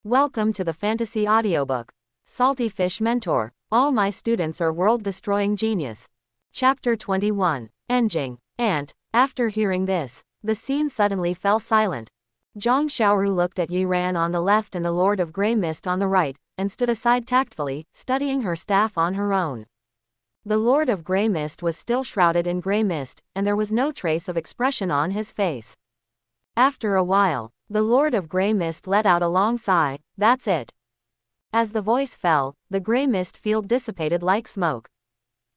Welcome to the Fantasy Audiobook. Salty Fish Mentor. All my students are world-destroying genius. Chapter 21. Enjing. And, after hearing this, the scene suddenly fell silent. Zhang Xiaoru looked at Yi Ran on the left and the Lord of Grey Mist on the right, and stood aside tactfully, studying her staff on her own. The Lord of Grey Mist was still shrouded in grey mist, and there was no trace of expression on his face. After a while, the Lord of Grey Mist let out a long sigh. That's it. As the voice fell, the grey mist field dissipated like smoke.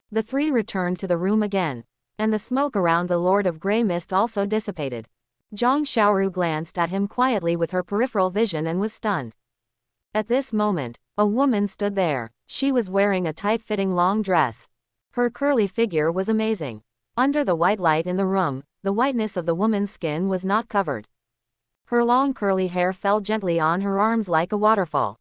The three returned to the room again, and the smoke around the Lord of Grey Mist also dissipated. Zhang Xiaoru glanced at him quietly with her peripheral vision and was stunned. At this moment, a woman stood there. She was wearing a tight-fitting long dress. Her curly figure was amazing. Under the white light in the room, the whiteness of the woman's skin was not covered. Her long curly hair fell gently on her arms like a waterfall.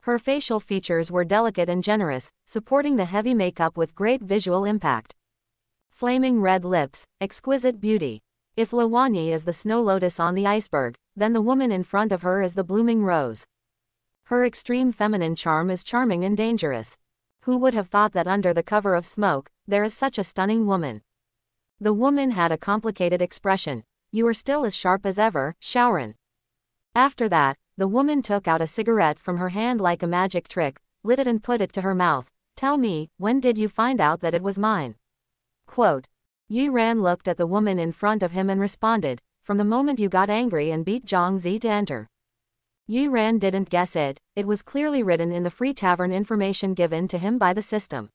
Her facial features were delicate and generous, supporting the heavy makeup with great visual impact. Flaming red lips, exquisite beauty. If Luwani is the snow lotus on the iceberg, then the woman in front of her is the blooming rose. Her extreme feminine charm is charming and dangerous. Who would have thought that under the cover of smoke, there is such a stunning woman? The woman had a complicated expression. You are still as sharp as ever, Xiaoran. After that, the woman took out a cigarette from her hand like a magic trick, lit it and put it to her mouth. Tell me, when did you find out that it was mine? Quote. Yi Ran looked at the woman in front of him and responded, from the moment you got angry and beat Zhang Zi to enter. Yi Ran didn't guess it, it was clearly written in the free tavern information given to him by the system.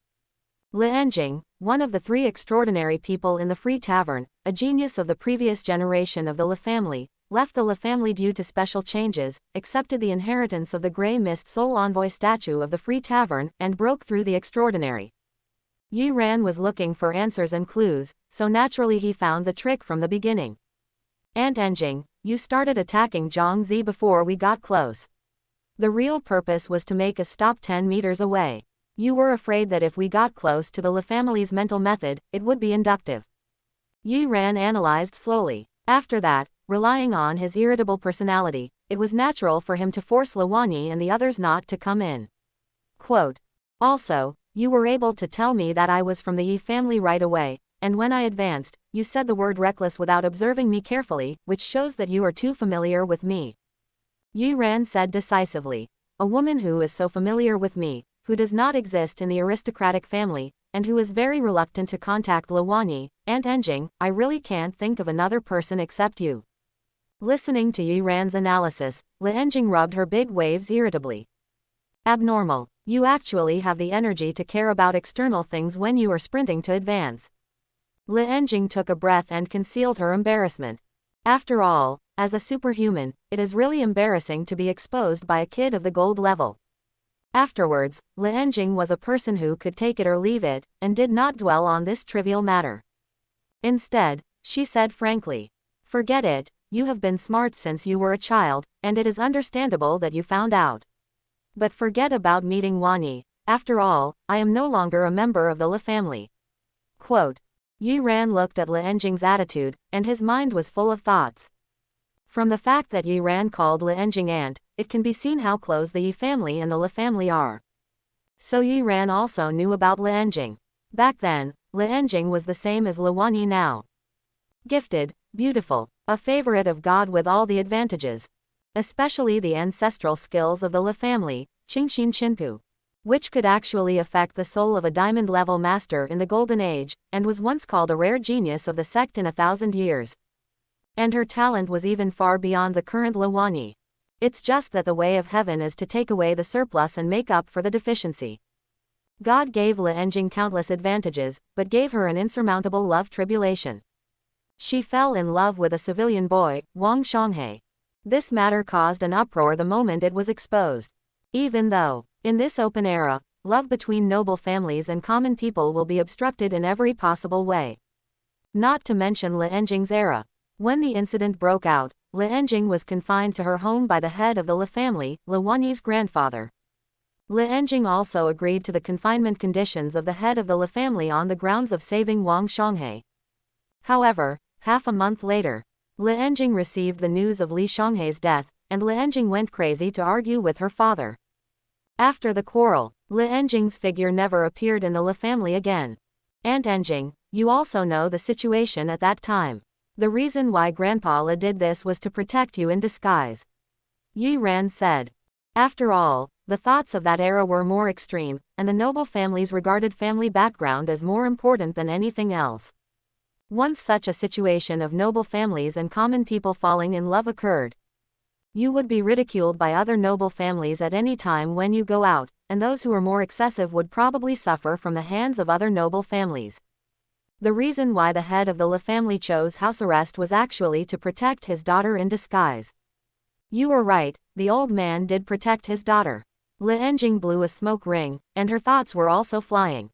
Li Enjing, one of the three extraordinary people in the free tavern, a genius of the previous generation of the Li family, left the Li family due to special changes, accepted the inheritance of the Grey Mist sole envoy statue of the free tavern, and broke through the extraordinary. Yi Ran was looking for answers and clues, so naturally he found the trick from the beginning. Aunt Enjing, you started attacking Zhang Zi before we got close. The real purpose was to make us stop 10 meters away. You were afraid that if we got close to the Li family's mental method, it would be inductive. Yi Ran analyzed slowly. After that, relying on his irritable personality, it was natural for him to force Luwani and the others not to come in. Quote. Also, you were able to tell me that I was from the Yi family right away, and when I advanced, you said the word reckless without observing me carefully, which shows that you are too familiar with me. Yi Ran said decisively. A woman who is so familiar with me, who does not exist in the aristocratic family, and who is very reluctant to contact Luwani, Aunt Enjing, I really can't think of another person except you. Listening to Yi Ran's analysis, Li Enjing rubbed her big waves irritably. Abnormal. You actually have the energy to care about external things when you are sprinting to advance. Li Enjing took a breath and concealed her embarrassment. After all, as a superhuman, it is really embarrassing to be exposed by a kid of the gold level. Afterwards, Li Enjing was a person who could take it or leave it, and did not dwell on this trivial matter. Instead, she said frankly, forget it, you have been smart since you were a child, and it is understandable that you found out. But forget about meeting Wani, after all, I am no longer a member of the Li family. Quote. Yi Ran looked at Li Enjing's attitude, and his mind was full of thoughts. From the fact that Yi Ran called Li Enjing aunt, it can be seen how close the Yi family and the Li family are. So Yi Ran also knew about Li Enjing. Back then, Li Enjing was the same as Luwani now. Gifted, beautiful, a favorite of God with all the advantages. Especially the ancestral skills of the Li family, Qingxin Qinpu, which could actually affect the soul of a diamond-level master in the Golden Age, and was once called a rare genius of the sect in 1,000 years. And her talent was even far beyond the current Luwani. It's just that the way of heaven is to take away the surplus and make up for the deficiency. God gave Li Enjing countless advantages, but gave her an insurmountable love tribulation. She fell in love with a civilian boy, Wang Shanghe. This matter caused an uproar the moment it was exposed. Even though, in this open era, love between noble families and common people will be obstructed in every possible way. Not to mention Li Enjing's era. When the incident broke out, Li Enjing was confined to her home by the head of the Li family, Luwani's grandfather. Li Enjing also agreed to the confinement conditions of the head of the Li family on the grounds of saving Wang Shanghe. However, half a month later, Li Enjing received the news of Li Shanghe's death, and Le Enjing went crazy to argue with her father. After the quarrel, Le Enjing's figure never appeared in the Le family again. Aunt Enjing, you also know the situation at that time. The reason why Grandpa Le did this was to protect you in disguise. Yi Ran said. After all, the thoughts of that era were more extreme, and the noble families regarded family background as more important than anything else. Once such a situation of noble families and common people falling in love occurred, you would be ridiculed by other noble families at any time when you go out, and those who are more excessive would probably suffer from the hands of other noble families. The reason why the head of the Le family chose house arrest was actually to protect his daughter in disguise. You were right, the old man did protect his daughter. Le Enjing blew a smoke ring, and her thoughts were also flying.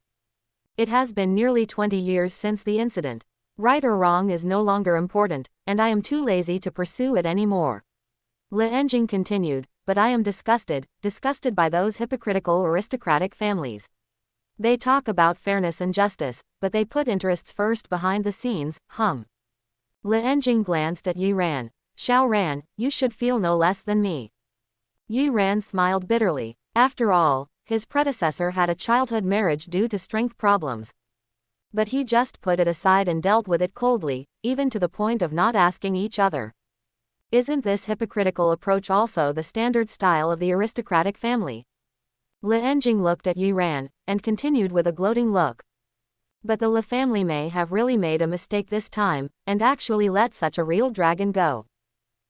It has been nearly 20 years since the incident. Right or wrong is no longer important, and I am too lazy to pursue it anymore. Le Enjing continued, but I am disgusted by those hypocritical aristocratic families. They talk about fairness and justice, but they put interests first behind the scenes. Le Enjing glanced at Yi Ran. Xiao Ran, you should feel no less than me. Yi Ran smiled bitterly. After all, his predecessor had a childhood marriage due to strength problems. But he just put it aside and dealt with it coldly, even to the point of not asking each other. Isn't this hypocritical approach also the standard style of the aristocratic family? Le Enjing looked at Yi Ran, and continued with a gloating look. But the Le family may have really made a mistake this time, and actually let such a real dragon go.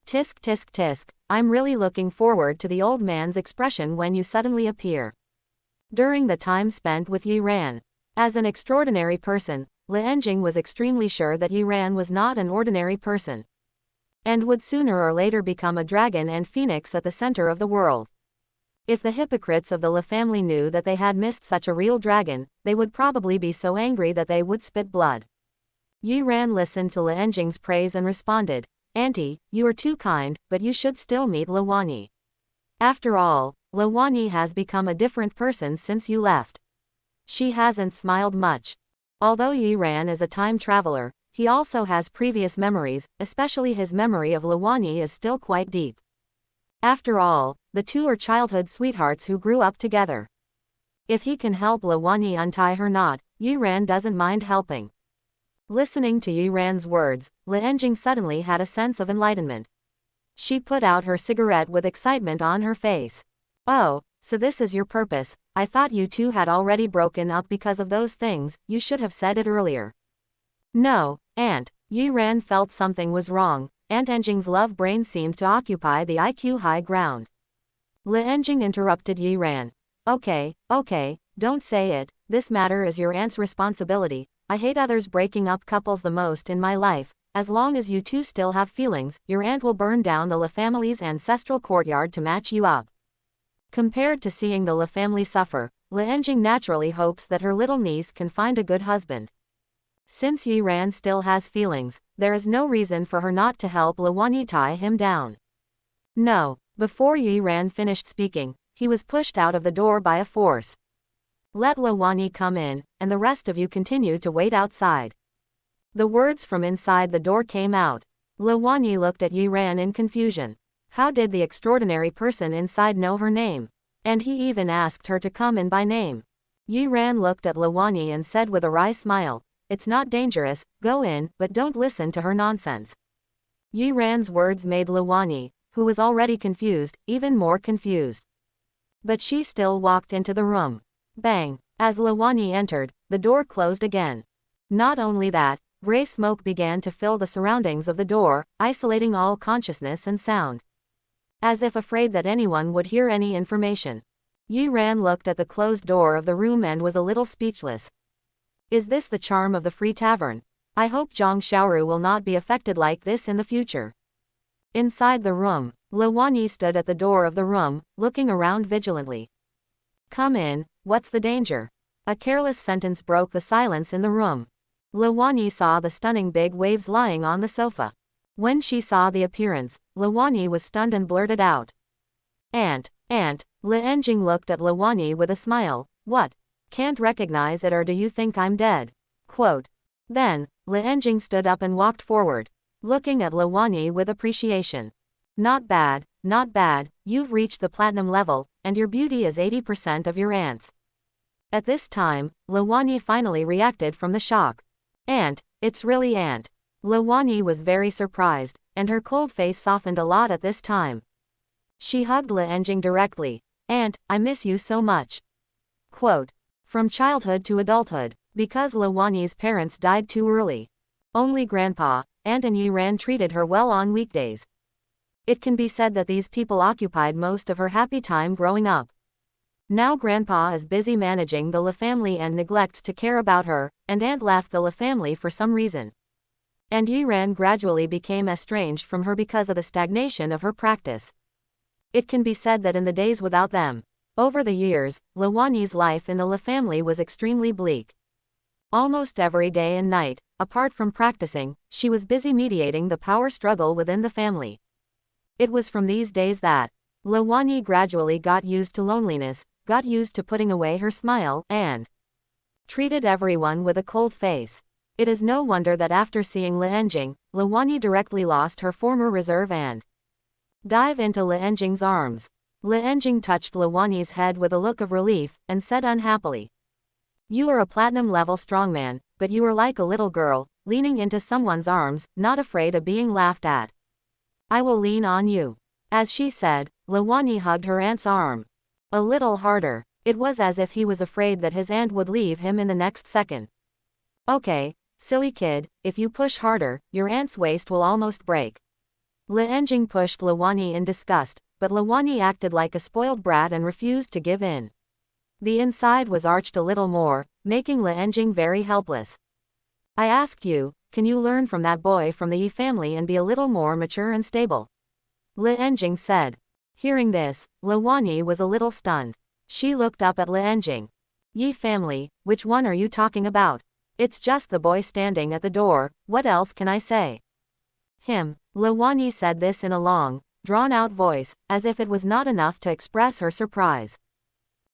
Tisk tisk tisk, I'm really looking forward to the old man's expression when you suddenly appear. During the time spent with Yi Ran, as an extraordinary person, Le Enjing was extremely sure that Yi Ran was not an ordinary person, and would sooner or later become a dragon and phoenix at the center of the world. If the hypocrites of the Le family knew that they had missed such a real dragon, they would probably be so angry that they would spit blood. Yi Ran listened to Le Enjing's praise and responded, Auntie, you are too kind, but you should still meet Le Wanyi. After all, Le Wanyi has become a different person since you left. She hasn't smiled much. Although Yi Ran is a time traveler, he also has previous memories, especially his memory of Le Wanyi is still quite deep. After all, the two are childhood sweethearts who grew up together. If he can help Le Wanyi untie her knot, Yi Ran doesn't mind helping. Listening to Yi Ran's words, Le Enjing suddenly had a sense of enlightenment. She put out her cigarette with excitement on her face. Oh, so this is your purpose. I thought you two had already broken up because of those things. You should have said it earlier. No, Aunt. Yi Ran felt something was wrong. Aunt Enjing's love brain seemed to occupy the IQ high ground. Le Enjing interrupted Yi Ran. Okay, don't say it. This matter is your aunt's responsibility. I hate others breaking up couples the most in my life. As long as you two still have feelings, your aunt will burn down the Le family's ancestral courtyard to match you up. Compared to seeing the Le family suffer, Le Enjing naturally hopes that her little niece can find a good husband. Since Yi Ran still has feelings, there is no reason for her not to help Le Wanyi tie him down. No, before Yi Ran finished speaking, he was pushed out of the door by a force. Let Le Wanyi come in, and the rest of you continue to wait outside. The words from inside the door came out. Le Wanyi looked at Yi Ran in confusion. How did the extraordinary person inside know her name? And he even asked her to come in by name. Yi Ran looked at Le Wanyi and said with a wry smile, It's not dangerous, go in, but don't listen to her nonsense. Yi Ran's words made Le Wanyi, who was already confused, even more confused. But she still walked into the room. Bang! As Le Wanyi entered, the door closed again. Not only that, gray smoke began to fill the surroundings of the door, isolating all consciousness and sound. As if afraid that anyone would hear any information. Yi Ran looked at the closed door of the room and was a little speechless. Is this the charm of the free tavern? I hope Zhang Xiaoru will not be affected like this in the future. Inside the room, Le Wanyi stood at the door of the room, looking around vigilantly. Come in, what's the danger? A careless sentence broke the silence in the room. Le Wanyi saw the stunning big waves lying on the sofa. When she saw the appearance, Le Wanyi was stunned and blurted out. Aunt. Le Enjing looked at Le Wanyi with a smile. What? Can't recognize it, or do you think I'm dead? Quote. Then, Le Enjing stood up and walked forward, looking at Le Wanyi with appreciation. Not bad, not bad, you've reached the platinum level, and your beauty is 80% of your aunt's. At this time, Lawani finally reacted from the shock. Aunt, it's really Aunt. Lawani was very surprised, and her cold face softened a lot at this time. She hugged Le Enjing directly. Aunt, I miss you so much. Quote. From childhood to adulthood, because Lawani's parents died too early. Only Grandpa, Aunt and Yiran treated her well on weekdays. It can be said that these people occupied most of her happy time growing up. Now Grandpa is busy managing the Le family and neglects to care about her, and Aunt left the Le family for some reason. And Yiran gradually became estranged from her because of the stagnation of her practice. It can be said that in the days without them, over the years, Lawani's life in the Le family was extremely bleak. Almost every day and night, apart from practicing, she was busy mediating the power struggle within the family. It was from these days that Lawani gradually got used to loneliness, got used to putting away her smile, and treated everyone with a cold face. It is no wonder that after seeing Le Enjing, Lawani directly lost her former reserve and dive into Le Enjing's arms. Le Enjing touched Lawani's head with a look of relief, and said unhappily, You are a platinum-level strongman, but you are like a little girl, leaning into someone's arms, not afraid of being laughed at. I will lean on you. As she said, Lawani hugged her aunt's arm. A little harder. It was as if he was afraid that his aunt would leave him in the next second. Okay, silly kid, if you push harder, your aunt's waist will almost break. Le Enjing pushed Lawani in disgust, but Lawani acted like a spoiled brat and refused to give in. The inside was arched a little more, making Le Enjing very helpless. I asked you, can you learn from that boy from the Yi family and be a little more mature and stable? Le Enjing said. Hearing this, Lawani was a little stunned. She looked up at Le Enjing. Yi family, which one are you talking about? It's just the boy standing at the door, what else can I say? Him. Lawani said this in a long, drawn-out voice, as if it was not enough to express her surprise.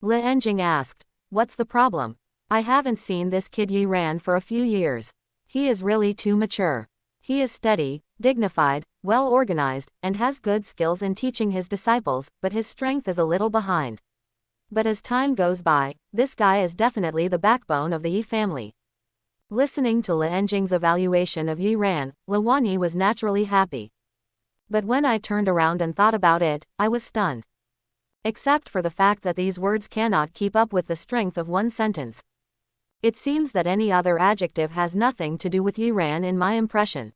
Le Enjing asked, What's the problem? I haven't seen this kid Yiran for a few years. He is really too mature. He is steady, dignified, well-organized, and has good skills in teaching his disciples, but his strength is a little behind. But as time goes by, this guy is definitely the backbone of the Yi family. Listening to Le Enjing's evaluation of Yiran, Lawani was naturally happy. But when I turned around and thought about it, I was stunned. Except for the fact that these words cannot keep up with the strength of one sentence. It seems that any other adjective has nothing to do with Yiran in my impression.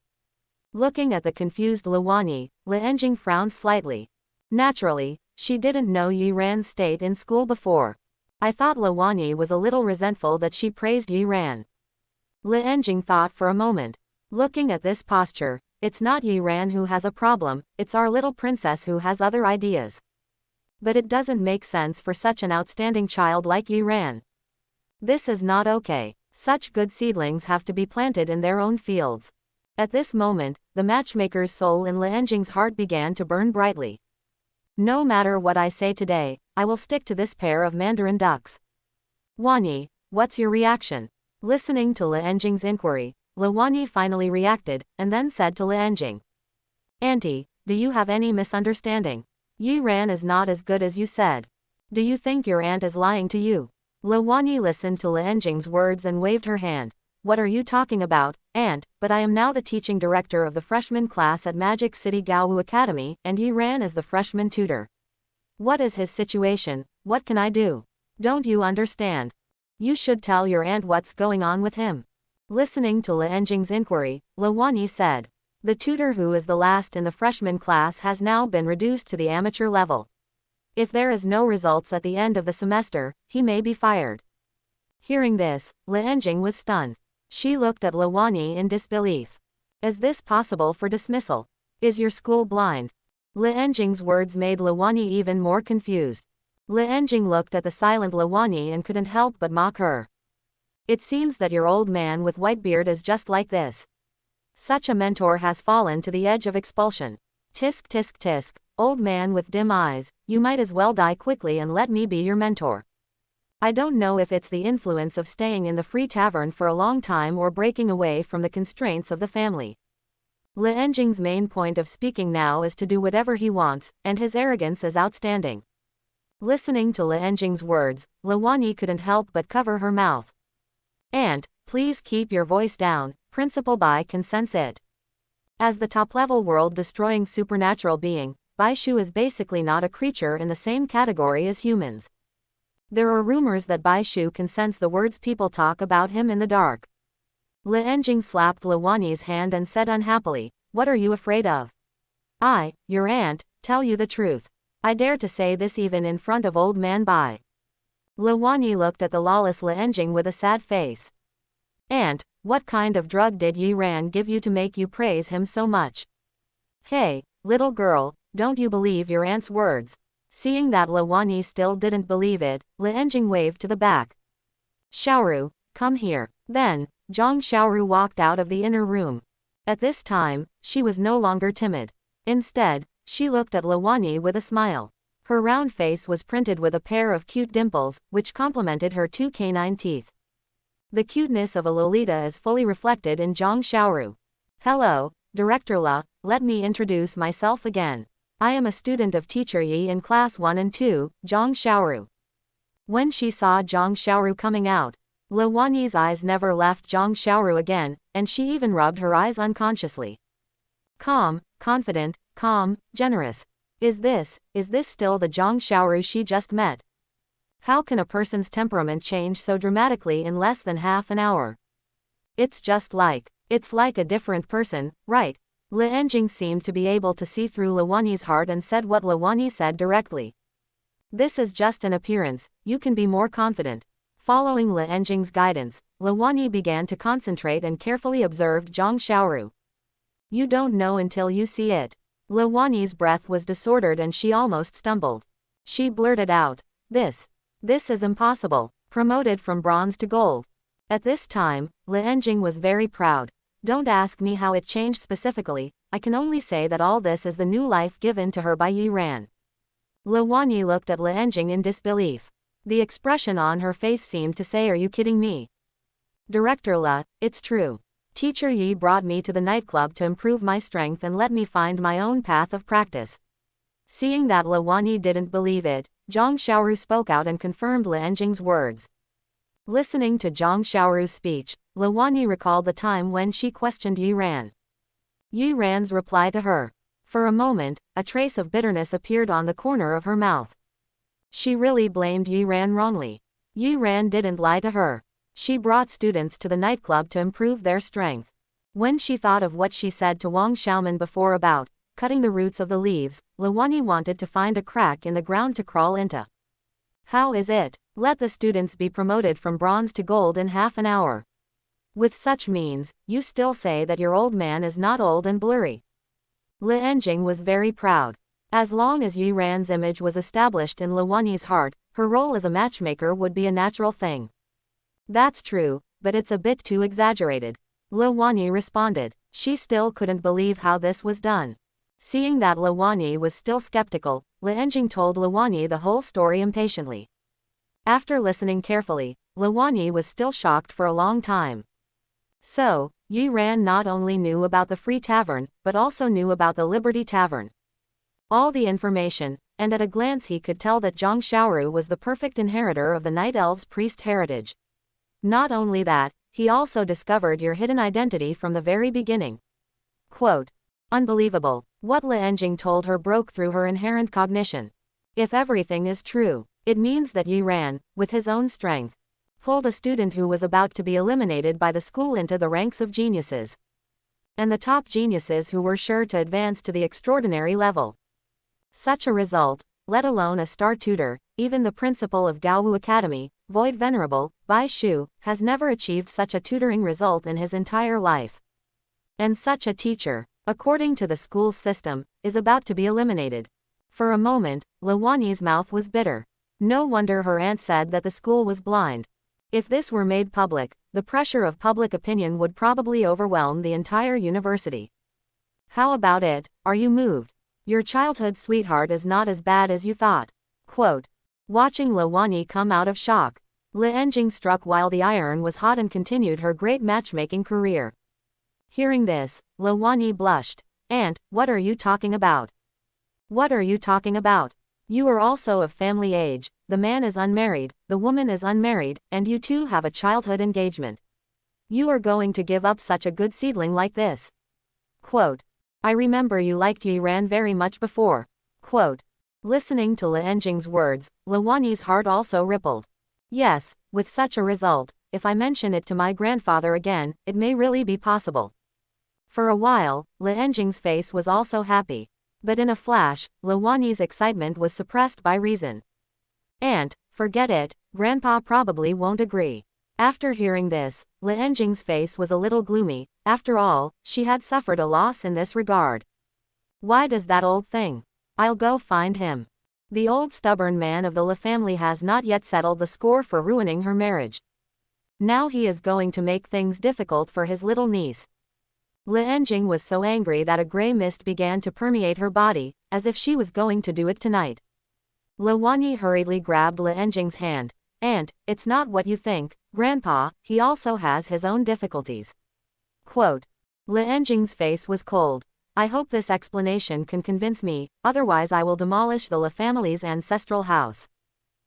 Looking at the confused Lawani, Le Enjing frowned slightly. Naturally, she didn't know Yiran's state in school before. I thought Lawani was a little resentful that she praised Yiran. Le Enjing thought for a moment. Looking at this posture, it's not Yiran who has a problem, it's our little princess who has other ideas. But it doesn't make sense for such an outstanding child like Yiran. This is not okay. Such good seedlings have to be planted in their own fields. At this moment, the matchmaker's soul in Le Enjing's heart began to burn brightly. No matter what I say today, I will stick to this pair of mandarin ducks. Wani, what's your reaction? Listening to Le Enjing's inquiry, Lawani finally reacted, and then said to Le Enjing. Auntie, do you have any misunderstanding? Yiran is not as good as you said. Do you think your aunt is lying to you? Lawani listened to Le Enjing's words and waved her hand. What are you talking about, aunt? But I am now the teaching director of the freshman class at Magic City Gaowu Academy, and Yiran is the freshman tutor. What is his situation? What can I do? Don't you understand? You should tell your aunt what's going on with him. Listening to Le Enjing's inquiry, Lawani said. The tutor who is the last in the freshman class has now been reduced to the amateur level. If there is no results at the end of the semester, he may be fired. Hearing this, Le Enjing was stunned. She looked at Lawani in disbelief. Is this possible for dismissal? Is your school blind? Le Enjing's words made Lawani even more confused. Le Enjing looked at the silent Lawani and couldn't help but mock her. It seems that your old man with white beard is just like this. Such a mentor has fallen to the edge of expulsion. Tisk tisk tisk, old man with dim eyes, you might as well die quickly and let me be your mentor. I don't know if it's the influence of staying in the free tavern for a long time or breaking away from the constraints of the family. Li Enjing's main point of speaking now is to do whatever he wants, and his arrogance is outstanding. Listening to Li Enjing's words, Lawanyi couldn't help but cover her mouth. And, please keep your voice down, Principal Bai can sense it. As the top-level world-destroying supernatural being, Bai Shu is basically not a creature in the same category as humans. There are rumors that Bai Shu can sense the words people talk about him in the dark. Li Enjing slapped Lawanyi's hand and said unhappily, "What are you afraid of? I, your aunt, tell you the truth. I dare to say this even in front of old man Bai." Lawanyi looked at the lawless Li Enjing with a sad face. "Aunt, what kind of drug did Yi Ran give you to make you praise him so much? Hey, little girl, don't you believe your aunt's words?" Seeing that Lawanyi still didn't believe it, Li Enjing waved to the back. "Xiaoru, come here." Then, Zhang Xiaoru walked out of the inner room. At this time, she was no longer timid. Instead, she looked at Lawanyi with a smile. Her round face was printed with a pair of cute dimples, which complemented her two canine teeth. The cuteness of a Lolita is fully reflected in Zhang Xiaoru. "Hello, Director La, let me introduce myself again. I am a student of Teacher Yi in Class 1 and 2, Zhang Xiaoru." When she saw Zhang Xiaoru coming out, Lawanyi's eyes never left Zhang Xiaoru again, and she even rubbed her eyes unconsciously. Calm, confident, calm, generous. Is this still the Zhang Xiaoru she just met? How can a person's temperament change so dramatically in less than half an hour? It's like a different person, right? Li Enjing seemed to be able to see through Lawanyi's heart and said what Lawanyi said directly. "This is just an appearance, you can be more confident." Following Li Enjing's guidance, Lawanyi began to concentrate and carefully observed Zhang Xiaoru. "You don't know until you see it." Lawanyi's breath was disordered and she almost stumbled. She blurted out, This is impossible. Promoted from bronze to gold." At this time, Li Enjing was very proud. "Don't ask me how it changed specifically, I can only say that all this is the new life given to her by Yi Ran." Lawanyi looked at Li Enjing in disbelief. The expression on her face seemed to say, "Are you kidding me? Director La, it's true. Teacher Yi brought me to the nightclub to improve my strength and let me find my own path of practice." Seeing that Lawanyi didn't believe it, Zhang Xiaoru spoke out and confirmed Li Enjing's words. Listening to Zhang Xiaoru's speech, Lawanyi recalled the time when she questioned Yi Ran. Yi Ran's reply to her. For a moment, a trace of bitterness appeared on the corner of her mouth. She really blamed Yi Ran wrongly. Yi Ran didn't lie to her. She brought students to the nightclub to improve their strength. When she thought of what she said to Wang Xiaoman before about cutting the roots of the leaves, Lawanyi wanted to find a crack in the ground to crawl into. How is it? Let the students be promoted from bronze to gold in half an hour. With such means, you still say that your old man is not old and blurry. Li Enjing was very proud. As long as Yi Ran's image was established in Lawanyi's heart, her role as a matchmaker would be a natural thing. "That's true, but it's a bit too exaggerated," Lawanyi responded. She still couldn't believe how this was done. Seeing that Lawanyi was still skeptical, Li Enjing told Lawanyi the whole story impatiently. After listening carefully, Lawanyi was still shocked for a long time. So, Yi Ran not only knew about the Free Tavern, but also knew about the Liberty Tavern. All the information, and at a glance he could tell that Zhang Xiaoru was the perfect inheritor of the Night Elves' priest heritage. Not only that, he also discovered your hidden identity from the very beginning. Quote, "Unbelievable." What Li Enjing told her broke through her inherent cognition. If everything is true, it means that Yi Ran, with his own strength, pulled a student who was about to be eliminated by the school into the ranks of geniuses. And the top geniuses who were sure to advance to the extraordinary level. Such a result, let alone a star tutor, even the principal of Gaowu Academy, Void Venerable, Bai Shu, has never achieved such a tutoring result in his entire life. And such a teacher, according to the school's system, is about to be eliminated. For a moment, Lawanyi's mouth was bitter. No wonder her aunt said that the school was blind. If this were made public, the pressure of public opinion would probably overwhelm the entire university. How about it? Are you moved? Your childhood sweetheart is not as bad as you thought. Quote. Watching Lawanyi come out of shock, Li Enjing struck while the iron was hot and continued her great matchmaking career. Hearing this, Lawani blushed. Aunt, what are you talking about? What are you talking about? You are also of family age, the man is unmarried, the woman is unmarried, and you two have a childhood engagement. You are going to give up such a good seedling like this? Quote. I remember you liked Yiran very much before. Quote. Listening to Enjing's words, Lawani's heart also rippled. Yes, with such a result, if I mention it to my grandfather again, it may really be possible. For a while, Enjing's face was also happy. But in a flash, Lawani's excitement was suppressed by reason. Aunt, forget it, Grandpa probably won't agree. After hearing this, Enjing's face was a little gloomy. After all, she had suffered a loss in this regard. Why does that old thing? I'll go find him. The old stubborn man of the Le family has not yet settled the score for ruining her marriage. Now he is going to make things difficult for his little niece. Enjing was so angry that a gray mist began to permeate her body, as if she was going to do it tonight. Lawani hurriedly grabbed Enjing's hand. Aunt, it's not what you think, Grandpa, he also has his own difficulties. Quote. Enjing's face was cold. I hope this explanation can convince me, otherwise I will demolish the Le family's ancestral house.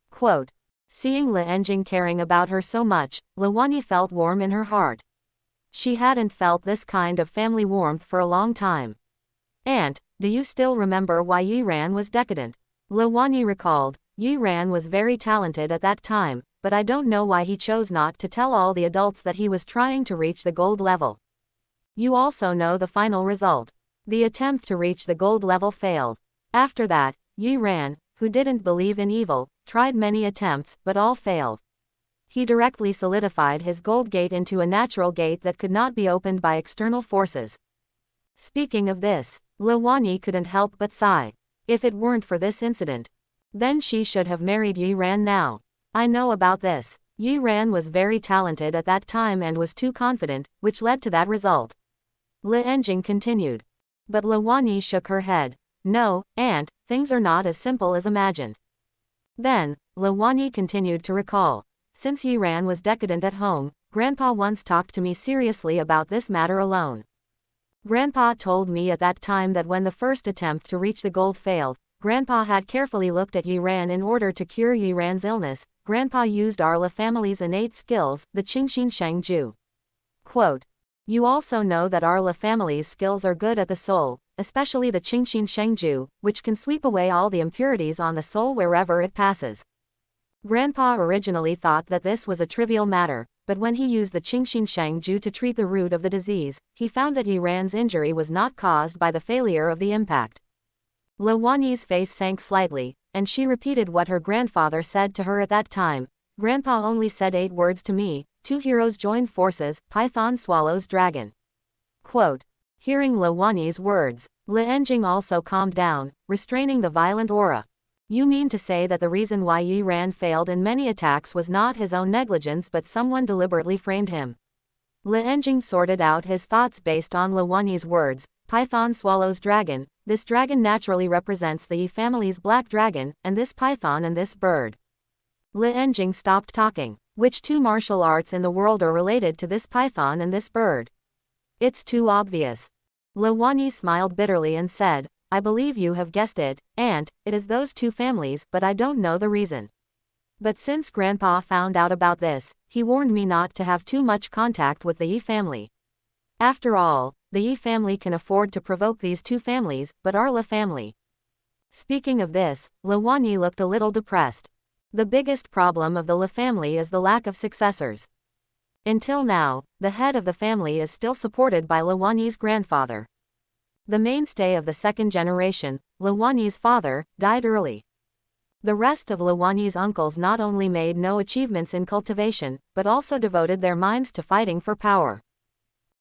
Quote. Seeing Enjing caring about her so much, Lawani felt warm in her heart. She hadn't felt this kind of family warmth for a long time. Aunt, do you still remember why Yiran was decadent? Lawani recalled. Yiran was very talented at that time, but I don't know why he chose not to tell all the adults that he was trying to reach the gold level. You also know the final result. The attempt to reach the gold level failed. After that, Yiran, who didn't believe in evil, tried many attempts, but all failed. He directly solidified his gold gate into a natural gate that could not be opened by external forces. Speaking of this, Lawani couldn't help but sigh. If it weren't for this incident, then she should have married Yiran now. I know about this. Yiran was very talented at that time and was too confident, which led to that result. Enjing continued. But Lawani shook her head. No, Aunt, things are not as simple as imagined. Then, Lawani continued to recall. Since Yiran was decadent at home, Grandpa once talked to me seriously about this matter alone. Grandpa told me at that time that when the first attempt to reach the gold failed, Grandpa had carefully looked at Yiran in order to cure Yiran's illness. Grandpa used our Le family's innate skills, the Qingxin Shangju. Quote. You also know that our Le family's skills are good at the soul, especially the Qingxin Shangju, which can sweep away all the impurities on the soul wherever it passes. Grandpa originally thought that this was a trivial matter, but when he used the Qingxin Shangju to treat the root of the disease, he found that Yiran's injury was not caused by the failure of the impact. Lawani's face sank slightly, and she repeated what her grandfather said to her at that time. Grandpa only said 8 words to me, 2 heroes join forces, python swallows dragon. Quote. Hearing Lawani's words, Enjing also calmed down, restraining the violent aura. You mean to say that the reason why Yiran failed in many attacks was not his own negligence but someone deliberately framed him? Enjing sorted out his thoughts based on Lawani's words. Python swallows dragon. This dragon naturally represents the Yi family's black dragon, and this python and this bird. Enjing stopped talking. Which 2 martial arts in the world are related to this python and this bird? It's too obvious. Lawani smiled bitterly and said, I believe you have guessed it, Aunt, it is those 2 families, but I don't know the reason. But since Grandpa found out about this, he warned me not to have too much contact with the Yi family. After all, the Yi family can afford to provoke these 2 families, but our Le family. Speaking of this, Lawani looked a little depressed. The biggest problem of the Le family is the lack of successors. Until now, the head of the family is still supported by Lawani's grandfather. The mainstay of the second generation, Lawani's father, died early. The rest of Lawani's uncles not only made no achievements in cultivation, but also devoted their minds to fighting for power.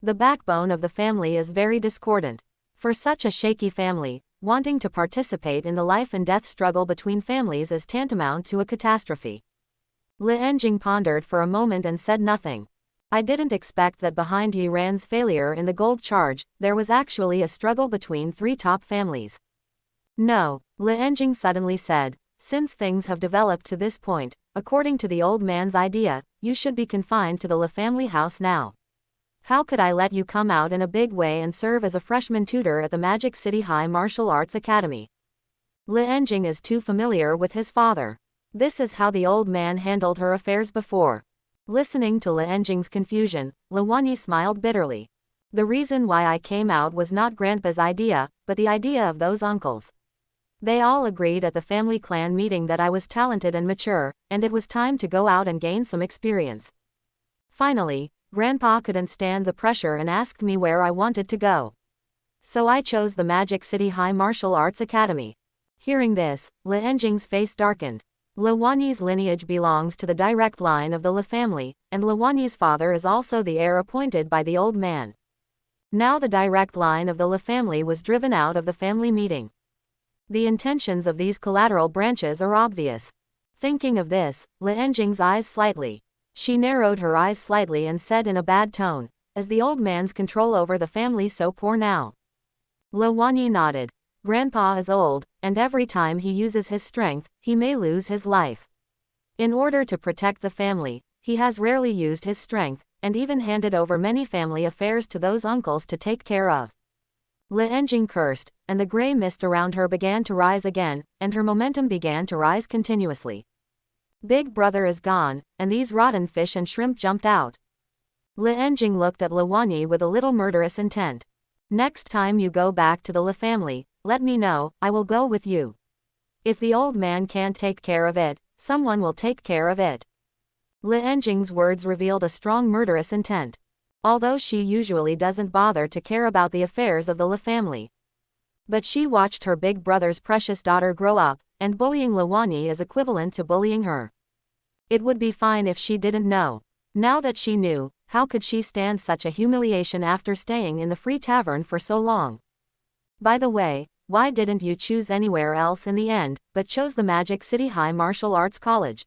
The backbone of the family is very discordant. For such a shaky family, wanting to participate in the life and death struggle between families is tantamount to a catastrophe. Enjing pondered for a moment and said nothing. I didn't expect that behind Yiran's failure in the gold charge, there was actually a struggle between 3 top families. No, Enjing suddenly said, since things have developed to this point, according to the old man's idea, you should be confined to the Le family house now. How could I let you come out in a big way and serve as a freshman tutor at the Magic City High Martial Arts Academy? Li Enjing is too familiar with his father. This is how the old man handled her affairs before. Listening to Li Enjing's confusion, Luanyi smiled bitterly. The reason why I came out was not Grandpa's idea, but the idea of those uncles. They all agreed at the family clan meeting that I was talented and mature, and it was time to go out and gain some experience. Finally, Grandpa couldn't stand the pressure and asked me where I wanted to go. So I chose the Magic City High Martial Arts Academy. Hearing this, Li Enjing's face darkened. Luanyi's lineage belongs to the direct line of the Li family, and Luanyi's father is also the heir appointed by the old man. Now the direct line of the Li family was driven out of the family meeting. The intentions of these collateral branches are obvious. Thinking of this, Li Enjing's eyes slightly. She narrowed her eyes slightly and said in a bad tone, "Is the old man's control over the family so poor now?" Luanyi nodded. Grandpa is old, and every time he uses his strength, he may lose his life. In order to protect the family, he has rarely used his strength, and even handed over many family affairs to those uncles to take care of. Li Enjing cursed, and the gray mist around her began to rise again, and her momentum began to rise continuously. Big Brother is gone, and these rotten fish and shrimp jumped out. Li Enjing looked at Luanyi with a little murderous intent. Next time you go back to the Li family, let me know, I will go with you. If the old man can't take care of it, someone will take care of it. Li Enjing's words revealed a strong murderous intent. Although she usually doesn't bother to care about the affairs of the Li family. But she watched her big brother's precious daughter grow up, and bullying Luanyi is equivalent to bullying her. It would be fine if she didn't know. Now that she knew, how could she stand such a humiliation after staying in the free tavern for so long? By the way, why didn't you choose anywhere else in the end, but chose the Magic City High Martial Arts College?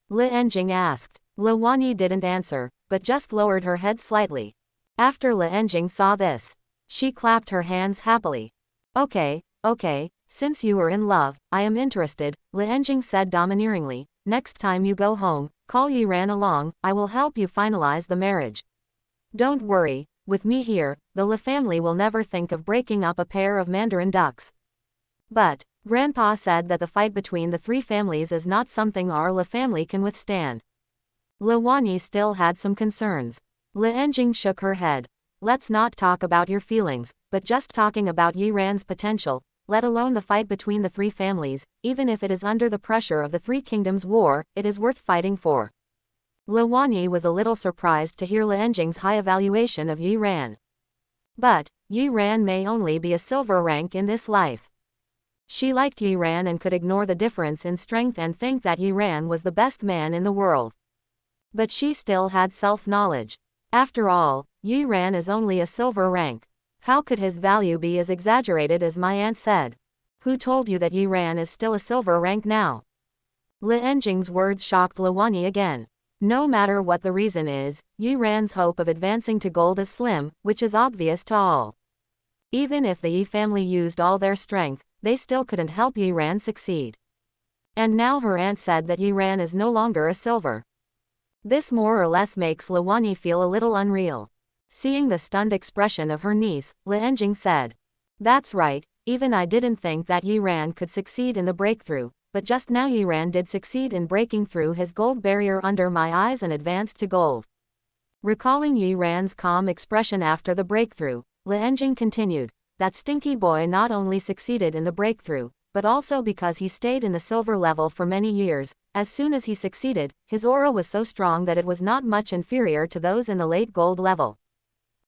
Li Enjing asked. Luanyi didn't answer, but just lowered her head slightly. After Li Enjing saw this, she clapped her hands happily. Okay, since you are in love, I am interested, Li Enjing said domineeringly. Next time you go home, call Yiran along, I will help you finalize the marriage. Don't worry, with me here, the Li family will never think of breaking up a pair of mandarin ducks. But, Grandpa said that the fight between the three families is not something our Li family can withstand. Luanyi still had some concerns. Li Enjing shook her head. Let's not talk about your feelings, but just talking about Yiran's potential, let alone the fight between the three families, even if it is under the pressure of the Three Kingdoms War, it is worth fighting for. Luanyi was a little surprised to hear Li Enjing's high evaluation of Yiran. But, Yiran may only be a silver rank in this life. She liked Yiran and could ignore the difference in strength and think that Yiran was the best man in the world. But she still had self-knowledge. After all, Yiran is only a silver rank. How could his value be as exaggerated as my aunt said? Who told you that Yiran is still a silver rank now? Li Enjing's words shocked Luanyi again. No matter what the reason is, Yiran's hope of advancing to gold is slim, which is obvious to all. Even if the Yi family used all their strength, they still couldn't help Yiran succeed. And now her aunt said that Yiran is no longer a silver. This more or less makes Luanyi feel a little unreal. Seeing the stunned expression of her niece, Li Enjing said. That's right, even I didn't think that Yiran could succeed in the breakthrough, but just now Yiran did succeed in breaking through his gold barrier under my eyes and advanced to gold. Recalling Yiran's calm expression after the breakthrough, Li Enjing continued, that stinky boy not only succeeded in the breakthrough, but also because he stayed in the silver level for many years. As soon as he succeeded, his aura was so strong that it was not much inferior to those in the late gold level.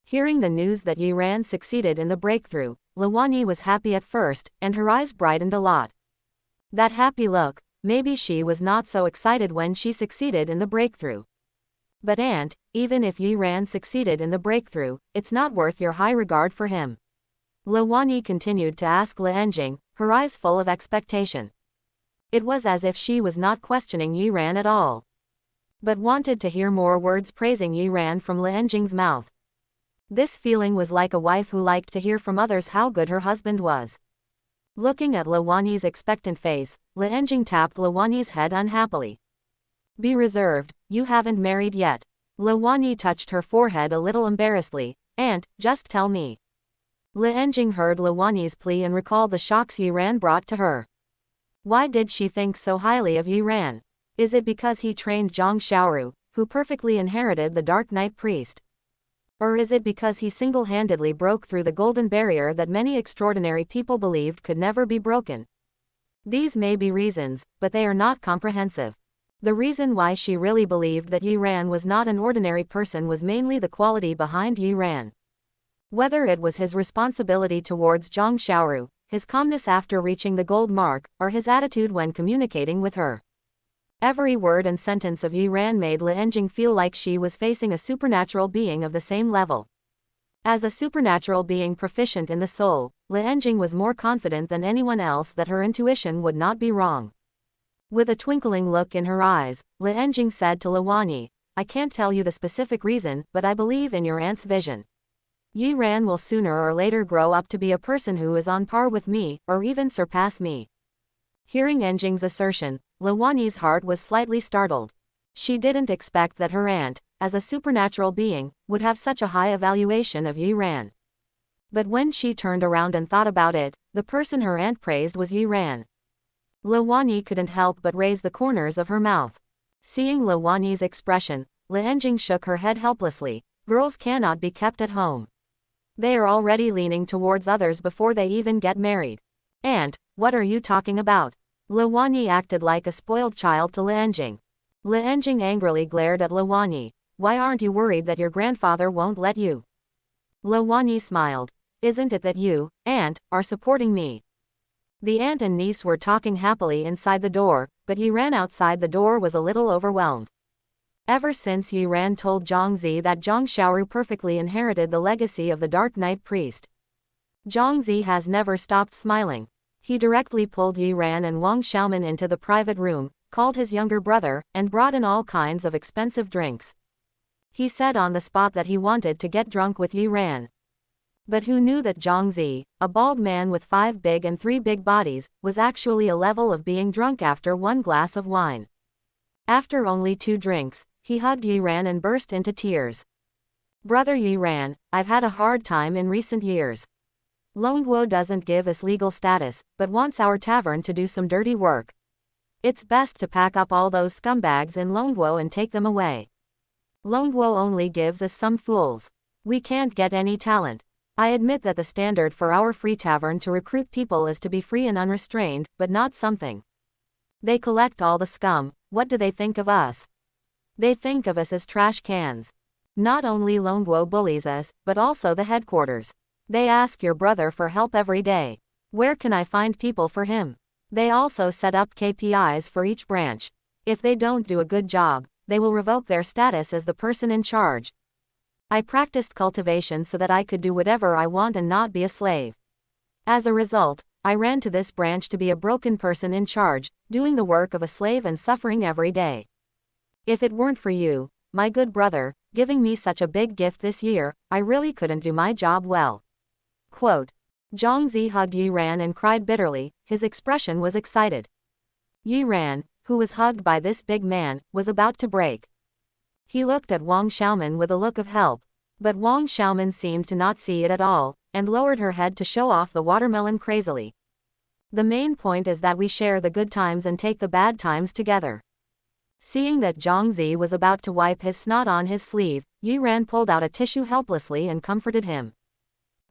Hearing the news that Yiran succeeded in the breakthrough, Luanyi was happy at first, and her eyes brightened a lot. That happy look, maybe she was not so excited when she succeeded in the breakthrough. But aunt, even if Yiran succeeded in the breakthrough, it's not worth your high regard for him. Luanyi continued to ask Li Enjing, her eyes full of expectation. It was as if she was not questioning Yiran at all, but wanted to hear more words praising Yiran from Li Enjing's mouth. This feeling was like a wife who liked to hear from others how good her husband was. Looking at Luanyi's expectant face, Li Enjing tapped Luanyi's head unhappily. Be reserved, you haven't married yet. Lewani touched her forehead a little embarrassedly. "And, just tell me." Le Enjing heard Lewani's plea and recalled the shocks Yiran brought to her. Why did she think so highly of Yiran? Is it because he trained Zhang Xiaoru, who perfectly inherited the Dark Knight Priest? Or is it because he single-handedly broke through the golden barrier that many extraordinary people believed could never be broken? These may be reasons, but they are not comprehensive. The reason why she really believed that Yiran was not an ordinary person was mainly the quality behind Yiran. Whether it was his responsibility towards Zhang Xiaoru, his calmness after reaching the gold mark, or his attitude when communicating with her. Every word and sentence of Yiran made Le Enjing feel like she was facing a supernatural being of the same level. As a supernatural being proficient in the soul, Le Enjing was more confident than anyone else that her intuition would not be wrong. With a twinkling look in her eyes, Le Enjing said to Lewani, "I can't tell you the specific reason, but I believe in your aunt's vision. Yiran will sooner or later grow up to be a person who is on par with me, or even surpass me." Hearing Enjing's assertion, Lewani's heart was slightly startled. She didn't expect that her aunt, as a supernatural being, would have such a high evaluation of Yiran. But when she turned around and thought about it, the person her aunt praised was Yiran. Lewani couldn't help but raise the corners of her mouth. Seeing Lewani's expression, Le Enjing shook her head helplessly. Girls cannot be kept at home. They are already leaning towards others before they even get married. "And, what are you talking about?" Lewani acted like a spoiled child to Le Enjing. Le Enjing angrily glared at Lewani. "Why aren't you worried that your grandfather won't let you?" Lewani smiled. "Isn't it that you, aunt, are supporting me?" The aunt and niece were talking happily inside the door, but Yiran outside the door was a little overwhelmed. Ever since Yiran told Zhang Zi that Zhang Xiaoru perfectly inherited the legacy of the Dark Knight Priest, Zhang Zi has never stopped smiling. He directly pulled Yiran and Wang Xiaoman into the private room, called his younger brother, and brought in all kinds of expensive drinks. He said on the spot that he wanted to get drunk with Yiran. But who knew that Zhang Zi, a bald man with 5 big and 3 big bodies, was actually a level of being drunk after 1 glass of wine. After only 2 drinks, he hugged Yiran and burst into tears. "Brother Yiran, I've had a hard time in recent years. Longguo doesn't give us legal status, but wants our tavern to do some dirty work. It's best to pack up all those scumbags in Longguo and take them away. Longguo only gives us some fools. We can't get any talent. I admit that the standard for our free tavern to recruit people is to be free and unrestrained, but not something. They collect all the scum. What do they think of us? They think of us as trash cans. Not only Longguo bullies us, but also the headquarters. They ask your brother for help every day. Where can I find people for him? They also set up KPIs for each branch. If they don't do a good job, they will revoke their status as the person in charge. I practiced cultivation so that I could do whatever I want and not be a slave. As a result, I ran to this branch to be a broken person in charge, doing the work of a slave and suffering every day. If it weren't for you, my good brother, giving me such a big gift this year, I really couldn't do my job well." Quote. Zhang Zi hugged Yiran and cried bitterly. His expression was excited. Yiran, who was hugged by this big man, was about to break. He looked at Wang Xiaoman with a look of help, but Wang Xiaoman seemed to not see it at all, and lowered her head to show off the watermelon crazily. "The main point is that we share the good times and take the bad times together." Seeing that Zhang Zi was about to wipe his snot on his sleeve, Yiran pulled out a tissue helplessly and comforted him.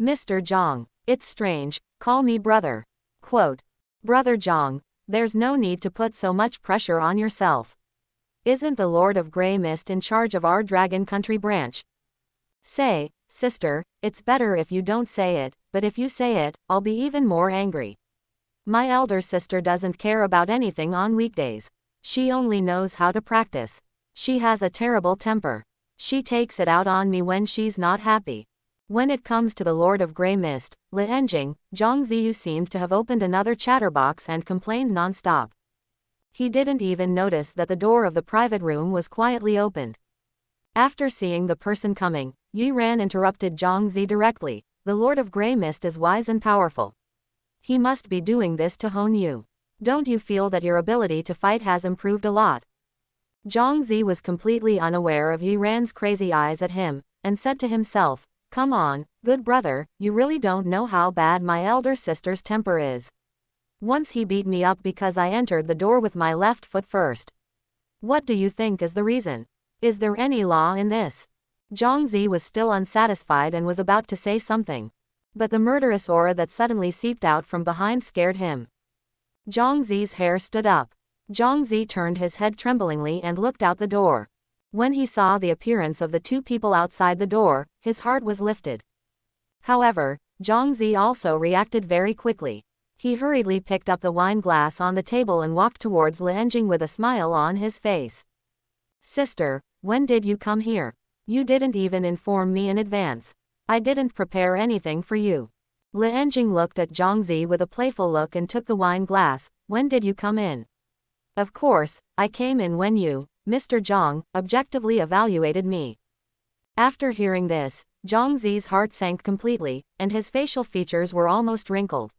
"Mr. Zhang, it's strange, call me brother." Quote. "Brother Zhang, there's no need to put so much pressure on yourself. Isn't the Lord of Grey Mist in charge of our Dragon Country branch? Say, sister, it's better if you don't say it, but if you say it, I'll be even more angry. My elder sister doesn't care about anything on weekdays. She only knows how to practice. She has a terrible temper. She takes it out on me when she's not happy." When it comes to the Lord of Grey Mist, Le Enjing, Zhang Ziyu seemed to have opened another chatterbox and complained non-stop. He didn't even notice that the door of the private room was quietly opened. After seeing the person coming, Yiran interrupted Zhang Zi directly. "The Lord of Grey Mist is wise and powerful. He must be doing this to hone you. Don't you feel that your ability to fight has improved a lot?" Zhang Zi was completely unaware of Yi Ran's crazy eyes at him, and said to himself, "Come on, good brother, you really don't know how bad my elder sister's temper is. Once he beat me up because I entered the door with my left foot first. What do you think is the reason? Is there any law in this?" Zhang Zi was still unsatisfied and was about to say something. But the murderous aura that suddenly seeped out from behind scared him. Zhang Zi's hair stood up. Zhang Zi turned his head tremblingly and looked out the door. When he saw the appearance of the two people outside the door, his heart was lifted. However, Zhang Zi also reacted very quickly. He hurriedly picked up the wine glass on the table and walked towards Li Enjing with a smile on his face. "Sister, when did you come here? You didn't even inform me in advance. I didn't prepare anything for you." Li Enjing looked at Zhang Zi with a playful look and took the wine glass. "When did you come in?" "Of course, I came in when you, Mr. Zhang, objectively evaluated me." After hearing this, Zhang Zi's heart sank completely, and his facial features were almost wrinkled.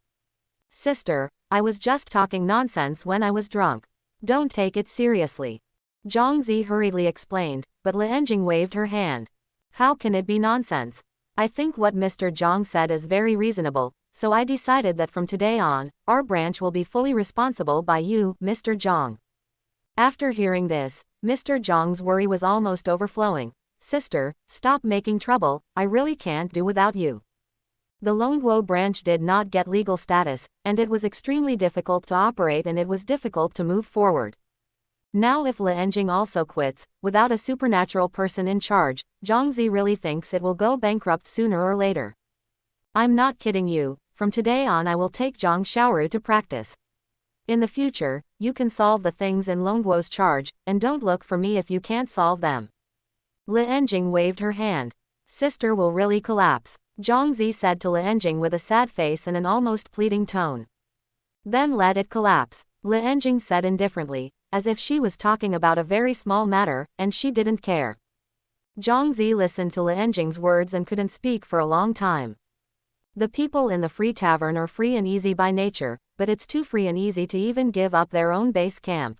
"Sister, I was just talking nonsense when I was drunk. Don't take it seriously." Zhang Zi hurriedly explained, but Li Enjing waved her hand. "How can it be nonsense? I think what Mr. Zhang said is very reasonable, so I decided that from today on, our branch will be fully responsible by you, Mr. Zhang." After hearing this, Mr. Zhang's worry was almost overflowing. "Sister, stop making trouble, I really can't do without you." The Longguo branch did not get legal status, and it was extremely difficult to operate and it was difficult to move forward. Now if Li Enjing also quits, without a supernatural person in charge, Zhang Zi really thinks it will go bankrupt sooner or later. "I'm not kidding you, from today on I will take Zhang Xiaoru to practice. In the future, you can solve the things in Longguo's charge, and don't look for me if you can't solve them." Li Enjing waved her hand. "Sister will really collapse," Zhang Zi said to Li Enjing with a sad face and an almost pleading tone. "Then let it collapse," Li Enjing said indifferently, as if she was talking about a very small matter, and she didn't care. Zhang Zi listened to Li Enjing's words and couldn't speak for a long time. The people in the free tavern are free and easy by nature, but it's too free and easy to even give up their own base camp.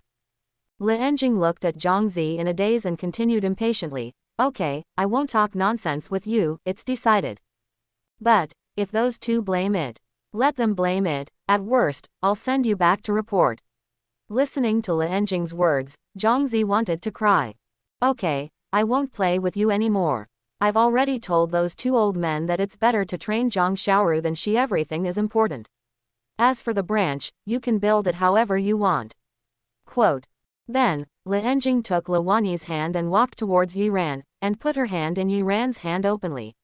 Li Enjing looked at Zhang Zi in a daze and continued impatiently, "Okay, I won't talk nonsense with you, it's decided. But, if those two blame it, let them blame it, at worst, I'll send you back to report." Listening to Li Enjing's words, Zhang Zi wanted to cry. "Okay, I won't play with you anymore. I've already told those two old men that it's better to train Zhang Xiaoru than she. Everything is important. As for the branch, you can build it however you want." Quote. Then, Li Enjing took Li Wanyi's hand and walked towards Yi Ran, and put her hand in Yi Ran's hand openly.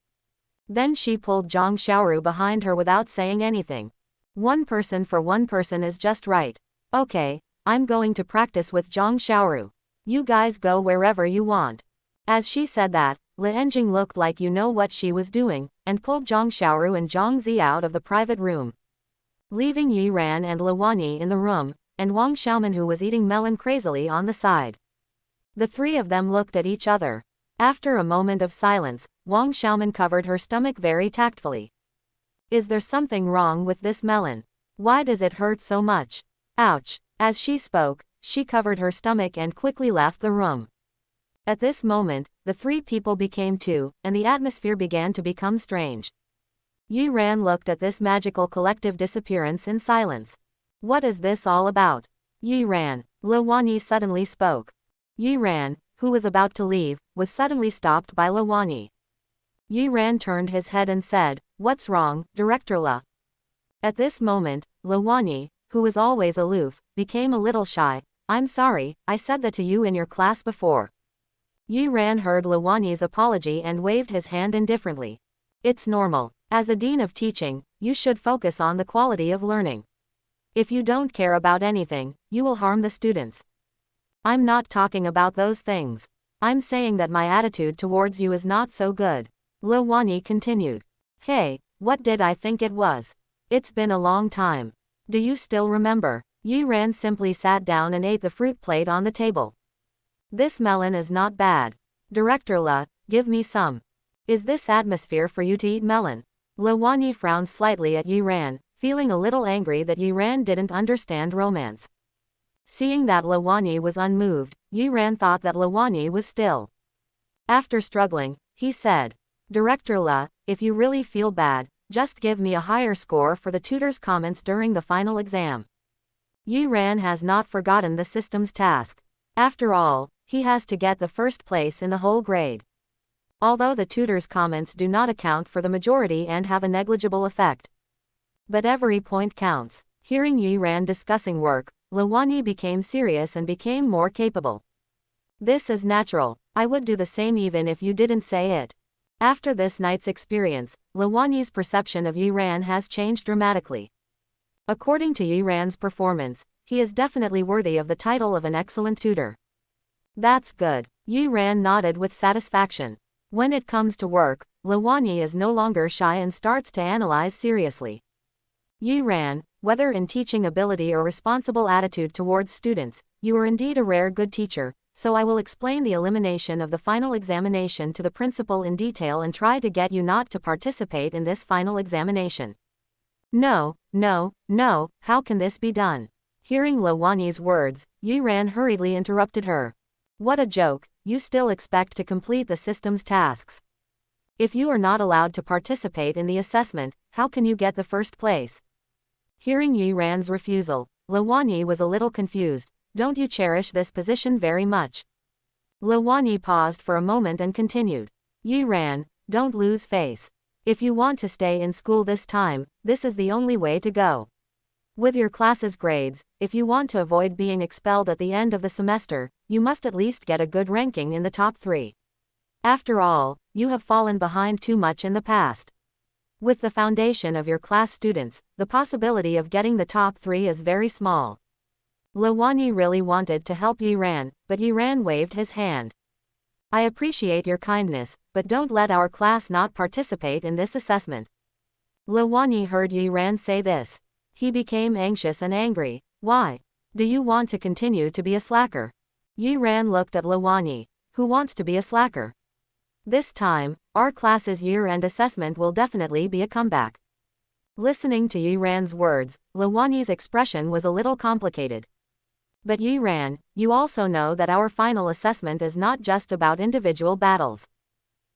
Then she pulled Zhang Xiaoru behind her without saying anything. "One person for one person is just right. Okay, I'm going to practice with Zhang Xiaoru. You guys go wherever you want." As she said that, Li Enjing looked like you know what she was doing, and pulled Zhang Xiaoru and Zhang Zi out of the private room. Leaving Yi Ran and Li Wanyi in the room, and Wang Xiaoman who was eating melon crazily on the side. The three of them looked at each other. After a moment of silence, Wang Xiaoman covered her stomach very tactfully. "Is there something wrong with this melon? Why does it hurt so much? Ouch." As she spoke, she covered her stomach and quickly left the room. At this moment, the three people became two, and the atmosphere began to become strange. Yi Ran looked at this magical collective disappearance in silence. "What is this all about?" "Yi Ran," Li Wanyi suddenly spoke. Yi Ran, who was about to leave, was suddenly stopped by Li Wanyi. Yi Ran turned his head and said, "What's wrong, Director La?" At this moment, Li Wanyi, who was always aloof, became a little shy. "I'm sorry, I said that to you in your class before." Yi Ran heard Li Wanyi's apology and waved his hand indifferently. "It's normal. As a dean of teaching, you should focus on the quality of learning. If you don't care about anything, you will harm the students. I'm not talking about those things. I'm saying that my attitude towards you is not so good." Li Wanyi continued. "Hey, what did I think it was? It's been a long time. Do you still remember?" Yi Ran simply sat down and ate the fruit plate on the table. "This melon is not bad. Director La, give me some. Is this atmosphere for you to eat melon?" Li Wanyi frowned slightly at Yi Ran, feeling a little angry that Yi Ran didn't understand romance. Seeing that Luoyi was unmoved, Yiran thought that Luoyi was still. After struggling, he said, Director La, if you really feel bad, just give me a higher score for the tutor's comments during the final exam. Yiran has not forgotten the system's task. After all, he has to get the first place in the whole grade. Although the tutor's comments do not account for the majority and have a negligible effect. But every point counts. Hearing Yiran discussing work, Luoyi became serious and became more capable. This is natural. I would do the same even if you didn't say it. After this night's experience, Luoyi's perception of Yiran has changed dramatically. According to Yiran's performance, he is definitely worthy of the title of an excellent tutor. That's good. Yiran nodded with satisfaction. When it comes to work, Luoyi is no longer shy and starts to analyze seriously. Yiran, whether in teaching ability or responsible attitude towards students, you are indeed a rare good teacher, so I will explain the elimination of the final examination to the principal in detail and try to get you not to participate in this final examination. No, how can this be done? Hearing Luoyi's words, Yiran hurriedly interrupted her. What a joke, you still expect to complete the system's tasks. If you are not allowed to participate in the assessment, how can you get the first place? Hearing Yiran's refusal, Luoyi was a little confused. Don't you cherish this position very much? Luoyi paused for a moment and continued. Yiran, don't lose face. If you want to stay in school this time, this is the only way to go. With your class's grades, if you want to avoid being expelled at the end of the semester, you must at least get a good ranking in the top 3. After all, you have fallen behind too much in the past. With the foundation of your class students, the possibility of getting the top 3 is very small. Luoyi really wanted to help Yiran, but Yiran waved his hand. I appreciate your kindness, but don't let our class not participate in this assessment. Luoyi heard Yiran say this. He became anxious and angry. Why? Do you want to continue to be a slacker? Yiran looked at Luoyi. Who wants to be a slacker? This time, our class's year-end assessment will definitely be a comeback. Listening to Yiran's words, Luoyi's expression was a little complicated. But Yiran, you also know that our final assessment is not just about individual battles.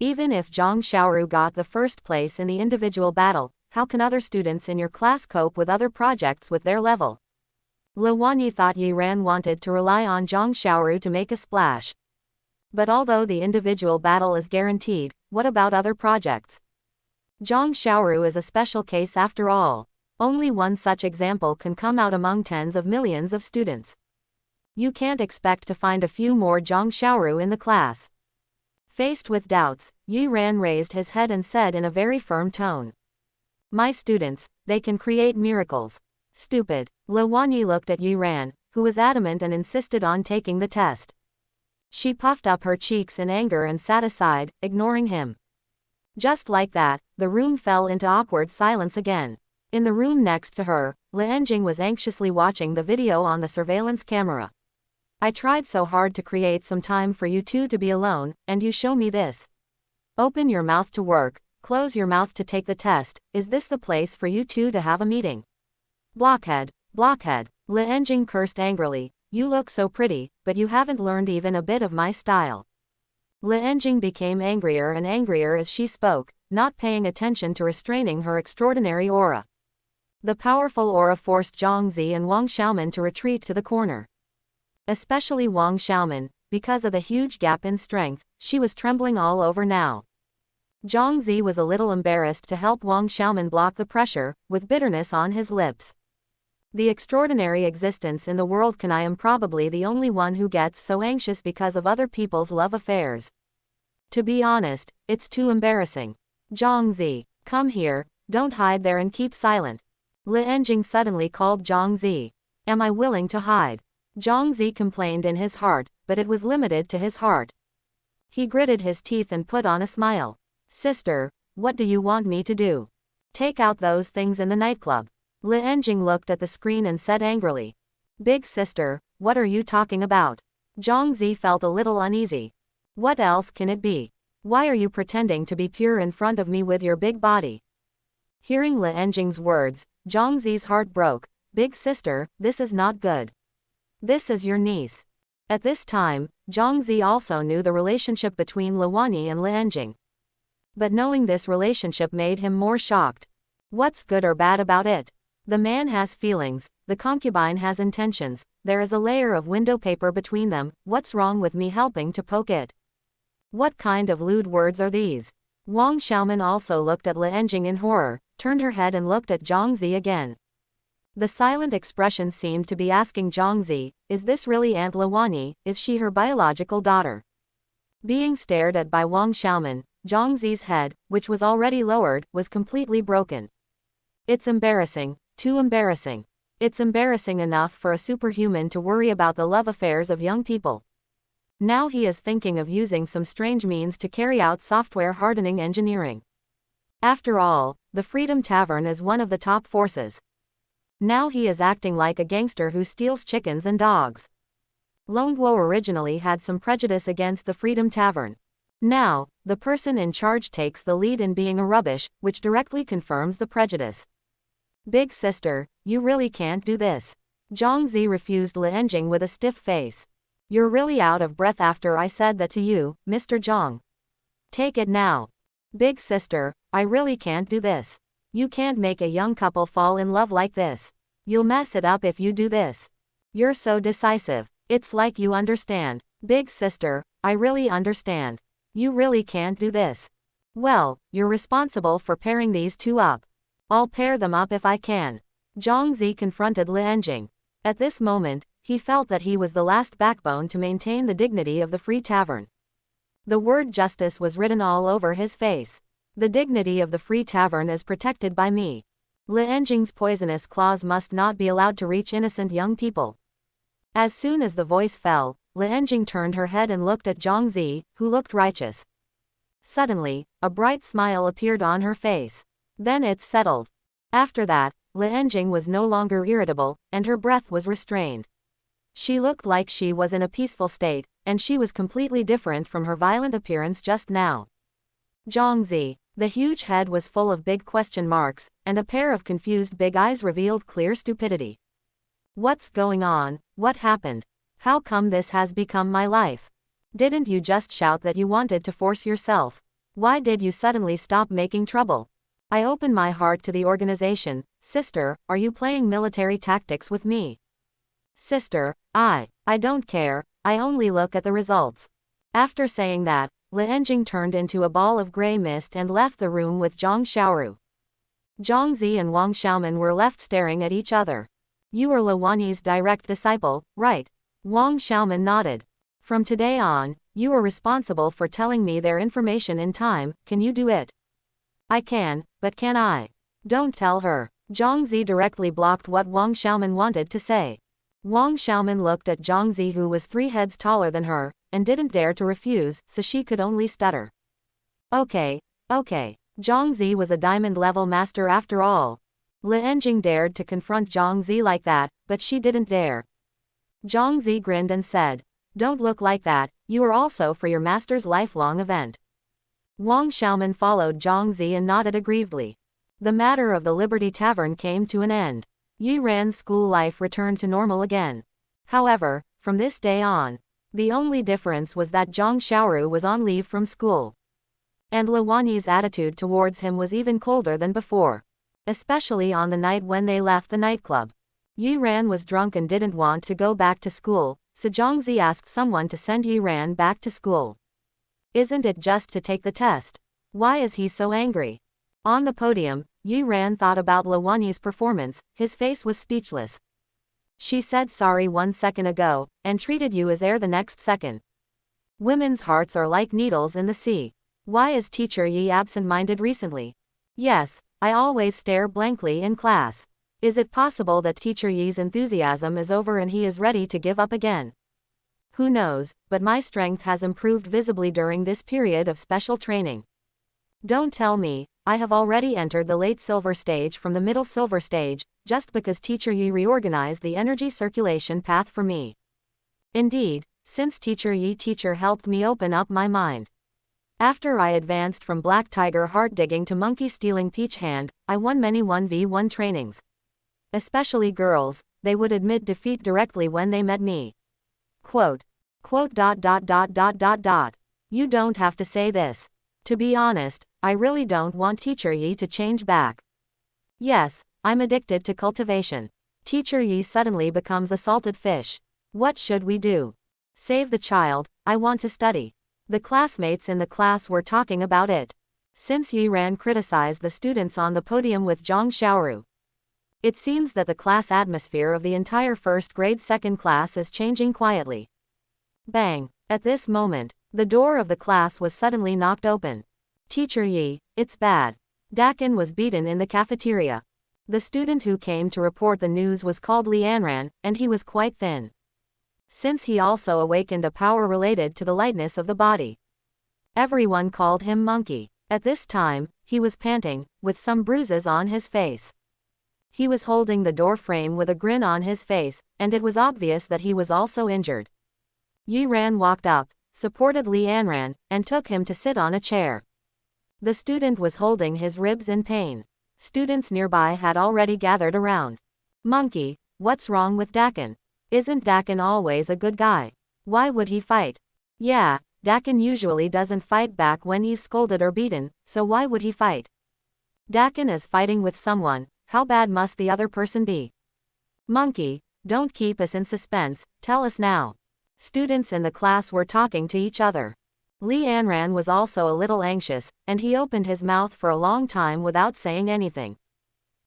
Even if Zhang Xiaoru got the first place in the individual battle, how can other students in your class cope with other projects with their level? Luoyi thought Yiran wanted to rely on Zhang Xiaoru to make a splash. But although the individual battle is guaranteed, what about other projects? Zhang Xiaoru is a special case after all. Only one such example can come out among tens of millions of students. You can't expect to find a few more Zhang Xiaoru in the class. Faced with doubts, Yiran raised his head and said in a very firm tone. My students, they can create miracles. Stupid. Luoyi looked at Yiran, who was adamant and insisted on taking the test. She puffed up her cheeks in anger and sat aside, ignoring him. Just like that, the room fell into awkward silence again. In the room next to her, Lianjing was anxiously watching the video on the surveillance camera. I tried so hard to create some time for you two to be alone, and you show me this. Open your mouth to work, close your mouth to take the test. Is this the place for you two to have a meeting? Blockhead, blockhead. Lianjing cursed angrily. You look so pretty, but you haven't learned even a bit of my style. Lianjing became angrier and angrier as she spoke, not paying attention to restraining her extraordinary aura. The powerful aura forced Zhang Zi and Wang Xiaoman to retreat to the corner. Especially Wang Xiaoman, because of the huge gap in strength, she was trembling all over now. Zhang Zi was a little embarrassed to help Wang Xiaoman block the pressure, with bitterness on his lips. The extraordinary existence in the world can I am probably the only one who gets so anxious because of other people's love affairs. To be honest, it's too embarrassing. Zhang Zi, come here, don't hide there and keep silent. Lianjing suddenly called Zhang Zi. Am I willing to hide? Zhang Zi complained in his heart, but it was limited to his heart. He gritted his teeth and put on a smile. Sister, what do you want me to do? Take out those things in the nightclub. Lianjing looked at the screen and said angrily. Big sister, what are you talking about? Zhang Zi felt a little uneasy. What else can it be? Why are you pretending to be pure in front of me with your big body? Hearing Lianjing's words, Zhang Zi's heart broke. Big sister, this is not good. This is your niece. At this time, Zhongzi also knew the relationship between Luwani and Lianjing. But knowing this relationship made him more shocked. What's good or bad about it? The man has feelings, the concubine has intentions, there is a layer of window paper between them, what's wrong with me helping to poke it? What kind of lewd words are these? Wang Xiaoman also looked at Lianjing in horror, turned her head and looked at Zhongzi again. The silent expression seemed to be asking Zhongzi, is this really Aunt Luwani, is she her biological daughter? Being stared at by Wang Xiaoman, Zhongzi's head, which was already lowered, was completely broken. It's embarrassing, too embarrassing. It's embarrassing enough for a superhuman to worry about the love affairs of young people. Now he is thinking of using some strange means to carry out software hardening engineering. After all, the Freedom Tavern is one of the top forces. Now he is acting like a gangster who steals chickens and dogs. Long Guo originally had some prejudice against the Freedom Tavern. Now, the person in charge takes the lead in being a rubbish, which directly confirms the prejudice. Big sister, you really can't do this. Zhongzi refused Lianjing with a stiff face. You're really out of breath after I said that to you, Mr. Zhang. Take it now. Big sister, I really can't do this. You can't make a young couple fall in love like this. You'll mess it up if you do this. You're so decisive. It's like you understand. Big sister, I really understand. You really can't do this. Well, you're responsible for pairing these two up. I'll pair them up if I can. Zhongzi confronted Lianjing. At this moment, he felt that he was the last backbone to maintain the dignity of the Free Tavern. The word justice was written all over his face. The dignity of the Free Tavern is protected by me. Lianjing's poisonous claws must not be allowed to reach innocent young people. As soon as the voice fell, Lianjing turned her head and looked at Zhongzi, who looked righteous. Suddenly, a bright smile appeared on her face. Then it settled. After that, Lianjing was no longer irritable, and her breath was restrained. She looked like she was in a peaceful state, and she was completely different from her violent appearance just now. Zhongzi. The huge head was full of big question marks, and a pair of confused big eyes revealed clear stupidity. What's going on? What happened? How come this has become my life? Didn't you just shout that you wanted to force yourself? Why did you suddenly stop making trouble? I open my heart to the organization. Sister, are you playing military tactics with me? Sister, I don't care, I only look at the results. After saying that, Lianjing turned into a ball of gray mist and left the room with Zhang Xiaoru. Zhongzi and Wang Xiaoman were left staring at each other. You are Luwani's direct disciple, right? Wang Xiaoman nodded. From today on, you are responsible for telling me their information in time, can you do it? I can, but can I? Don't tell her. Zhongzi directly blocked what Wang Xiaoman wanted to say. Wang Xiaoman looked at Zhongzi, who was 3 heads taller than her, and didn't dare to refuse, so she could only stutter. Okay. Zhongzi was a diamond-level master after all. Lianjing dared to confront Zhongzi like that, but she didn't dare. Zhongzi grinned and said, don't look like that, you are also for your master's lifelong event. Wang Xiaoman followed Zhongzi and nodded aggrievedly. The matter of the Liberty Tavern came to an end. Yi Ran's school life returned to normal again. However, from this day on, the only difference was that Zhang Xiaoru was on leave from school. And Luwani's attitude towards him was even colder than before. Especially on the night when they left the nightclub. Yi Ran was drunk and didn't want to go back to school, so Zhongzi asked someone to send Yi Ran back to school. Isn't it just to take the test? Why is he so angry? On the podium, Yi Ran thought about Luwani's performance, his face was speechless. She said sorry 1 second ago, and treated you as air the next second. Women's hearts are like needles in the sea. Why is teacher Yi absent-minded recently? Yes, I always stare blankly in class. Is it possible that teacher Yi's enthusiasm is over and he is ready to give up again? Who knows, but my strength has improved visibly during this period of special training. Don't tell me, I have already entered the late silver stage from the middle silver stage, just because teacher Yi reorganized the energy circulation path for me. Indeed, since teacher Yi helped me open up my mind. After I advanced from Black Tiger heart digging to monkey stealing peach hand, I won many 1v1 trainings. Especially girls, they would admit defeat directly when they met me. Quote. Quote. You don't have to say this. To be honest, I really don't want Teacher Yi to change back. Yes, I'm addicted to cultivation. Teacher Yi suddenly becomes a salted fish. What should we do? Save the child, I want to study. The classmates in the class were talking about it. Since Yi Ran criticized the students on the podium with Zhang Xiaoru. It seems that the class atmosphere of the entire first grade second class is changing quietly. Bang! At this moment, the door of the class was suddenly knocked open. Teacher Yi, it's bad. Dakin was beaten in the cafeteria. The student who came to report the news was called Li Anran, and he was quite thin. Since he also awakened a power related to the lightness of the body. Everyone called him Monkey. At this time, he was panting, with some bruises on his face. He was holding the door frame with a grin on his face, and it was obvious that he was also injured. Yi Ran walked up, supported Li Anran, and took him to sit on a chair. The student was holding his ribs in pain. Students nearby had already gathered around. Monkey, what's wrong with Dakin? Isn't Dakin always a good guy? Why would he fight? Yeah, Dakin usually doesn't fight back when he's scolded or beaten, so why would he fight? Dakin is fighting with someone, how bad must the other person be? Monkey, don't keep us in suspense, tell us now. Students in the class were talking to each other. Li Anran was also a little anxious, and he opened his mouth for a long time without saying anything.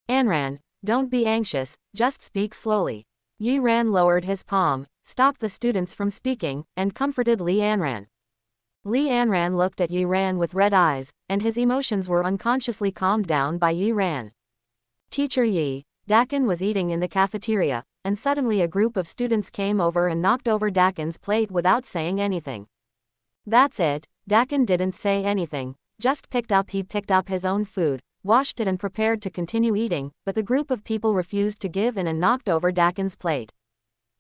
Anran, don't be anxious, just speak slowly. Yi Ran lowered his palm, stopped the students from speaking, and comforted Li Anran. Li Anran looked at Yi Ran with red eyes, and his emotions were unconsciously calmed down by Yi Ran. Teacher Yi, Dakin was eating in the cafeteria, and suddenly a group of students came over and knocked over Dakin's plate without saying anything. That's it, Dakin didn't say anything, just picked up his own food, washed it and prepared to continue eating, but the group of people refused to give in and knocked over Dakin's plate.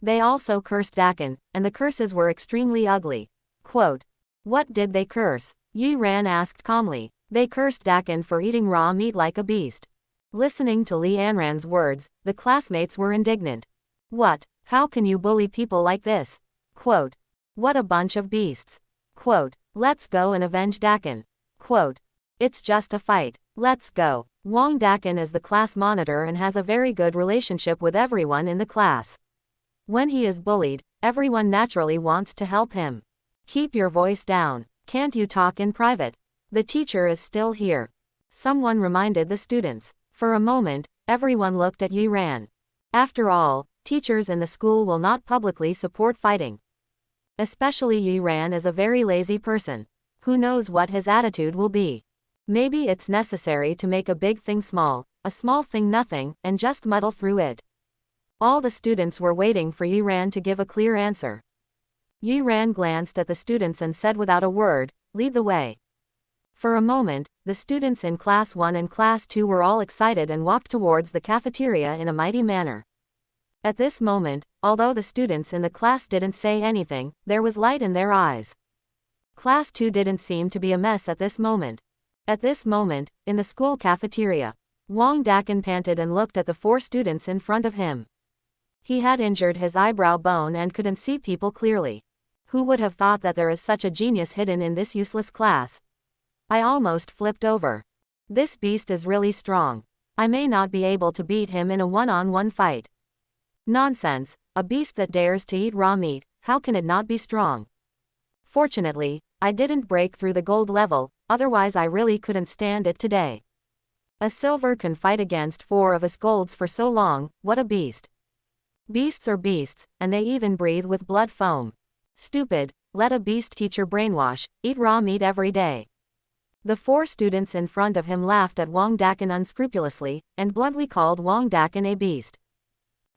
They also cursed Dakin, and the curses were extremely ugly. Quote. What did they curse? Yi Ran asked calmly. They cursed Dakin for eating raw meat like a beast. Listening to Li Anran's words, the classmates were indignant. What? How can you bully people like this? Quote. What a bunch of beasts. Quote. Let's go and avenge Dakin. Quote. It's just a fight. Let's go. Wang Dakin is the class monitor and has a very good relationship with everyone in the class. When he is bullied, everyone naturally wants to help him. Keep your voice down. Can't you talk in private? The teacher is still here. Someone reminded the students. For a moment, everyone looked at Yi Ran. After all, teachers in the school will not publicly support fighting. Especially Yi Ran is a very lazy person. Who knows what his attitude will be? Maybe it's necessary to make a big thing small, a small thing nothing, and just muddle through it. All the students were waiting for Yi Ran to give a clear answer. Yi Ran glanced at the students and said without a word, lead the way. For a moment, the students in Class 1 and Class 2 were all excited and walked towards the cafeteria in a mighty manner. At this moment, although the students in the class didn't say anything, there was light in their eyes. Class 2 didn't seem to be a mess at this moment. At this moment, in the school cafeteria, Wang Dakin panted and looked at the 4 students in front of him. He had injured his eyebrow bone and couldn't see people clearly. Who would have thought that there is such a genius hidden in this useless class? I almost flipped over. This beast is really strong. I may not be able to beat him in a one-on-one fight. Nonsense, a beast that dares to eat raw meat, how can it not be strong? Fortunately, I didn't break through the gold level, otherwise I really couldn't stand it today. A silver can fight against 4 of us golds for so long, what a beast. Beasts are beasts, and they even breathe with blood foam. Stupid, let a beast teacher brainwash, eat raw meat every day. The 4 students in front of him laughed at Wang Dakin unscrupulously, and bluntly called Wang Dakin a beast.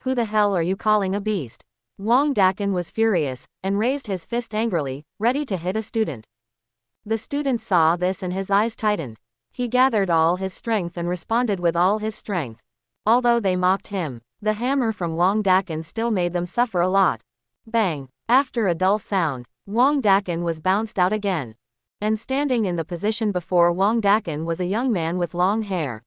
Who the hell are you calling a beast? Wang Dakin was furious, and raised his fist angrily, ready to hit a student. The student saw this and his eyes tightened. He gathered all his strength and responded with all his strength. Although they mocked him, the hammer from Wang Dakin still made them suffer a lot. Bang! After a dull sound, Wang Dakin was bounced out again. And standing in the position before Wang Dakin was a young man with long hair.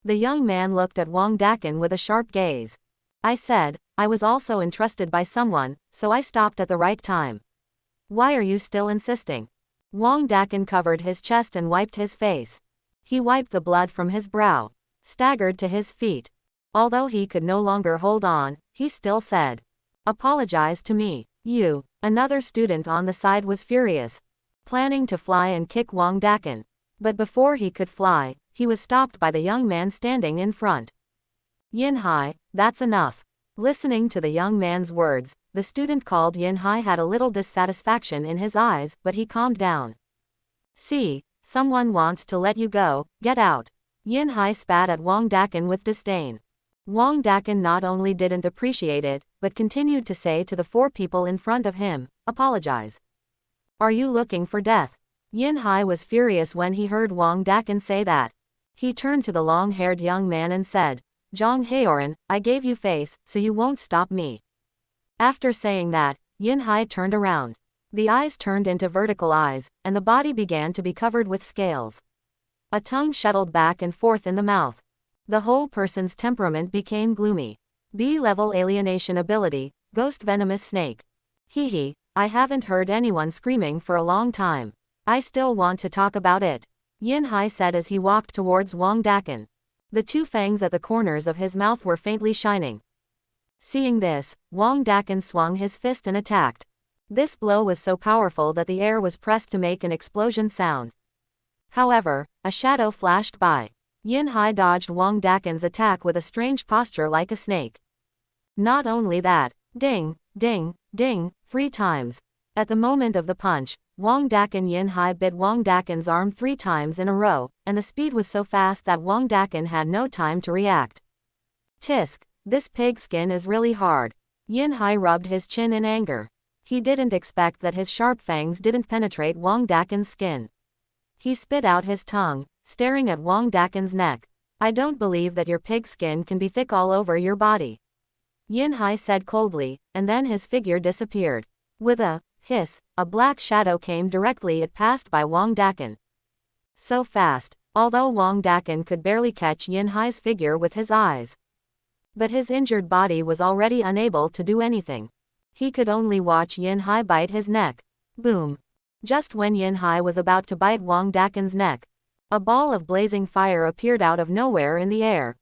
The young man looked at Wang Dakin with a sharp gaze. I said, I was also entrusted by someone, so I stopped at the right time. Why are you still insisting? Wang Dakin covered his chest and wiped his face. He wiped the blood from his brow, staggered to his feet. Although he could no longer hold on, he still said, apologize to me. You. Another student on the side was furious, planning to fly and kick Wang Dakin. But before he could fly, he was stopped by the young man standing in front. Yin Hai, that's enough. Listening to the young man's words, the student called Yin Hai had a little dissatisfaction in his eyes, but he calmed down. See, someone wants to let you go, get out. Yin Hai spat at Wang Dakin with disdain. Wang Dakin not only didn't appreciate it, but continued to say to the 4 people in front of him, apologize. Are you looking for death? Yin Hai was furious when he heard Wang Dakin say that. He turned to the long-haired young man and said, Zhang Haoran, I gave you face, so you won't stop me. After saying that, Yin Hai turned around. The eyes turned into vertical eyes, and the body began to be covered with scales. A tongue shuttled back and forth in the mouth. The whole person's temperament became gloomy. B-level alienation ability, ghost venomous snake. Hee, I haven't heard anyone screaming for a long time. I still want to talk about it. Yin Hai said as he walked towards Wang Dakin. The 2 fangs at the corners of his mouth were faintly shining. Seeing this, Wang Dakin swung his fist and attacked. This blow was so powerful that the air was pressed to make an explosion sound. However, a shadow flashed by. Yin Hai dodged Wang Dakin's attack with a strange posture like a snake. Not only that, ding, ding, ding, 3 times. At the moment of the punch, Wang Dakin Yin Hai bit Wang Dakin's arm 3 times in a row, and the speed was so fast that Wang Dakin had no time to react. Tisk, this pig skin is really hard. Yin Hai rubbed his chin in anger. He didn't expect that his sharp fangs didn't penetrate Wang Dakin's skin. He spit out his tongue, staring at Wang Dakin's neck. I don't believe that your pig skin can be thick all over your body. Yin Hai said coldly, and then his figure disappeared. With a hiss, a black shadow came directly it passed by Wang Dakin. So fast, although Wang Dakin could barely catch Yin Hai's figure with his eyes. But his injured body was already unable to do anything. He could only watch Yin Hai bite his neck. Boom. Just when Yin Hai was about to bite Wang Dakin's neck, a ball of blazing fire appeared out of nowhere in the air,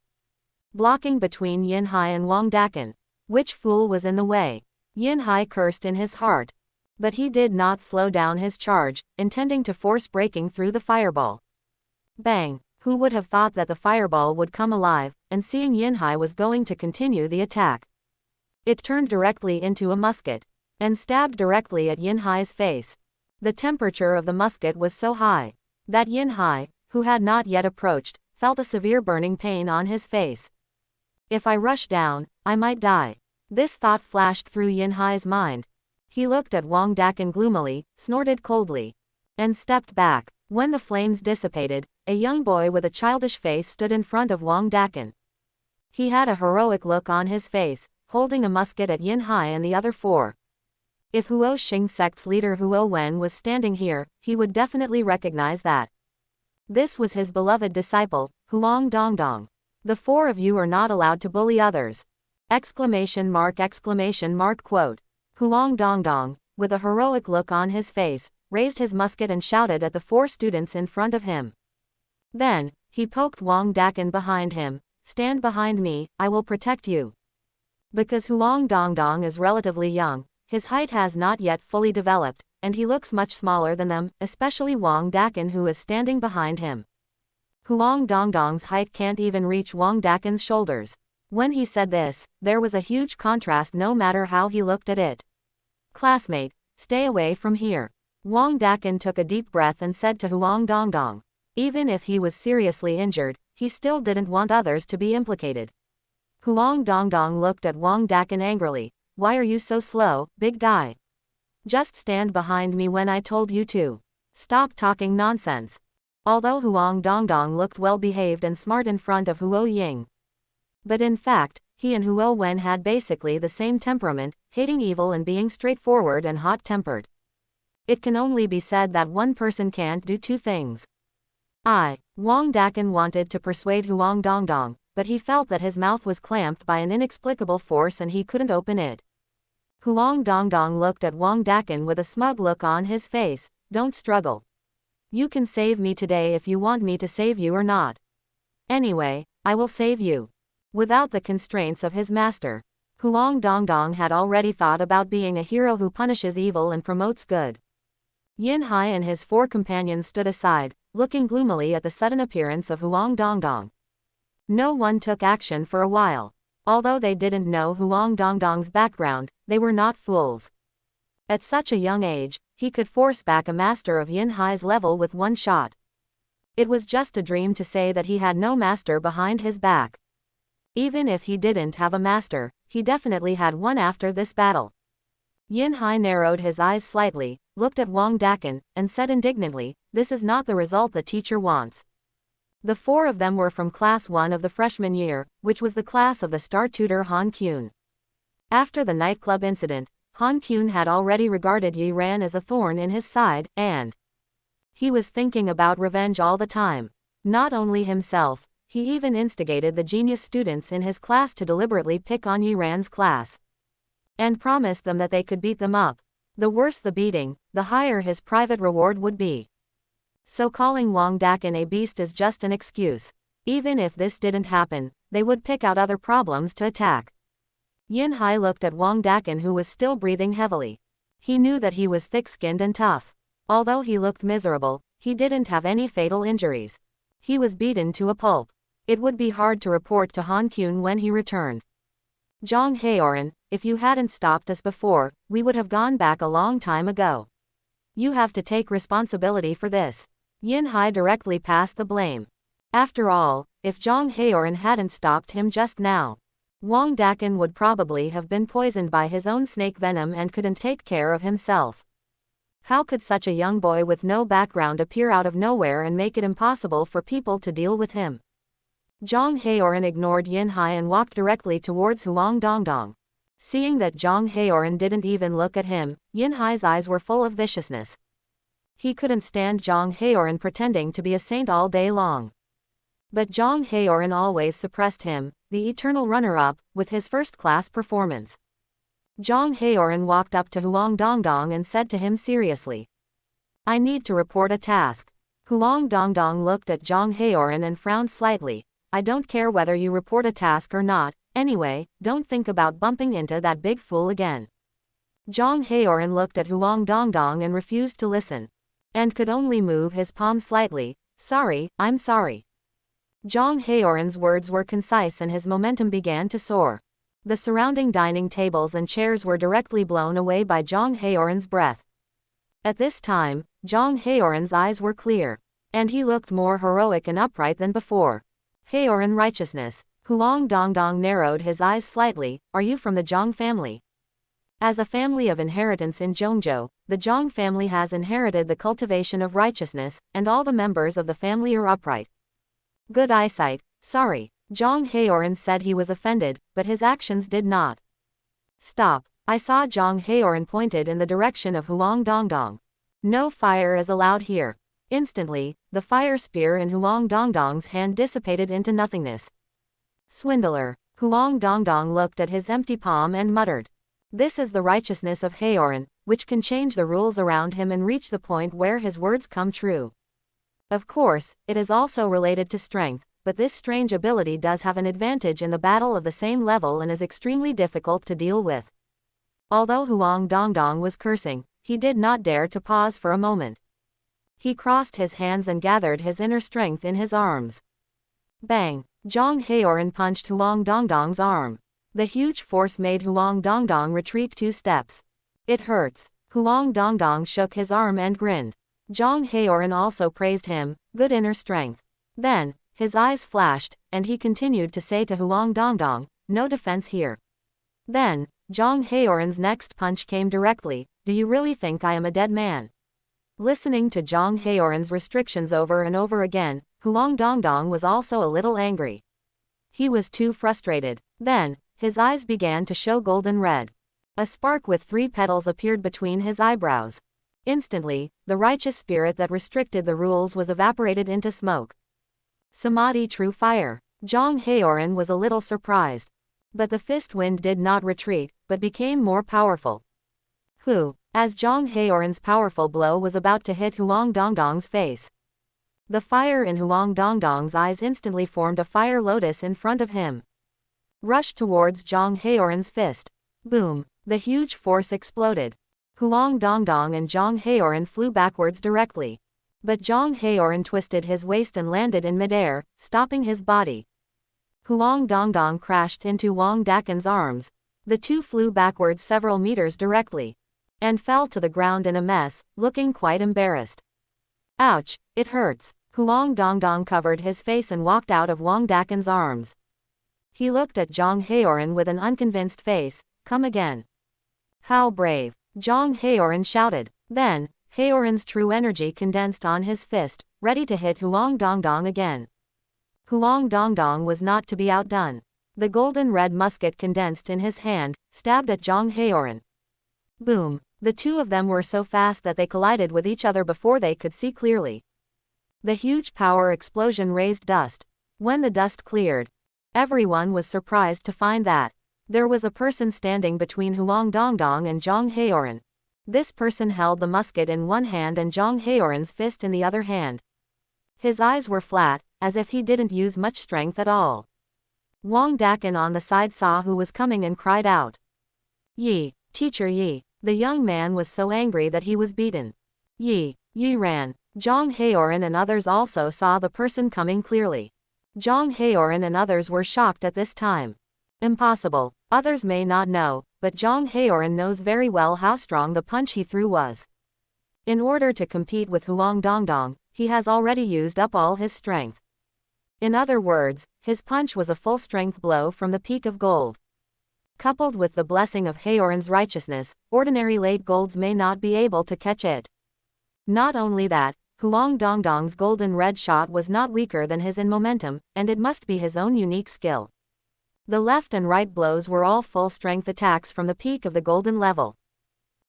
blocking between Yin Hai and Wang Dakin. Which fool was in the way? Yin Hai cursed in his heart. But he did not slow down his charge, intending to force breaking through the fireball. Bang! Who would have thought that the fireball would come alive, and seeing Yin Hai was going to continue the attack. It turned directly into a musket, and stabbed directly at Yin Hai's face. The temperature of the musket was so high, that Yin Hai, who had not yet approached, felt a severe burning pain on his face. If I rush down, I might die. This thought flashed through Yin Hai's mind. He looked at Wang Dakin gloomily, snorted coldly, and stepped back. When the flames dissipated, a young boy with a childish face stood in front of Wang Dakin. He had a heroic look on his face, holding a musket at Yin Hai and the other 4. If Huo Xing sect's leader Huo Wen was standing here, he would definitely recognize that. This was his beloved disciple, Huang Dongdong. The 4 of you are not allowed to bully others. Exclamation mark quote. Huang Dongdong, with a heroic look on his face, raised his musket and shouted at the 4 students in front of him. Then, he poked Wang Dakin behind him. Stand behind me, I will protect you. Because Huang Dongdong is relatively young, his height has not yet fully developed, and he looks much smaller than them, especially Wang Dakin who is standing behind him. Huang Dongdong's height can't even reach Wang Dakin's shoulders. When he said this, there was a huge contrast no matter how he looked at it. Classmate, stay away from here. Wang Dakin took a deep breath and said to Huang Dongdong. Even if he was seriously injured, he still didn't want others to be implicated. Huang Dongdong looked at Wang Dakin angrily. Why are you so slow, big guy? Just stand behind me when I told you to. Stop talking nonsense. Although Huang Dongdong looked well behaved and smart in front of Huo Ying, but in fact, he and Huo Wen had basically the same temperament, hating evil and being straightforward and hot-tempered. It can only be said that one person can't do 2 things. Wang Dakan wanted to persuade Huang Dongdong, but he felt that his mouth was clamped by an inexplicable force and he couldn't open it. Huang Dongdong looked at Wang Dakan with a smug look on his face. Don't struggle. You can save me today if you want me to save you or not. Anyway, I will save you. Without the constraints of his master, Huang Dongdong had already thought about being a hero who punishes evil and promotes good. Yin Hai and his 4 companions stood aside, looking gloomily at the sudden appearance of Huang Dongdong. No one took action for a while. Although they didn't know Huang Dongdong's background, they were not fools. At such a young age, he could force back a master of Yin Hai's level with one shot. It was just a dream to say that he had no master behind his back. Even if he didn't have a master, he definitely had one after this battle. Yin Hai narrowed his eyes slightly, looked at Wang Dakan, and said indignantly, "This is not the result the teacher wants." The 4 of them were from Class 1 of the freshman year, which was the class of the star tutor Han Kyun. After the nightclub incident, Han Kyun had already regarded Yi Ran as a thorn in his side, and he was thinking about revenge all the time. Not only himself, he even instigated the genius students in his class to deliberately pick on Yi Ran's class and promised them that they could beat them up. The worse the beating, the higher his private reward would be. So calling Wang Dakan a beast is just an excuse. Even if this didn't happen, they would pick out other problems to attack. Yin Hai looked at Wang Dakan, who was still breathing heavily. He knew that he was thick-skinned and tough. Although he looked miserable, he didn't have any fatal injuries. He was beaten to a pulp. It would be hard to report to Han Kyun when he returned. Zhang Haoran, if you hadn't stopped us before, we would have gone back a long time ago. You have to take responsibility for this. Yin Hai directly passed the blame. After all, if Zhang Haoran hadn't stopped him just now, Wang Dakan would probably have been poisoned by his own snake venom and couldn't take care of himself. How could such a young boy with no background appear out of nowhere and make it impossible for people to deal with him? Zhang Haoran ignored Yin Hai and walked directly towards Huang Dongdong. Seeing that Zhang Haoran didn't even look at him, Yin Hai's eyes were full of viciousness. He couldn't stand Zhang Haoran pretending to be a saint all day long. But Zhang Haoran always suppressed him, the eternal runner-up, with his first-class performance. Zhang Haoran walked up to Huang Dongdong and said to him seriously, "I need to report a task." Huang Dongdong looked at Zhang Haoran and frowned slightly. "I don't care whether you report a task or not, anyway, don't think about bumping into that big fool again." Zhang Haoran looked at Huang Dongdong and refused to listen, and could only move his palm slightly. "Sorry, I'm sorry." Zhang Haoran's words were concise and his momentum began to soar. The surrounding dining tables and chairs were directly blown away by Zhang Haoran's breath. At this time, Zhang Haoran's eyes were clear, and he looked more heroic and upright than before. Haoran righteousness. Huang Dongdong narrowed his eyes slightly. "Are you from the Zhang family?" As a family of inheritance in Zhongzhou, the Zhang family has inherited the cultivation of righteousness, and all the members of the family are upright. Good eyesight. Sorry. Zhang Haoran said he was offended, but his actions did not. "Stop." I saw Zhang Haoran pointed in the direction of Huang Dongdong. "No fire is allowed here." Instantly, the fire spear in Huang Dongdong's hand dissipated into nothingness. Swindler. Huang Dongdong looked at his empty palm and muttered, "This is the righteousness of Haoran, which can change the rules around him and reach the point where his words come true. Of course, it is also related to strength, but this strange ability does have an advantage in the battle of the same level and is extremely difficult to deal with." Although Huang Dongdong was cursing, he did not dare to pause for a moment. He crossed his hands and gathered his inner strength in his arms. Bang! Zhang Haoran punched Huang Dongdong's arm. The huge force made Huang Dongdong retreat 2 steps. "It hurts." Huang Dongdong shook his arm and grinned. Zhang Haoran also praised him, "Good inner strength." Then, his eyes flashed, and he continued to say to Huang Dongdong, "No defense here." Then, Zhang Haoran's next punch came directly. "Do you really think I am a dead man?" Listening to Zhang Haoran's restrictions over and over again, Huang Dongdong was also a little angry. He was too frustrated. Then, his eyes began to show golden red. A spark with 3 petals appeared between his eyebrows. Instantly, the righteous spirit that restricted the rules was evaporated into smoke. Samadhi true fire. Zhang Heoran was a little surprised. But the fist wind did not retreat, but became more powerful. As Zhang Heoran's powerful blow was about to hit Huang Dongdong's face, the fire in Huang Dongdong's eyes instantly formed a fire lotus in front of him. Rushed towards Zhang Heoran's fist. Boom! The huge force exploded. Huang Dongdong and Zhang Heoran flew backwards directly. But Zhang Heoran twisted his waist and landed in midair, stopping his body. Huang Dongdong crashed into Wang Daken's arms. The two flew backwards several meters directly, and fell to the ground in a mess, looking quite embarrassed. Ouch, it hurts. Huang Dongdong covered his face and walked out of Wang Daken's arms. He looked at Zhang Heoran with an unconvinced face. Come again. How brave. Zhang Heoran shouted. Then, Heoran's true energy condensed on his fist, ready to hit Huang Dongdong again. Huang Dongdong was not to be outdone. The golden red musket condensed in his hand, stabbed at Zhang Heoran. Boom! The two of them were so fast that they collided with each other before they could see clearly. The huge power explosion raised dust. When the dust cleared, everyone was surprised to find that there was a person standing between Huang Dongdong and Zhang Heoran. This person held the musket in one hand and Zhang Heoran's fist in the other hand. His eyes were flat, as if he didn't use much strength at all. Wang Daken on the side saw who was coming and cried out. Yi, teacher Yi. The young man was so angry that he was beaten. Yi ran. Zhang Heoran and others also saw the person coming clearly. Zhang Heoran and others were shocked at this time. Impossible. Others may not know, but Zhang Heoran knows very well how strong the punch he threw was. In order to compete with Huang Dongdong, he has already used up all his strength. In other words, his punch was a full-strength blow from the peak of gold. Coupled with the blessing of Heoran's righteousness, ordinary late golds may not be able to catch it. Not only that, Huang Dongdong's golden red shot was not weaker than his in momentum, and it must be his own unique skill. The left and right blows were all full-strength attacks from the peak of the golden level.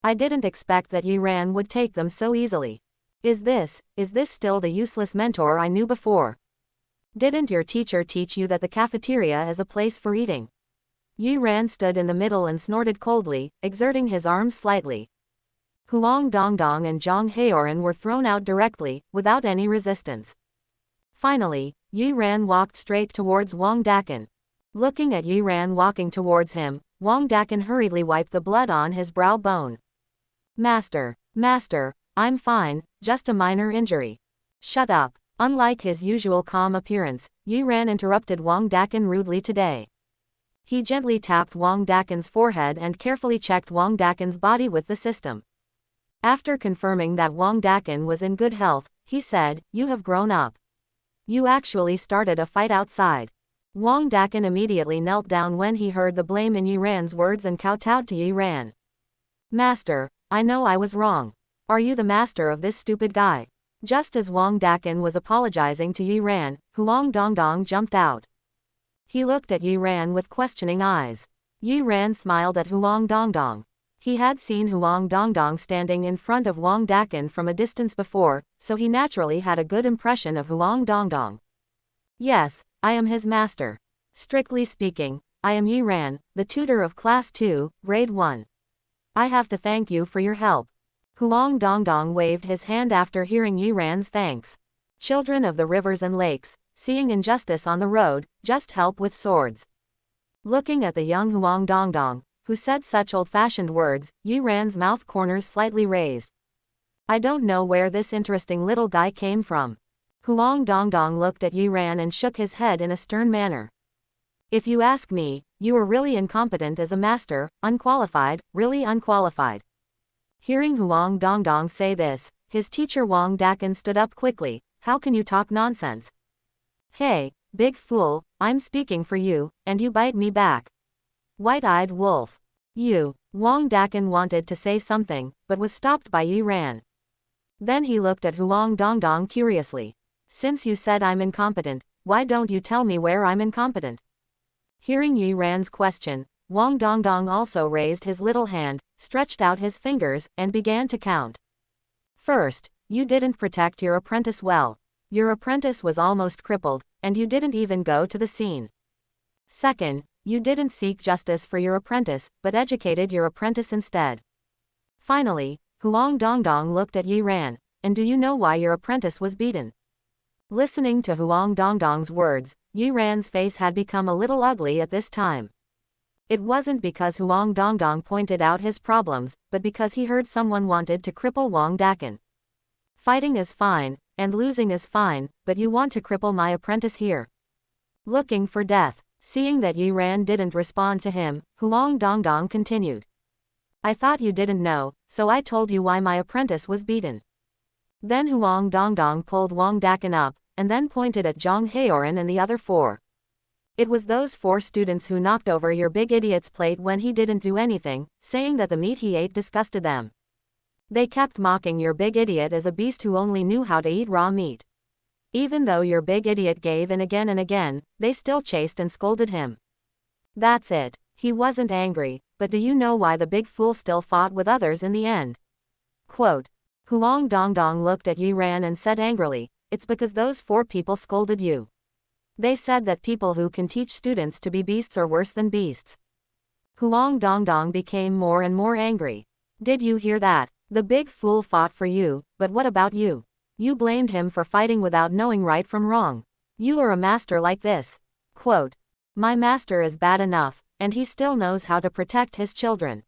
I didn't expect that Yi Ran would take them so easily. Is this still the useless mentor I knew before? Didn't your teacher teach you that the cafeteria is a place for eating? Yi Ran stood in the middle and snorted coldly, exerting his arms slightly. Huang Dongdong and Zhang Heoran were thrown out directly, without any resistance. Finally, Yi Ran walked straight towards Wang Daken. Looking at Yi Ran walking towards him, Wang Daken hurriedly wiped the blood on his brow bone. Master, I'm fine, just a minor injury. Shut up. Unlike his usual calm appearance, Yi Ran interrupted Wang Daken rudely today. He gently tapped Wang Daken's forehead and carefully checked Wang Daken's body with the system. After confirming that Wang Daken was in good health, he said, "You have grown up. You actually started a fight outside." Wang Daken immediately knelt down when he heard the blame in Yi Ran's words and kowtowed to Yi Ran. Master, I know I was wrong. Are you the master of this stupid guy? Just as Wang Daken was apologizing to Yi Ran, Huang Dongdong jumped out. He looked at Yi Ran with questioning eyes. Yi Ran smiled at Huang Dongdong. He had seen Huang Dongdong standing in front of Wang Daken from a distance before, so he naturally had a good impression of Huang Dongdong. Yes, I am his master. Strictly speaking, I am Yi Ran, the tutor of Class 2, Grade 1. I have to thank you for your help. Huang Dongdong waved his hand after hearing Yi Ran's thanks. Children of the rivers and lakes, seeing injustice on the road, just help with swords. Looking at the young Huang Dongdong, who said such old-fashioned words, Yi Ran's mouth corners slightly raised. I don't know where this interesting little guy came from. Huang Dongdong looked at Yi Ran and shook his head in a stern manner. If you ask me, you are really incompetent as a master, unqualified, really unqualified. Hearing Huang Dongdong say this, his teacher Wang Daken stood up quickly. How can you talk nonsense? Hey, big fool, I'm speaking for you, and you bite me back. White-eyed wolf. You. Wang Daken wanted to say something, but was stopped by Yi Ran. Then he looked at Huang Dongdong curiously. Since you said I'm incompetent, why don't you tell me where I'm incompetent? Hearing Yi Ran's question, Wang Dongdong also raised his little hand, stretched out his fingers, and began to count. First, you didn't protect your apprentice well. Your apprentice was almost crippled, and you didn't even go to the scene. Second, you didn't seek justice for your apprentice, but educated your apprentice instead. Finally, Huang Dongdong looked at Yi Ran, and do you know why your apprentice was beaten? Listening to Huang Dongdong's words, Yi Ran's face had become a little ugly at this time. It wasn't because Huang Dongdong pointed out his problems, but because he heard someone wanted to cripple Wang Dakan. Fighting is fine, and losing is fine, but you want to cripple my apprentice here. Looking for death. Seeing that Yi Ran didn't respond to him, Huang Dongdong continued. I thought you didn't know, so I told you why my apprentice was beaten. Then Huang Dongdong pulled Wang Dakan up, and then pointed at Zhang Haoran and the other 4. It was those 4 students who knocked over your big idiot's plate when he didn't do anything, saying that the meat he ate disgusted them. They kept mocking your big idiot as a beast who only knew how to eat raw meat. Even though your big idiot gave in again and again, they still chased and scolded him. That's it. He wasn't angry, but do you know why the big fool still fought with others in the end? Quote. Huang Dongdong looked at Yi Ran and said angrily, it's because those 4 people scolded you. They said that people who can teach students to be beasts are worse than beasts. Huang Dongdong became more and more angry. Did you hear that? The big fool fought for you, but what about you? You blamed him for fighting without knowing right from wrong. You are a master like this. Quote. My master is bad enough, and he still knows how to protect his children.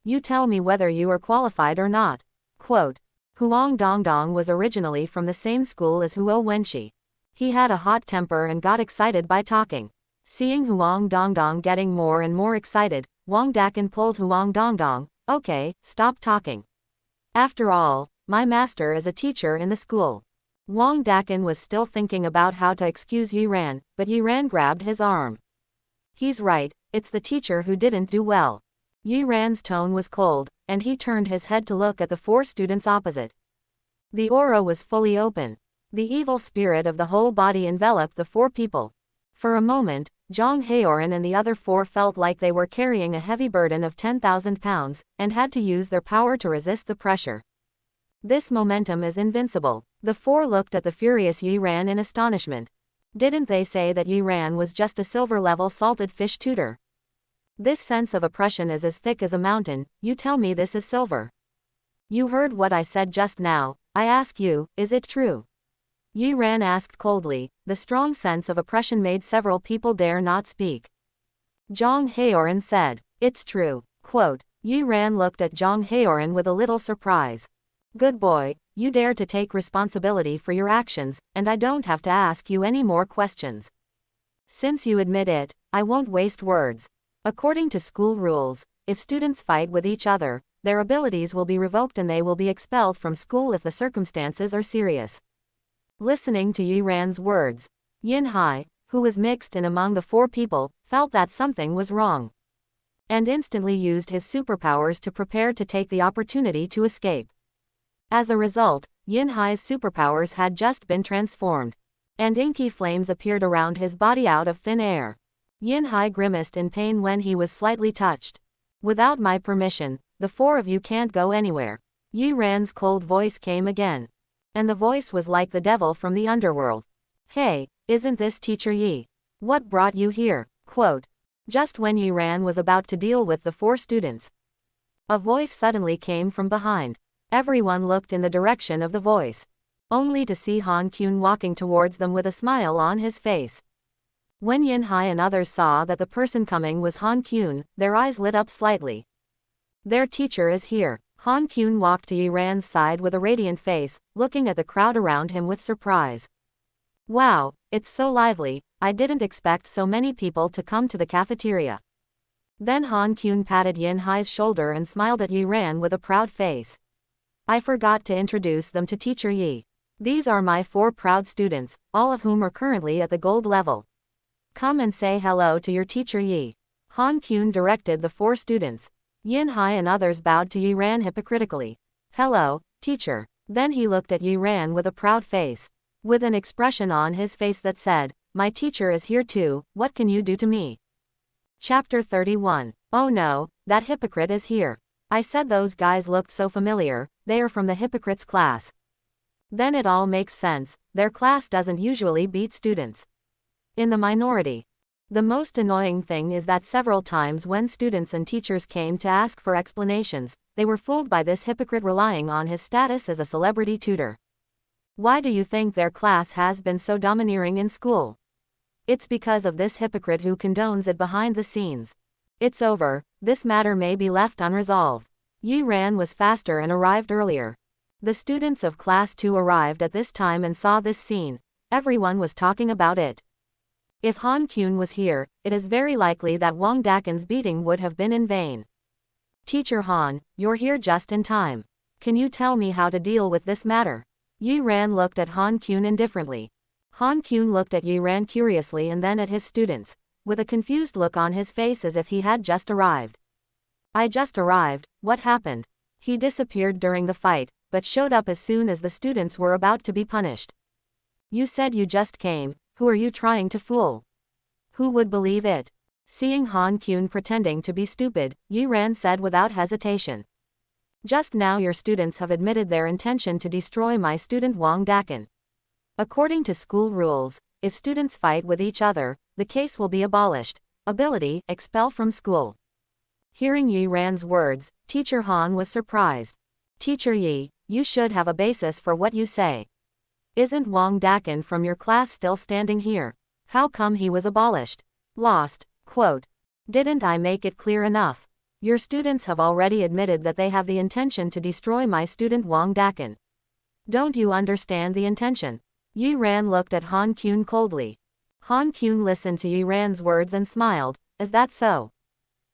You tell me whether you are qualified or not. Quote. Huang Dongdong was originally from the same school as Huo Wenxi. He had a hot temper and got excited by talking. Seeing Huang Dongdong getting more and more excited, Wang Dakan pulled Huang Dongdong, okay, stop talking. After all, my master is a teacher in the school. Wang Dakan was still thinking about how to excuse Yi Ran, but Yi Ran grabbed his arm. He's right, it's the teacher who didn't do well. Yi Ran's tone was cold, and he turned his head to look at the 4 students opposite. The aura was fully open. The evil spirit of the whole body enveloped the 4 people. For a moment, Zhang Haoran and the other 4 felt like they were carrying a heavy burden of 10,000 pounds, and had to use their power to resist the pressure. This momentum is invincible. The 4 looked at the furious Yi Ran in astonishment. Didn't they say that Yi Ran was just a silver-level salted fish tutor? This sense of oppression is as thick as a mountain, you tell me this is silver. You heard what I said just now, I ask you, is it true? Yi Ran asked coldly. The strong sense of oppression made several people dare not speak. Zhang Haoran said, it's true. Quote. Yi Ran looked at Zhang Haoran with a little surprise. Good boy, you dare to take responsibility for your actions, and I don't have to ask you any more questions. Since you admit it, I won't waste words. According to school rules, if students fight with each other, their abilities will be revoked and they will be expelled from school if the circumstances are serious. Listening to Yi Ran's words, Yin Hai, who was mixed in among the 4 people, felt that something was wrong. And instantly used his superpowers to prepare to take the opportunity to escape. As a result, Yin Hai's superpowers had just been transformed. And inky flames appeared around his body out of thin air. Yin Hai grimaced in pain when he was slightly touched. Without my permission, the 4 of you can't go anywhere. Yi Ran's cold voice came again. And the voice was like the devil from the underworld. Hey, isn't this Teacher Yi? What brought you here? Quote. Just when Yi Ran was about to deal with the 4 students, a voice suddenly came from behind. Everyone looked in the direction of the voice, only to see Han Kyun walking towards them with a smile on his face. When Yin Hai and others saw that the person coming was Han Kyun, their eyes lit up slightly. Their teacher is here. Han Kyun walked to Yi Ran's side with a radiant face, looking at the crowd around him with surprise. Wow, it's so lively, I didn't expect so many people to come to the cafeteria. Then Han Kyun patted Yin Hai's shoulder and smiled at Yi Ran with a proud face. I forgot to introduce them to Teacher Yi. These are my 4 proud students, all of whom are currently at the gold level. Come and say hello to your Teacher Yi. Han Kyun directed the 4 students. Yin Hai and others bowed to Yi Ran hypocritically. Hello, teacher. Then he looked at Yi Ran with a proud face. With an expression on his face that said, my teacher is here too, what can you do to me? Chapter 31. Oh no, that hypocrite is here. I said those guys looked so familiar, they are from the hypocrites class. Then it all makes sense, their class doesn't usually beat students in the minority. The most annoying thing is that several times when students and teachers came to ask for explanations, they were fooled by this hypocrite relying on his status as a celebrity tutor. Why do you think their class has been so domineering in school? It's because of this hypocrite who condones it behind the scenes. It's over, this matter may be left unresolved. Yi Ran was faster and arrived earlier. The students of Class 2 arrived at this time and saw this scene. Everyone was talking about it. If Han Kyun was here, it is very likely that Wang Dakin's beating would have been in vain. Teacher Han, you're here just in time. Can you tell me how to deal with this matter? Yi Ran looked at Han Kyun indifferently. Han Kyun looked at Yi Ran curiously and then at his students, with a confused look on his face as if he had just arrived. I just arrived, what happened? He disappeared during the fight, but showed up as soon as the students were about to be punished. You said you just came, who are you trying to fool? Who would believe it? Seeing Han Kyun pretending to be stupid, Yi Ran said without hesitation. Just now your students have admitted their intention to destroy my student Wang Dakin. According to school rules, if students fight with each other, the case will be abolished. Ability, expel from school. Hearing Yi Ran's words, Teacher Han was surprised. Teacher Yi, you should have a basis for what you say. Isn't Wang Dakin from your class still standing here? How come he was abolished? Lost. Quote. Didn't I make it clear enough? Your students have already admitted that they have the intention to destroy my student Wang Dakin. Don't you understand the intention? Yi Ran looked at Han Kyun coldly. Han Kyun listened to Yi Ran's words and smiled. Is that so?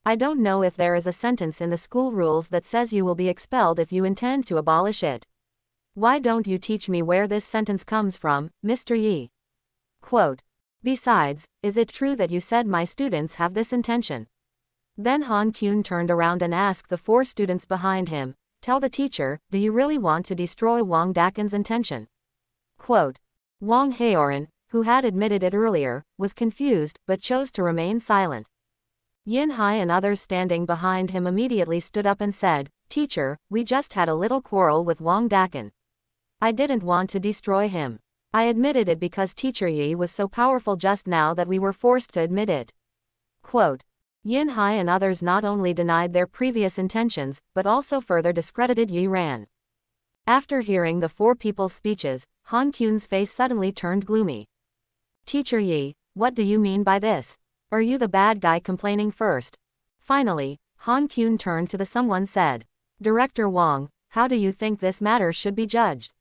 I don't know if there is a sentence in the school rules that says you will be expelled if you intend to abolish it. Why don't you teach me where this sentence comes from, Mr. Yi? Quote. Besides, is it true that you said my students have this intention? Then Han Kyun turned around and asked the 4 students behind him, tell the teacher, do you really want to destroy Wang Dakin's intention? Quote. Wang Haoran, who had admitted it earlier, was confused, but chose to remain silent. Yin Hai and others standing behind him immediately stood up and said, Teacher, we just had a little quarrel with Wang Dakin. I didn't want to destroy him. I admitted it because Teacher Yi was so powerful just now that we were forced to admit it. Quote. Yin Hai and others not only denied their previous intentions, but also further discredited Yi Ran. After hearing the 4 people's speeches, Han Kyun's face suddenly turned gloomy. Teacher Yi, what do you mean by this? Are you the bad guy complaining first? Finally, Han Kyun turned to the someone said, Director Wang, how do you think this matter should be judged?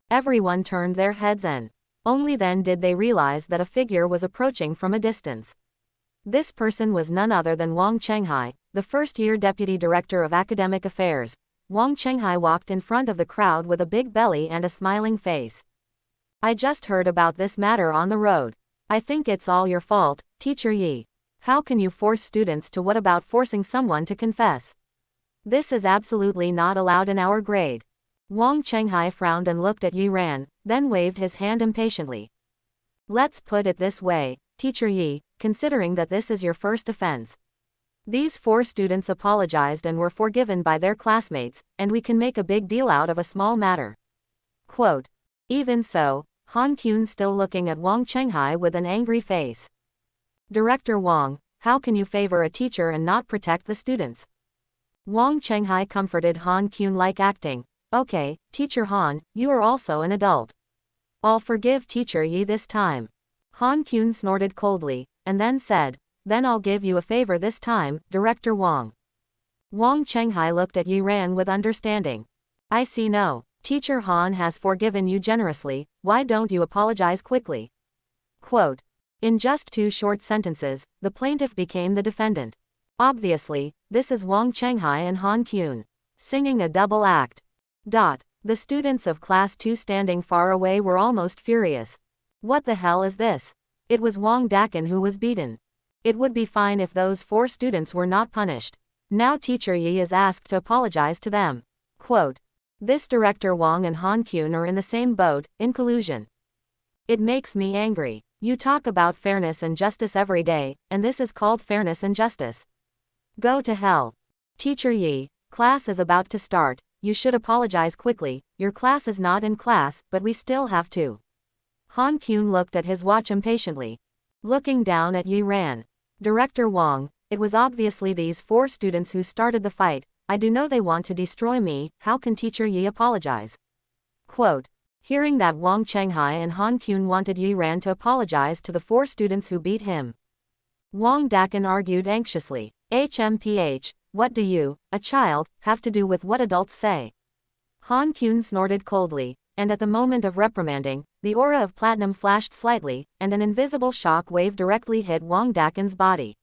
Everyone turned their heads and only then did they realize that a figure was approaching from a distance. This person was none other than Wang Chenghai, the first-year Deputy Director of Academic Affairs. Wang Chenghai walked in front of the crowd with a big belly and a smiling face. I just heard about this matter on the road. I think it's all your fault, Teacher Yi. How can you force students to what about forcing someone to confess? This is absolutely not allowed in our grade. Wang Chenghai frowned and looked at Yi Ran, then waved his hand impatiently. Let's put it this way, Teacher Yi, considering that this is your first offense. These 4 students apologized and were forgiven by their classmates, and we can make a big deal out of a small matter. Quote. Even so, Han Kyun still looking at Wang Chenghai with an angry face. Director Wang, how can you favor a teacher and not protect the students? Wang Chenghai comforted Han Kyun like acting. Okay, Teacher Han, you are also an adult. I'll forgive Teacher Yi this time. Han Kyun snorted coldly, and then said, then I'll give you a favor this time, Director Wang. Wang Chenghai looked at Yi Ran with understanding. I see no. Teacher Han has forgiven you generously, why don't you apologize quickly? Quote. In just 2 short sentences, the plaintiff became the defendant. Obviously, this is Wang Chenghai and Han Kyun singing a double act. The students of Class 2 standing far away were almost furious. What the hell is this? It was Wang Dakin who was beaten. It would be fine if those 4 students were not punished. Now Teacher Yi is asked to apologize to them. Quote. This Director Wang and Han Kyun are in the same boat, in collusion. It makes me angry. You talk about fairness and justice every day, and this is called fairness and justice. Go to hell. Teacher Yi, Class is about to start, you should apologize quickly, your class is not in class, but we still have to. Han Kyun looked at his watch impatiently. Looking down at Yi Ran. Director Wang, it was obviously these 4 students who started the fight. I do know they want to destroy me, how can Teacher Yi apologize? Quote. Hearing that Wang Chenghai and Han Kyun wanted Yi Ran to apologize to the 4 students who beat him. Wang Dakan argued anxiously. HMPH, what do you, a child, have to do with what adults say? Han Kyun snorted coldly, and at the moment of reprimanding, the aura of platinum flashed slightly, and an invisible shock wave directly hit Wang Dakan's body.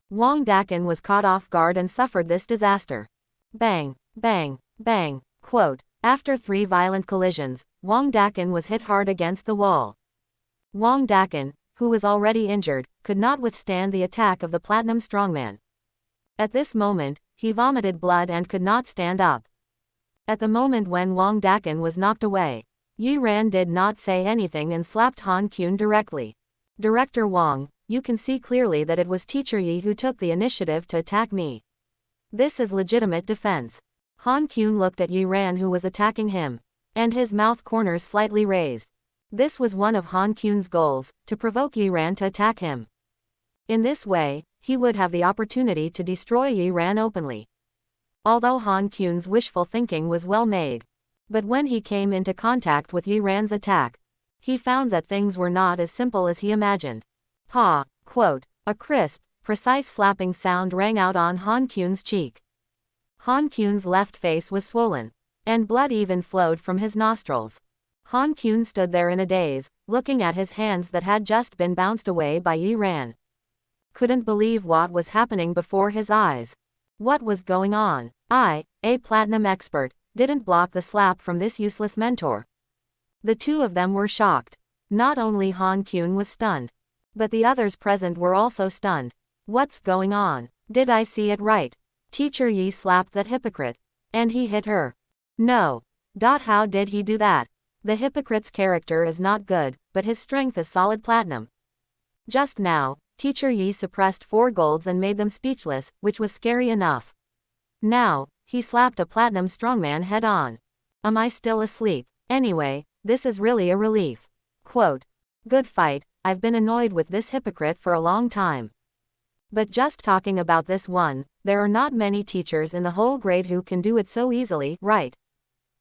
Wang Dakan was caught off guard and suffered this disaster. Bang, bang, bang, quote. After 3 violent collisions, Wang Dakan was hit hard against the wall. Wang Dakan, who was already injured, could not withstand the attack of the platinum strongman. At this moment, he vomited blood and could not stand up. At the moment when Wang Dakan was knocked away, Yi Ran did not say anything and slapped Han Kyun directly. Director Wang, you can see clearly that it was Teacher Yi who took the initiative to attack me. This is legitimate defense. Han Kyun looked at Yi Ran who was attacking him, and his mouth corners slightly raised. This was one of Han Kyun's goals, to provoke Yi Ran to attack him. In this way, he would have the opportunity to destroy Yi Ran openly. Although Han Kyun's wishful thinking was well made, but when he came into contact with Yi Ran's attack, he found that things were not as simple as he imagined. Pa, quote, a crisp, precise slapping sound rang out on Han Kyun's cheek. Han Kyun's left face was swollen, and blood even flowed from his nostrils. Han Kyun stood there in a daze, looking at his hands that had just been bounced away by Yi Ran. Couldn't believe what was happening before his eyes. What was going on? I, a platinum expert, didn't block the slap from this useless mentor. The 2 of them were shocked. Not only Han Kyun was stunned, but the others present were also stunned. What's going on? Did I see it right? Teacher Yi slapped that hypocrite. And he hit her. No. How did he do that? The hypocrite's character is not good, but his strength is solid platinum. Just now, Teacher Yi suppressed 4 golds and made them speechless, which was scary enough. Now, he slapped a platinum strongman head on. Am I still asleep? Anyway, this is really a relief. Quote. Good fight, I've been annoyed with this hypocrite for a long time. But just talking about this one, there are not many teachers in the whole grade who can do it so easily, right?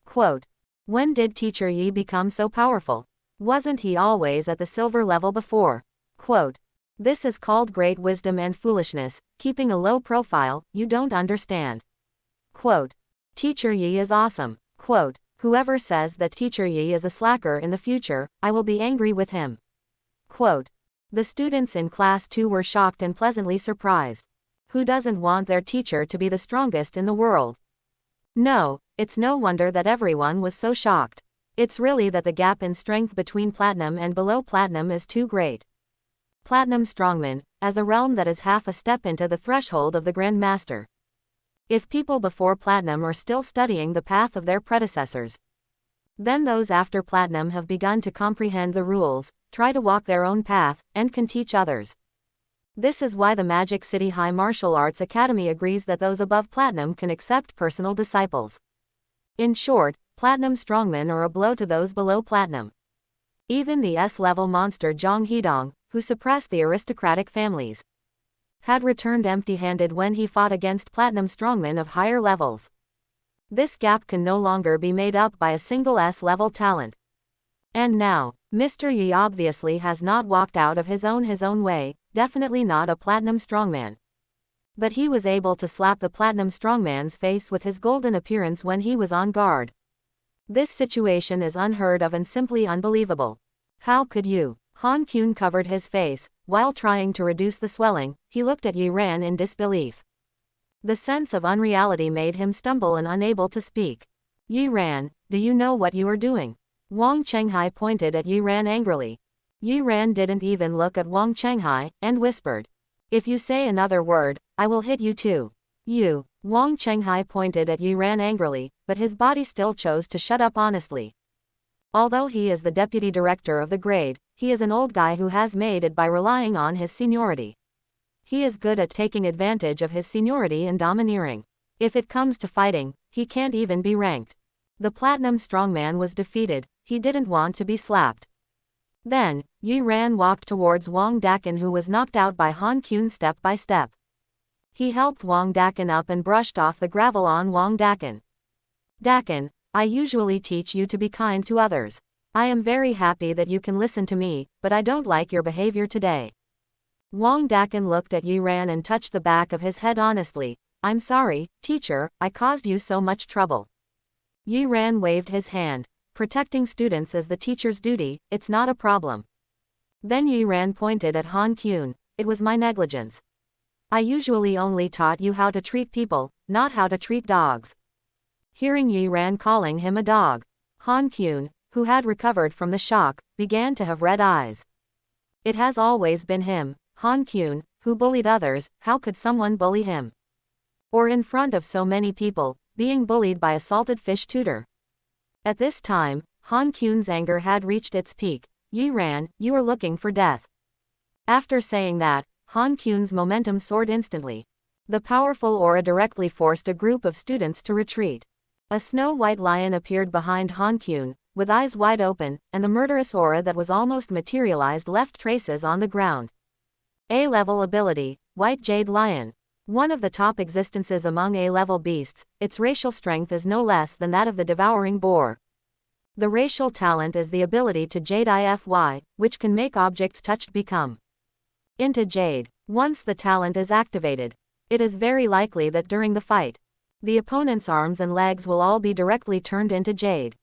Quote. When did Teacher Yi become so powerful? Wasn't he always at the silver level before? Quote. This is called great wisdom and foolishness, keeping a low profile, you don't understand. Quote. Teacher Yi is awesome. Quote. Whoever says that Teacher Yi is a slacker in the future, I will be angry with him. Quote. The students in class 2 were shocked and pleasantly surprised. Who doesn't want their teacher to be the strongest in the world? No, it's no wonder that everyone was so shocked. It's really that the gap in strength between platinum and below platinum is too great. Platinum strongman, as a realm that is half a step into the threshold of the Grand Master. If people before platinum are still studying the path of their predecessors, then those after platinum have begun to comprehend the rules, try to walk their own path, and can teach others. This is why the Magic City High Martial Arts Academy agrees that those above platinum can accept personal disciples. In short, platinum strongmen are a blow to those below platinum. Even the S-level monster Zhang Hedong, who suppressed the aristocratic families, had returned empty-handed when he fought against platinum strongmen of higher levels. This gap can no longer be made up by a single S-level talent. And now, Mr. Yi obviously has not walked out of his own way, definitely not a platinum strongman. But he was able to slap the platinum strongman's face with his golden appearance when he was on guard. This situation is unheard of and simply unbelievable. How could you? Han Kyun covered his face. While trying to reduce the swelling, he looked at Yi Ran in disbelief. The sense of unreality made him stumble and unable to speak. Yi Ran, do you know what you are doing? Wang Chenghai pointed at Yi Ran angrily. Yi Ran didn't even look at Wang Chenghai, and whispered, if you say another word, I will hit you too. You. Wang Chenghai pointed at Yi Ran angrily, but his body still chose to shut up honestly. Although he is the deputy director of the grade, he is an old guy who has made it by relying on his seniority. He is good at taking advantage of his seniority and domineering. If it comes to fighting, he can't even be ranked. The platinum strongman was defeated, he didn't want to be slapped. Then, Yi Ran walked towards Wang Dakin, who was knocked out by Han Kun step by step. He helped Wang Dakin up and brushed off the gravel on Wang Dakin. Dakin, I usually teach you to be kind to others. I am very happy that you can listen to me, but I don't like your behavior today. Wang Dakin looked at Yi Ran and touched the back of his head honestly. I'm sorry, teacher, I caused you so much trouble. Yi Ran waved his hand. Protecting students is the teacher's duty, it's not a problem. Then Yi Ran pointed at Han Kun. It was my negligence. I usually only taught you how to treat people, not how to treat dogs. Hearing Yi Ran calling him a dog, Han Kun, who had recovered from the shock, began to have red eyes. It has always been him, Han Kun, who bullied others. How could someone bully him? Or in front of so many people, being bullied by a salted fish tutor. At this time, Han Kun's anger had reached its peak. Yi Ran, you are looking for death. After saying that, Han Kun's momentum soared instantly. The powerful aura directly forced a group of students to retreat. A snow-white lion appeared behind Han Kun, with eyes wide open, and the murderous aura that was almost materialized left traces on the ground. A-level ability, White Jade Lion. One of the top existences among A-level beasts, its racial strength is no less than that of the devouring boar. The racial talent is the ability to Jade Ify, which can make objects touched become into jade. Once the talent is activated, it is very likely that during the fight, the opponent's arms and legs will all be directly turned into jade.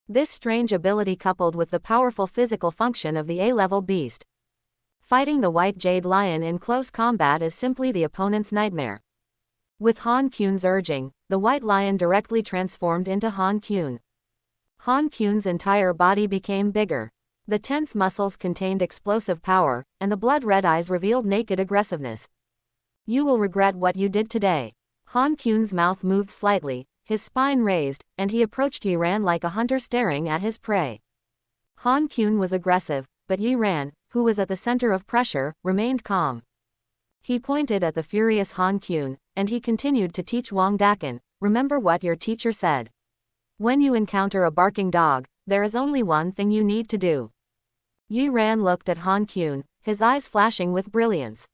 This strange ability, coupled with the powerful physical function of the A-level beast, fighting the White Jade Lion in close combat is simply the opponent's nightmare. With Han Kun's urging, the White Lion directly transformed into Han Kun. Han Kun's entire body became bigger. The tense muscles contained explosive power, and the blood-red eyes revealed naked aggressiveness. You will regret what you did today. Han Kun's mouth moved slightly, his spine raised, and he approached Yi Ran like a hunter staring at his prey. Han Kun was aggressive, but Yi Ran, who was at the center of pressure, remained calm. He pointed at the furious Han Kun, and he continued to teach Wang Dakin, remember what your teacher said. When you encounter a barking dog, there is only one thing you need to do. Yi Ran looked at Han Kun, his eyes flashing with brilliance.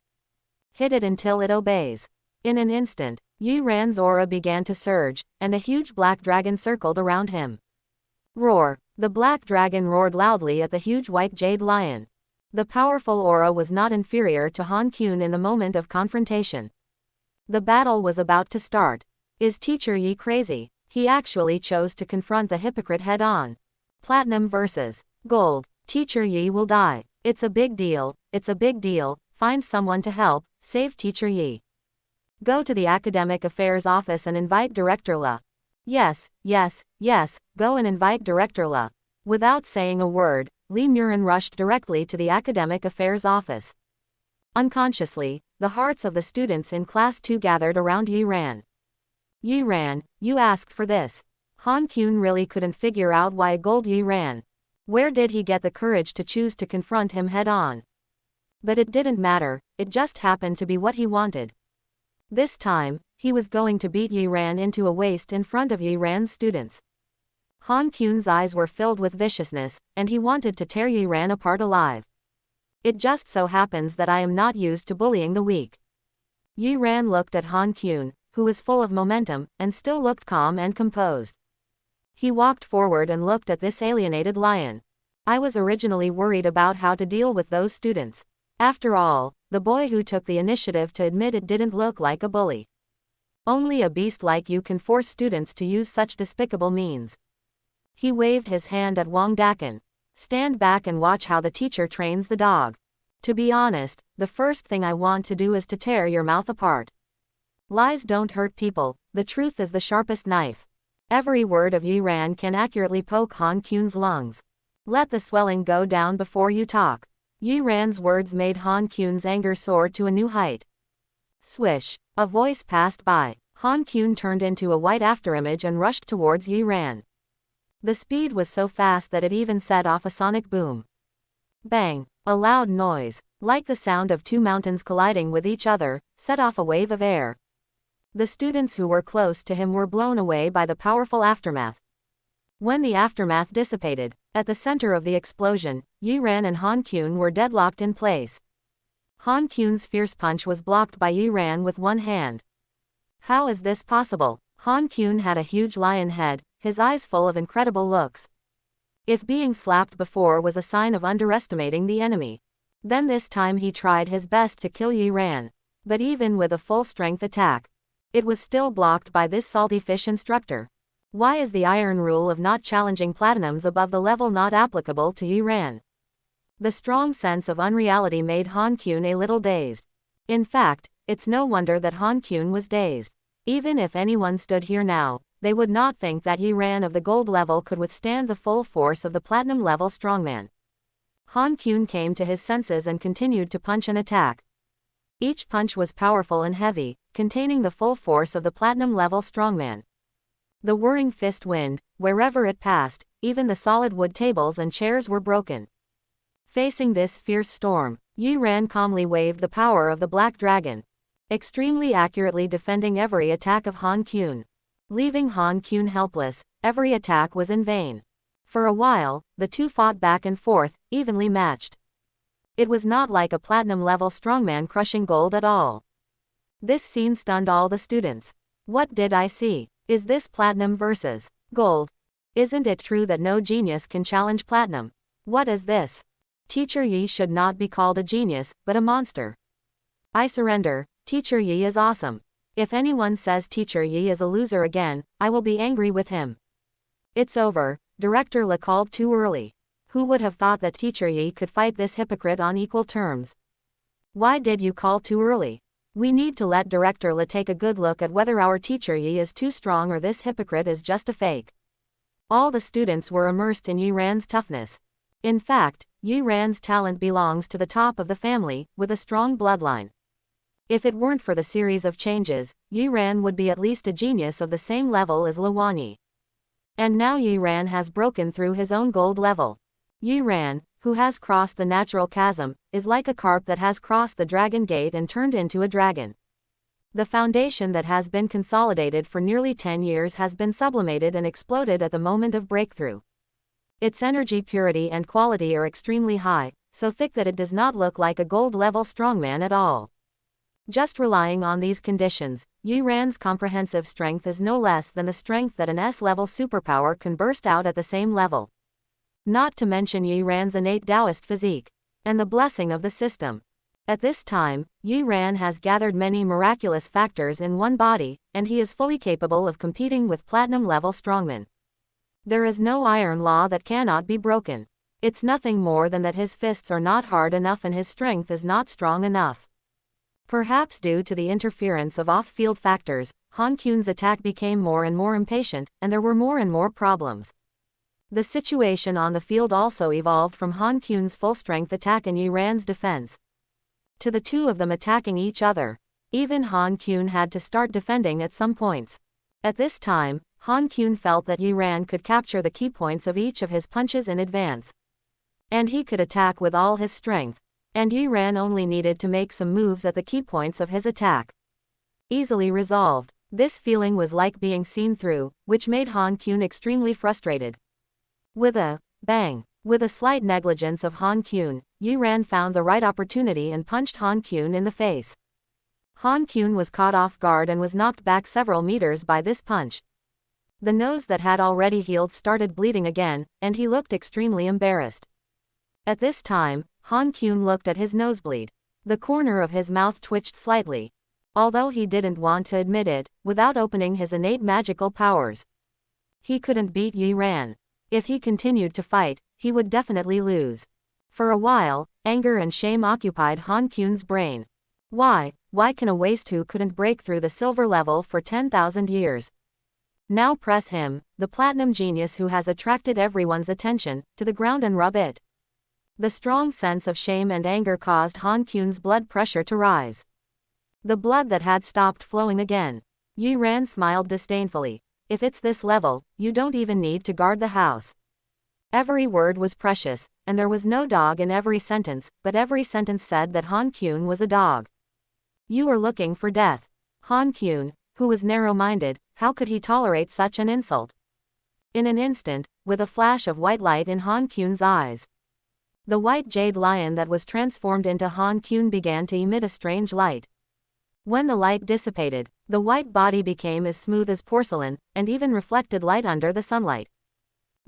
Hit it until it obeys. In an instant, Yi Ran's aura began to surge, and a huge black dragon circled around him. Roar! The black dragon roared loudly at the huge White Jade Lion. The powerful aura was not inferior to Han Kun in the moment of confrontation. The battle was about to start. Is Teacher Yi crazy? He actually chose to confront the hypocrite head-on. Platinum versus Gold. Teacher Yi will die. It's a big deal, it's a big deal, find someone to help, save Teacher Yi. Go to the Academic Affairs office and invite Director La. Yes, yes, yes, go and invite Director La. Without saying a word, Li Murin rushed directly to the Academic Affairs office. Unconsciously, the hearts of the students in Class 2 gathered around Yi Ran. Yi Ran, you asked for this. Han Kun really couldn't figure out why Gold Yi Ran. Where did he get the courage to choose to confront him head-on? But it didn't matter, it just happened to be what he wanted. This time, he was going to beat Yi Ran into a waste in front of Yi Ran's students. Han Kun's eyes were filled with viciousness, and he wanted to tear Yi Ran apart alive. It just so happens that I am not used to bullying the weak. Yi Ran looked at Han Kun, who was full of momentum, and still looked calm and composed. He walked forward and looked at this alienated lion. I was originally worried about how to deal with those students. After all, the boy who took the initiative to admit it didn't look like a bully. Only a beast like you can force students to use such despicable means. He waved his hand at Wang Dakin. Stand back and watch how the teacher trains the dog. To be honest, the first thing I want to do is to tear your mouth apart. Lies don't hurt people, the truth is the sharpest knife. Every word of Yi Ran can accurately poke Han Kun's lungs. Let the swelling go down before you talk. Yi Ran's words made Han Kun's anger soar to a new height. Swish! A voice passed by. Han Kun turned into a white afterimage and rushed towards Yi Ran. The speed was so fast that it even set off a sonic boom. Bang! A loud noise, like the sound of two mountains colliding with each other, set off a wave of air. The students who were close to him were blown away by the powerful aftermath. When the aftermath dissipated, at the center of the explosion, Yi Ran and Han Kun were deadlocked in place. Han Kun's fierce punch was blocked by Yi Ran with one hand. How is this possible? Han Kun had a huge lion head, his eyes full of incredible looks. If being slapped before was a sign of underestimating the enemy, then this time he tried his best to kill Yi Ran. But even with a full-strength attack, it was still blocked by this salty fish instructor. Why is the iron rule of not challenging platinums above the level not applicable to Yi Ran? The strong sense of unreality made Han Kun a little dazed. In fact, it's no wonder that Han Kun was dazed. Even if anyone stood here now, they would not think that Yi Ran of the gold level could withstand the full force of the platinum level strongman. Han Kun came to his senses and continued to punch and attack. Each punch was powerful and heavy, containing the full force of the platinum level strongman. The whirring fist wind, wherever it passed, even the solid wood tables and chairs were broken. Facing this fierce storm, Yi Ran calmly waved the power of the Black Dragon, extremely accurately defending every attack of Han Kun. Leaving Han Kun helpless, every attack was in vain. For a while, the two fought back and forth, evenly matched. It was not like a platinum-level strongman crushing gold at all. This scene stunned all the students. What did I see? Is this platinum versus gold? Isn't it true that no genius can challenge platinum? What is this? Teacher Yi should not be called a genius, but a monster. I surrender. Teacher Yi is awesome. If anyone says Teacher Yi is a loser again, I will be angry with him. It's over. Director Le called too early. Who would have thought that Teacher Yi could fight this hypocrite on equal terms? Why did you call too early? We need to let Director Le take a good look at whether our Teacher Yi is too strong or this hypocrite is just a fake. All the students were immersed in Yi Ran's toughness. In fact, Yi Ran's talent belongs to the top of the family, with a strong bloodline. If it weren't for the series of changes, Yi Ran would be at least a genius of the same level as Le Wanyi. And now Yi Ran has broken through his own gold level. Yi Ran, who has crossed the natural chasm, is like a carp that has crossed the dragon gate and turned into a dragon. The foundation that has been consolidated for nearly 10 years has been sublimated and exploded at the moment of breakthrough. Its energy purity and quality are extremely high, so thick that it does not look like a gold-level strongman at all. Just relying on these conditions, Yi Ran's comprehensive strength is no less than the strength that an S-level superpower can burst out at the same level. Not to mention Yi Ran's innate Taoist physique, and the blessing of the system. At this time, Yi Ran has gathered many miraculous factors in one body, and he is fully capable of competing with platinum-level strongmen. There is no iron law that cannot be broken. It's nothing more than that his fists are not hard enough and his strength is not strong enough. Perhaps due to the interference of off-field factors, Han Kun's attack became more and more impatient, and there were more and more problems. The situation on the field also evolved from Han Kun's full-strength attack and Yi Ran's defense, to the two of them attacking each other. Even Han Kun had to start defending at some points. At this time, Han Kun felt that Yi Ran could capture the key points of each of his punches in advance. And he could attack with all his strength. And Yi Ran only needed to make some moves at the key points of his attack. Easily resolved. This feeling was like being seen through, which made Han Kun extremely frustrated. With a bang, with a slight negligence of Han Kun, Yi Ran found the right opportunity and punched Han Kun in the face. Han Kun was caught off guard and was knocked back several meters by this punch. The nose that had already healed started bleeding again, and he looked extremely embarrassed. At this time, Han Kun looked at his nosebleed. The corner of his mouth twitched slightly. Although he didn't want to admit it, without opening his innate magical powers, he couldn't beat Yi Ran. If he continued to fight, he would definitely lose. For a while, anger and shame occupied Han Kun's brain. Why can a waste who couldn't break through the silver level for 10,000 years? Now press him, the platinum genius who has attracted everyone's attention, to the ground and rub it. The strong sense of shame and anger caused Han Kun's blood pressure to rise. The blood that had stopped flowing again. Yi Ran smiled disdainfully. If it's this level, you don't even need to guard the house. Every word was precious, and there was no dog in every sentence, but every sentence said that Han Kun was a dog. You are looking for death. Han Kun, who was narrow-minded, how could he tolerate such an insult? In an instant, with a flash of white light in Han Kyun's eyes, the white jade lion that was transformed into Han Kyun began to emit a strange light. When the light dissipated, the white body became as smooth as porcelain, and even reflected light under the sunlight.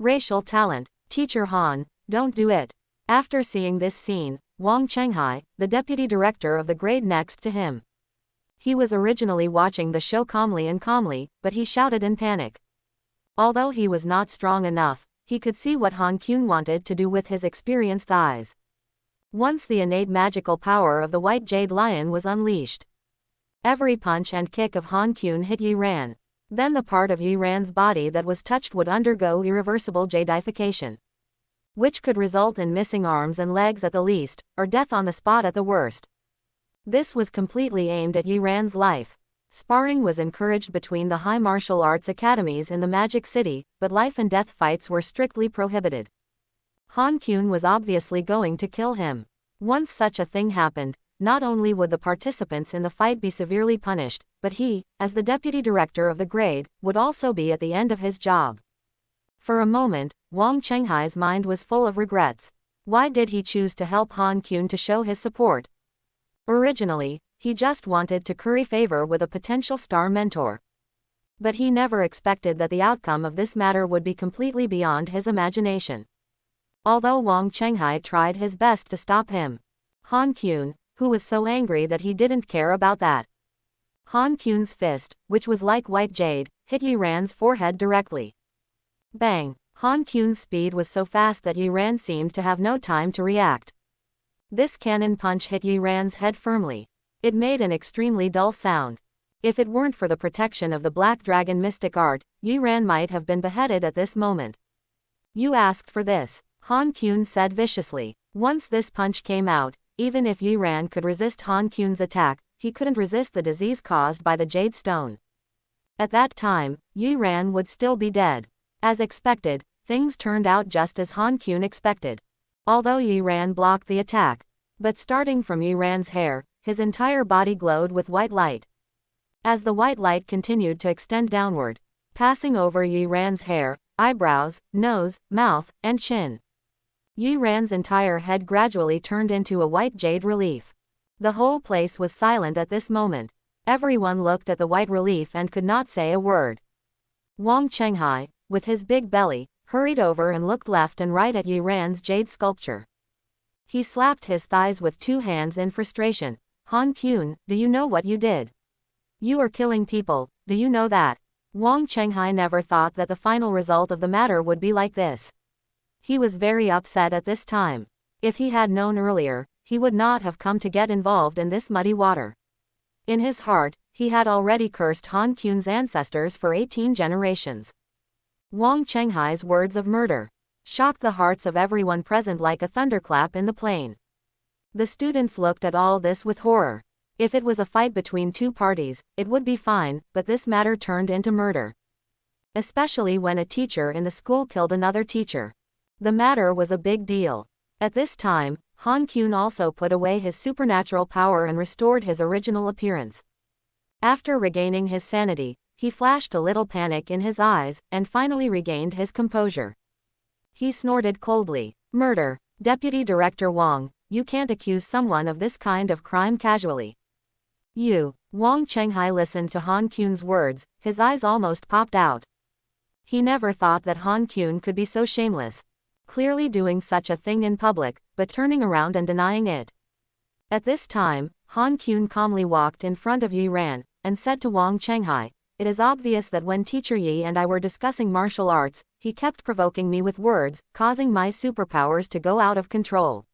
Racial talent. Teacher Han, don't do it. After seeing this scene, Wang Chenghai, the deputy director of the grade next to him. He was originally watching the show calmly, but he shouted in panic. Although he was not strong enough, he could see what Han Kyun wanted to do with his experienced eyes. Once the innate magical power of the white jade lion was unleashed, every punch and kick of Han Kyun hit Yi Ran. Then the part of Yi Ran's body that was touched would undergo irreversible jadification, which could result in missing arms and legs at the least, or death on the spot at the worst. This was completely aimed at Yi Ran's life. Sparring was encouraged between the high martial arts academies in the Magic City, but life and death fights were strictly prohibited. Han Kyun was obviously going to kill him. Once such a thing happened, not only would the participants in the fight be severely punished, but he, as the deputy director of the grade, would also be at the end of his job. For a moment, Wang Chenghai's mind was full of regrets. Why did he choose to help Han Kyun to show his support? Originally, he just wanted to curry favor with a potential star mentor. But he never expected that the outcome of this matter would be completely beyond his imagination. Although Wang Chenghai tried his best to stop him, Han Kyun, who was so angry that he didn't care about that. Han Kyun's fist, which was like white jade, hit Yi Ran's forehead directly. Bang! Han Kyun's speed was so fast that Yi Ran seemed to have no time to react. This cannon punch hit Yi Ran's head firmly. It made an extremely dull sound. If it weren't for the protection of the Black Dragon mystic art, Yi Ran might have been beheaded at this moment. You asked for this, Han Kyun said viciously. Once this punch came out, even if Yi Ran could resist Han Kyun's attack, he couldn't resist the disease caused by the Jade Stone. At that time, Yi Ran would still be dead. As expected, things turned out just as Han Kyun expected. Although Yi Ran blocked the attack, but starting from Yi Ran's hair, his entire body glowed with white light. As the white light continued to extend downward, passing over Yi Ran's hair, eyebrows, nose, mouth, and chin, Yi Ran's entire head gradually turned into a white jade relief. The whole place was silent at this moment. Everyone looked at the white relief and could not say a word. Wang Chenghai, with his big belly, hurried over and looked left and right at Yi Ran's jade sculpture. He slapped his thighs with two hands in frustration. Han Kyun, do you know what you did? You are killing people, do you know that? Wang Chenghai never thought that the final result of the matter would be like this. He was very upset at this time. If he had known earlier, he would not have come to get involved in this muddy water. In his heart, he had already cursed Han Kyun's ancestors for 18 generations. Wang Chenghai's words of murder shocked the hearts of everyone present like a thunderclap in the plain. The students looked at all this with horror. If it was a fight between two parties, it would be fine, but this matter turned into murder. Especially when a teacher in the school killed another teacher. The matter was a big deal. At this time, Han Kyun also put away his supernatural power and restored his original appearance. After regaining his sanity, he flashed a little panic in his eyes, and finally regained his composure. He snorted coldly. Murder. Deputy Director Wang, you can't accuse someone of this kind of crime casually. You. Wang Chenghai listened to Han Kyun's words, his eyes almost popped out. He never thought that Han Kyun could be so shameless. Clearly doing such a thing in public, but turning around and denying it. At this time, Han Kyun calmly walked in front of Yi Ran, and said to Wang Chenghai, it is obvious that when Teacher Yi and I were discussing martial arts, he kept provoking me with words, causing my superpowers to go out of control.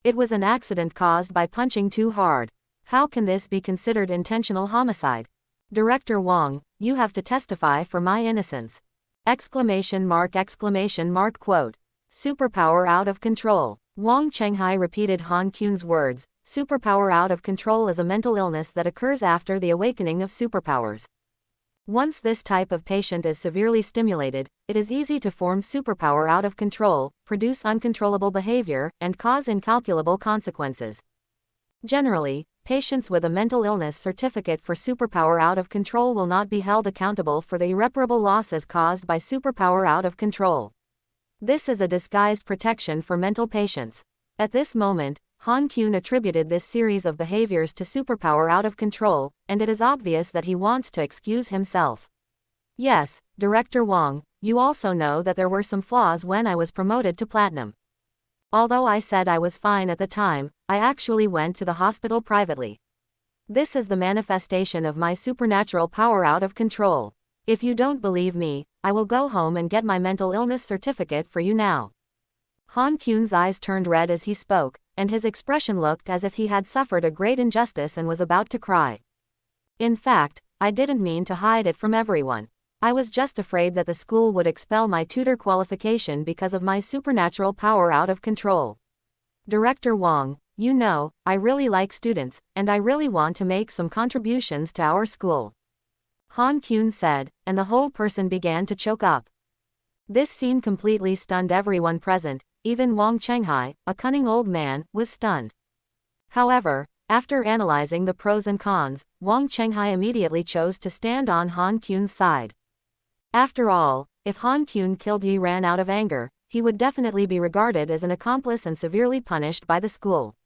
It was an accident caused by punching too hard. How can this be considered intentional homicide? Director Wang, you have to testify for my innocence. Exclamation mark quote. Superpower out of control. Wang Chenghai repeated Han Kyun's words. Superpower out of control is a mental illness that occurs after the awakening of superpowers. Once this type of patient is severely stimulated, it is easy to form superpower out of control, produce uncontrollable behavior, and cause incalculable consequences. Generally, Patients with a mental illness certificate for superpower out of control will not be held accountable for the irreparable losses caused by superpower out of control. This is a disguised protection for mental patients. At this moment, Han Kyun attributed this series of behaviors to superpower out of control, and it is obvious that he wants to excuse himself. Yes, Director Wong, you also know that there were some flaws when I was promoted to platinum. Although I said I was fine at the time, I actually went to the hospital privately. This is the manifestation of my supernatural power out of control. If you don't believe me, I will go home and get my mental illness certificate for you now. Han Kyun's eyes turned red as he spoke, and his expression looked as if he had suffered a great injustice and was about to cry. In fact, I didn't mean to hide it from everyone. I was just afraid that the school would expel my tutor qualification because of my supernatural power out of control. Director Wong, you know, I really like students, and I really want to make some contributions to our school. Han Kyun said, and the whole person began to choke up. This scene completely stunned everyone present, even Wang Chenghai, a cunning old man, was stunned. However, after analyzing the pros and cons, Wang Chenghai immediately chose to stand on Han Kyun's side. After all, if Han Kyun killed Yi Ran out of anger, he would definitely be regarded as an accomplice and severely punished by the school.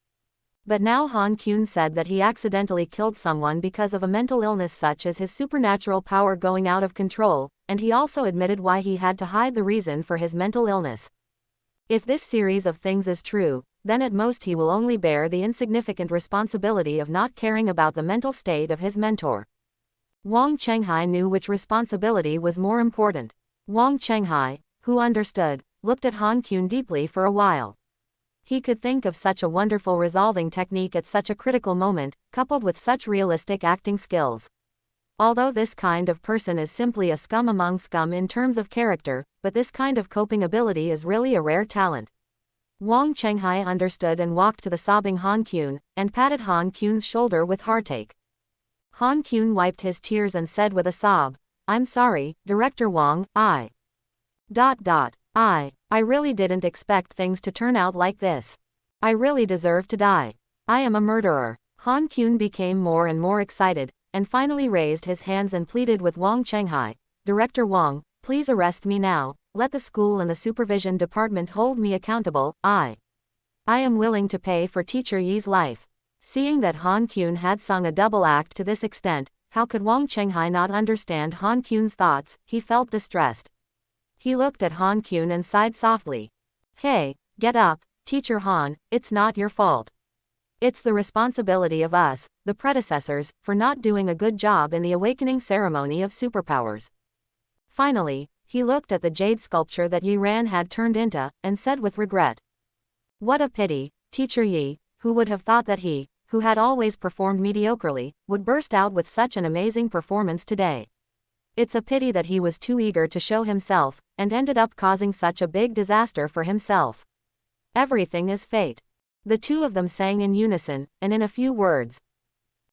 But now Han Kyun said that he accidentally killed someone because of a mental illness such as his supernatural power going out of control, and he also admitted why he had to hide the reason for his mental illness. If this series of things is true, then at most he will only bear the insignificant responsibility of not caring about the mental state of his mentor. Wang Chenghai knew which responsibility was more important. Wang Chenghai, who understood, looked at Han Kyun deeply for a while. He could think of such a wonderful resolving technique at such a critical moment, coupled with such realistic acting skills. Although this kind of person is simply a scum among scum in terms of character, but this kind of coping ability is really a rare talent. Wang Chenghai understood and walked to the sobbing Han Kyun, and patted Han Kyun's shoulder with heartache. Han Kyun wiped his tears and said with a sob, I'm sorry, Director Wang, I really didn't expect things to turn out like this. I really deserve to die. I am a murderer. Han Kyun became more and more excited, and finally raised his hands and pleaded with Wang Chenghai, Director Wang, please arrest me now, let the school and the supervision department hold me accountable, I am willing to pay for teacher Yi's life. Seeing that Han Kyun had sung a double act to this extent, how could Wang Chenghai not understand Han Kyun's thoughts? He felt distressed. He looked at Han Kyun and sighed softly. Hey, get up, Teacher Han, it's not your fault. It's the responsibility of us, the predecessors, for not doing a good job in the awakening ceremony of superpowers. Finally, he looked at the jade sculpture that Yi Ran had turned into, and said with regret. What a pity, Teacher Yi, who would have thought that he, who had always performed mediocrely, would burst out with such an amazing performance today. It's a pity that he was too eager to show himself, and ended up causing such a big disaster for himself. Everything is fate. The two of them sang in unison, and in a few words.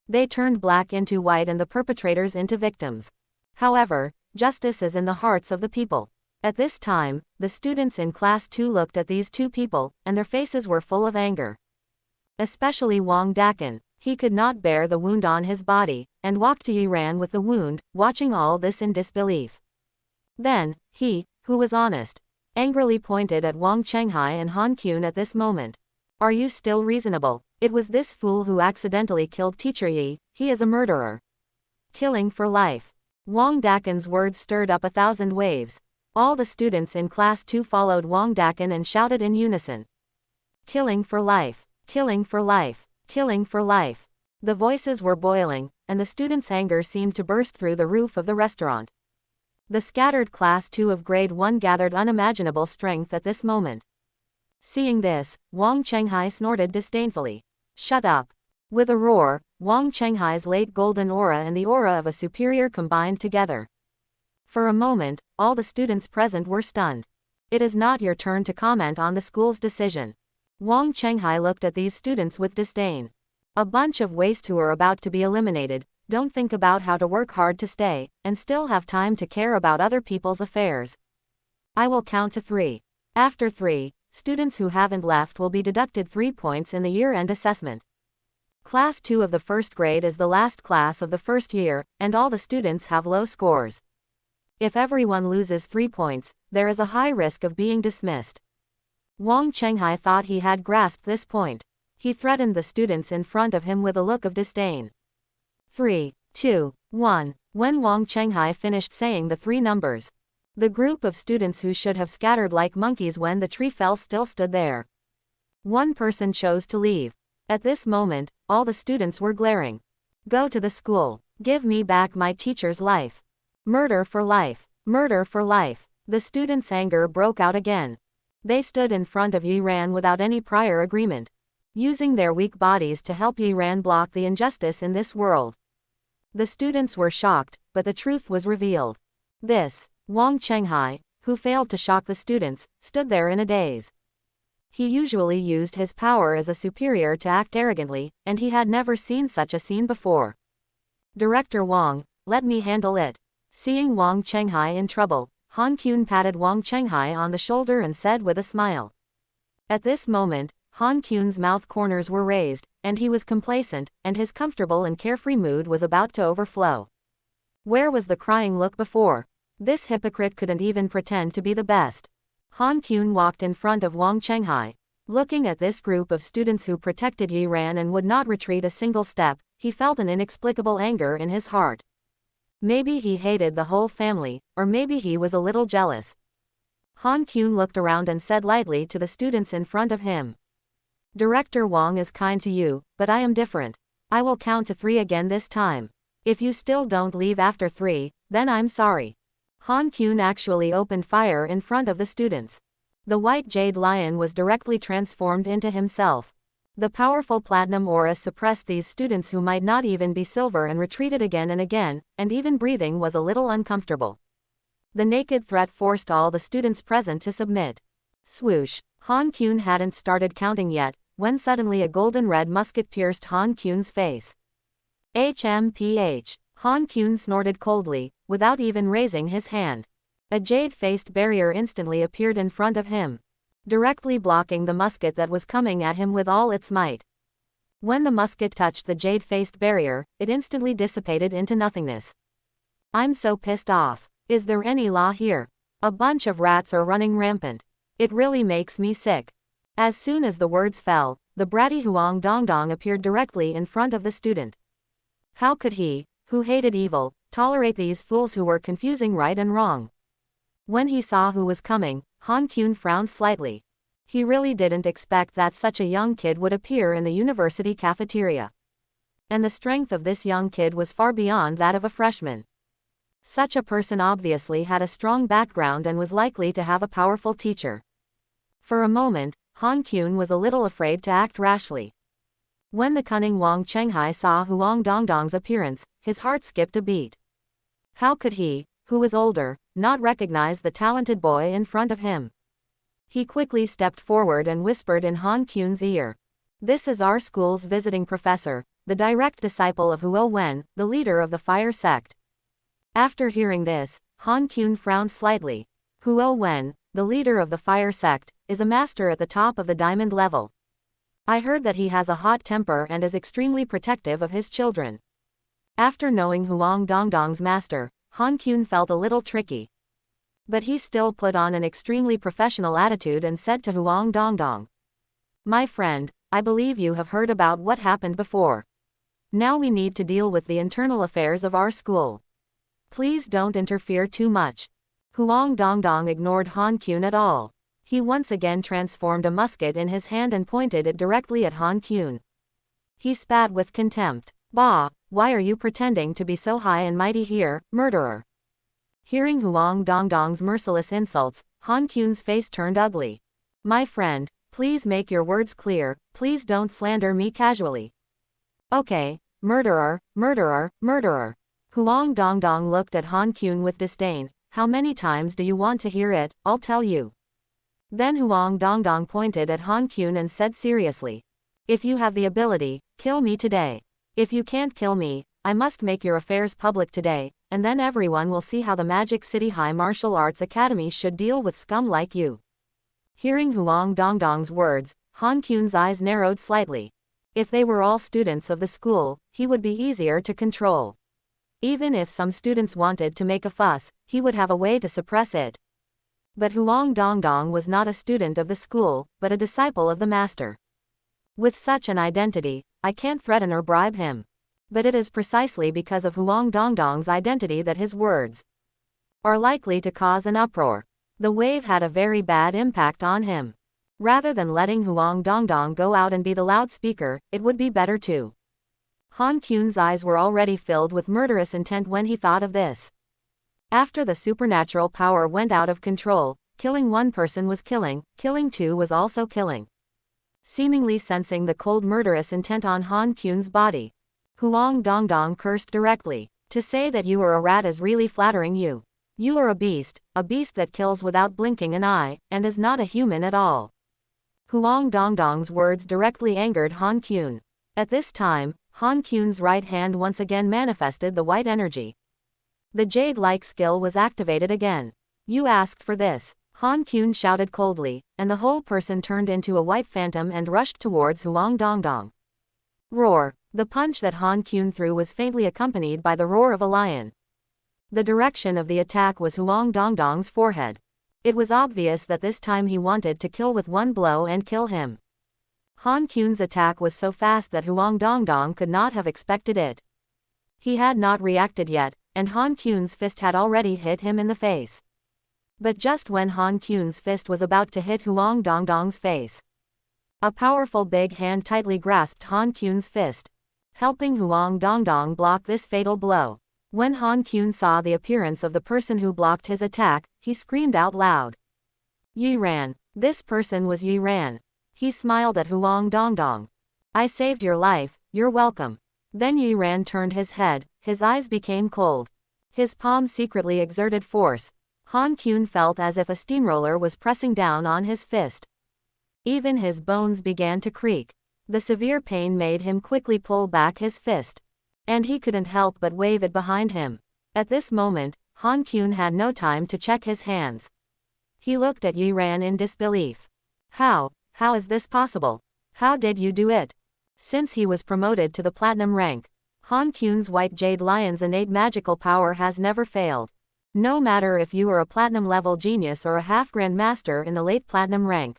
They turned black into white and the perpetrators into victims. However, justice is in the hearts of the people. At this time, the students in Class 2 looked at these two people, and their faces were full of anger. Especially Wang Dakin. He could not bear the wound on his body, and walked to Yi Ran with the wound, watching all this in disbelief. Then, he, who was honest, angrily pointed at Wang Chenghai and Han Kyun at this moment. Are you still reasonable? It was this fool who accidentally killed Teacher Yi, he is a murderer. Killing for life. Wang Dakin's words stirred up 1,000 waves. All the students in Class 2 followed Wang Dakin and shouted in unison. Killing for life. Killing for life. Killing for life. The voices were boiling, and the students' anger seemed to burst through the roof of the restaurant. The scattered Class 2 of Grade 1 gathered unimaginable strength at this moment. Seeing this, Wang Chenghai snorted disdainfully. Shut up. With a roar, Wang Chenghai's late golden aura and the aura of a superior combined together. For a moment, all the students present were stunned. It is not your turn to comment on the school's decision. Wang Chenghai looked at these students with disdain. A bunch of waste who are about to be eliminated, don't think about how to work hard to stay, and still have time to care about other people's affairs. I will count to 3. After 3, students who haven't left will be deducted 3 points in the year-end assessment. Class 2 of the first grade is the last class of the first year, and all the students have low scores. If everyone loses 3 points, there is a high risk of being dismissed. Wang Chenghai thought he had grasped this point. He threatened the students in front of him with a look of disdain. 3, 2, 1. When Wang Chenghai finished saying the 3 numbers, the group of students who should have scattered like monkeys when the tree fell still stood there. One person chose to leave. At this moment, all the students were glaring. Go to the school. Give me back my teacher's life. Murder for life. Murder for life. The students' anger broke out again. They stood in front of Yi Ran without any prior agreement, using their weak bodies to help Yi Ran block the injustice in this world. The students were shocked, but the truth was revealed. This, Wang Chenghai, who failed to shock the students, stood there in a daze. He usually used his power as a superior to act arrogantly, and he had never seen such a scene before. Director Wang, let me handle it. Seeing Wang Chenghai in trouble, Han Kun patted Wang Chenghai on the shoulder and said with a smile. At this moment, Han Kun's mouth corners were raised, and he was complacent, and his comfortable and carefree mood was about to overflow. Where was the crying look before? This hypocrite couldn't even pretend to be the best. Han Kun walked in front of Wang Chenghai. Looking at this group of students who protected Yi Ran and would not retreat a single step, he felt an inexplicable anger in his heart. Maybe he hated the whole family, or maybe he was a little jealous. Han Kun looked around and said lightly to the students in front of him. Director Wang is kind to you, but I am different. I will count to 3 again this time. If you still don't leave after 3, then I'm sorry. Han Kun actually opened fire in front of the students. The white jade lion was directly transformed into himself. The powerful platinum aura suppressed these students who might not even be silver and retreated again, and even breathing was a little uncomfortable. The naked threat forced all the students present to submit. Swoosh! Han Kun hadn't started counting yet, when suddenly a golden red musket pierced Han Kun's face. HMPH! Han Kun snorted coldly, without even raising his hand. A jade-faced barrier instantly appeared in front of him, directly blocking the musket that was coming at him with all its might. When the musket touched the jade-faced barrier, it instantly dissipated into nothingness. I'm so pissed off. Is there any law here? A bunch of rats are running rampant. It really makes me sick. As soon as the words fell, the bratty Huang Dongdong appeared directly in front of the student. How could he, who hated evil, tolerate these fools who were confusing right and wrong? When he saw who was coming, Han Kun frowned slightly. He really didn't expect that such a young kid would appear in the university cafeteria. And the strength of this young kid was far beyond that of a freshman. Such a person obviously had a strong background and was likely to have a powerful teacher. For a moment, Han Kun was a little afraid to act rashly. When the cunning Wang Chenghai saw Huang Dongdong's appearance, his heart skipped a beat. How could he, who was older, not recognize the talented boy in front of him? He quickly stepped forward and whispered in Han Kun's ear. This is our school's visiting professor, the direct disciple of Huo Wen, the leader of the fire sect. After hearing this, Han Kun frowned slightly. Huo Wen, the leader of the fire sect, is a master at the top of the diamond level. I heard that he has a hot temper and is extremely protective of his children. After knowing Huang Dongdong's master, Han Kun felt a little tricky. But he still put on an extremely professional attitude and said to Huang Dongdong. My friend, I believe you have heard about what happened before. Now we need to deal with the internal affairs of our school. Please don't interfere too much. Huang Dongdong ignored Han Kun at all. He once again transformed a musket in his hand and pointed it directly at Han Kun. He spat with contempt. Bah, why are you pretending to be so high and mighty here, murderer? Hearing Huang Dongdong's merciless insults, Han Kun's face turned ugly. My friend, please make your words clear, please don't slander me casually. Okay, murderer, murderer, murderer. Huang Dongdong looked at Han Kun with disdain. How many times do you want to hear it? I'll tell you. Then Huang Dongdong pointed at Han Kun and said seriously. If you have the ability, kill me today. If you can't kill me, I must make your affairs public today, and then everyone will see how the Magic City High Martial Arts Academy should deal with scum like you. Hearing Huang Dongdong's words, Han Kun's eyes narrowed slightly. If they were all students of the school, he would be easier to control. Even if some students wanted to make a fuss, he would have a way to suppress it. But Huang Dongdong was not a student of the school, but a disciple of the master. With such an identity, I can't threaten or bribe him. But it is precisely because of Huang Dongdong's identity that his words are likely to cause an uproar. The wave had a very bad impact on him. Rather than letting Huang Dongdong go out and be the loudspeaker, it would be better to. Han Qun's eyes were already filled with murderous intent when he thought of this. After the supernatural power went out of control, killing one person was killing two was also killing. Seemingly sensing the cold murderous intent on Han Qun's body, Huang Dongdong cursed directly. To say that you are a rat is really flattering you. You are a beast that kills without blinking an eye, and is not a human at all. Huang Dongdong's words directly angered Han Qun. At this time, Han Qun's right hand once again manifested the white energy. The jade-like skill was activated again. You asked for this, Han Qun shouted coldly, and the whole person turned into a white phantom and rushed towards Huang Dongdong. Roar! The punch that Han Qun threw was faintly accompanied by the roar of a lion. The direction of the attack was Huang Dongdong's forehead. It was obvious that this time he wanted to kill with one blow and kill him. Han Qun's attack was so fast that Huang Dongdong could not have expected it. He had not reacted yet, and Han Qun's fist had already hit him in the face. But just when Han Qun's fist was about to hit Huang Dongdong's face, a powerful big hand tightly grasped Han Qun's fist, helping Huang Dongdong block this fatal blow. When Han Qun saw the appearance of the person who blocked his attack, he screamed out loud. Yi Ran. This person was Yi Ran. He smiled at Huang Dongdong. I saved your life, you're welcome. Then Yi Ran turned his head, his eyes became cold. His palm secretly exerted force. Han Qun felt as if a steamroller was pressing down on his fist. Even his bones began to creak. The severe pain made him quickly pull back his fist. And he couldn't help but wave it behind him. At this moment, Han Qun had no time to check his hands. He looked at Yi Ran in disbelief. How is this possible? How did you do it? Since he was promoted to the platinum rank, Han Qun's white jade lion's innate magical power has never failed. No matter if you are a platinum level genius or a half-grand master in the late platinum rank.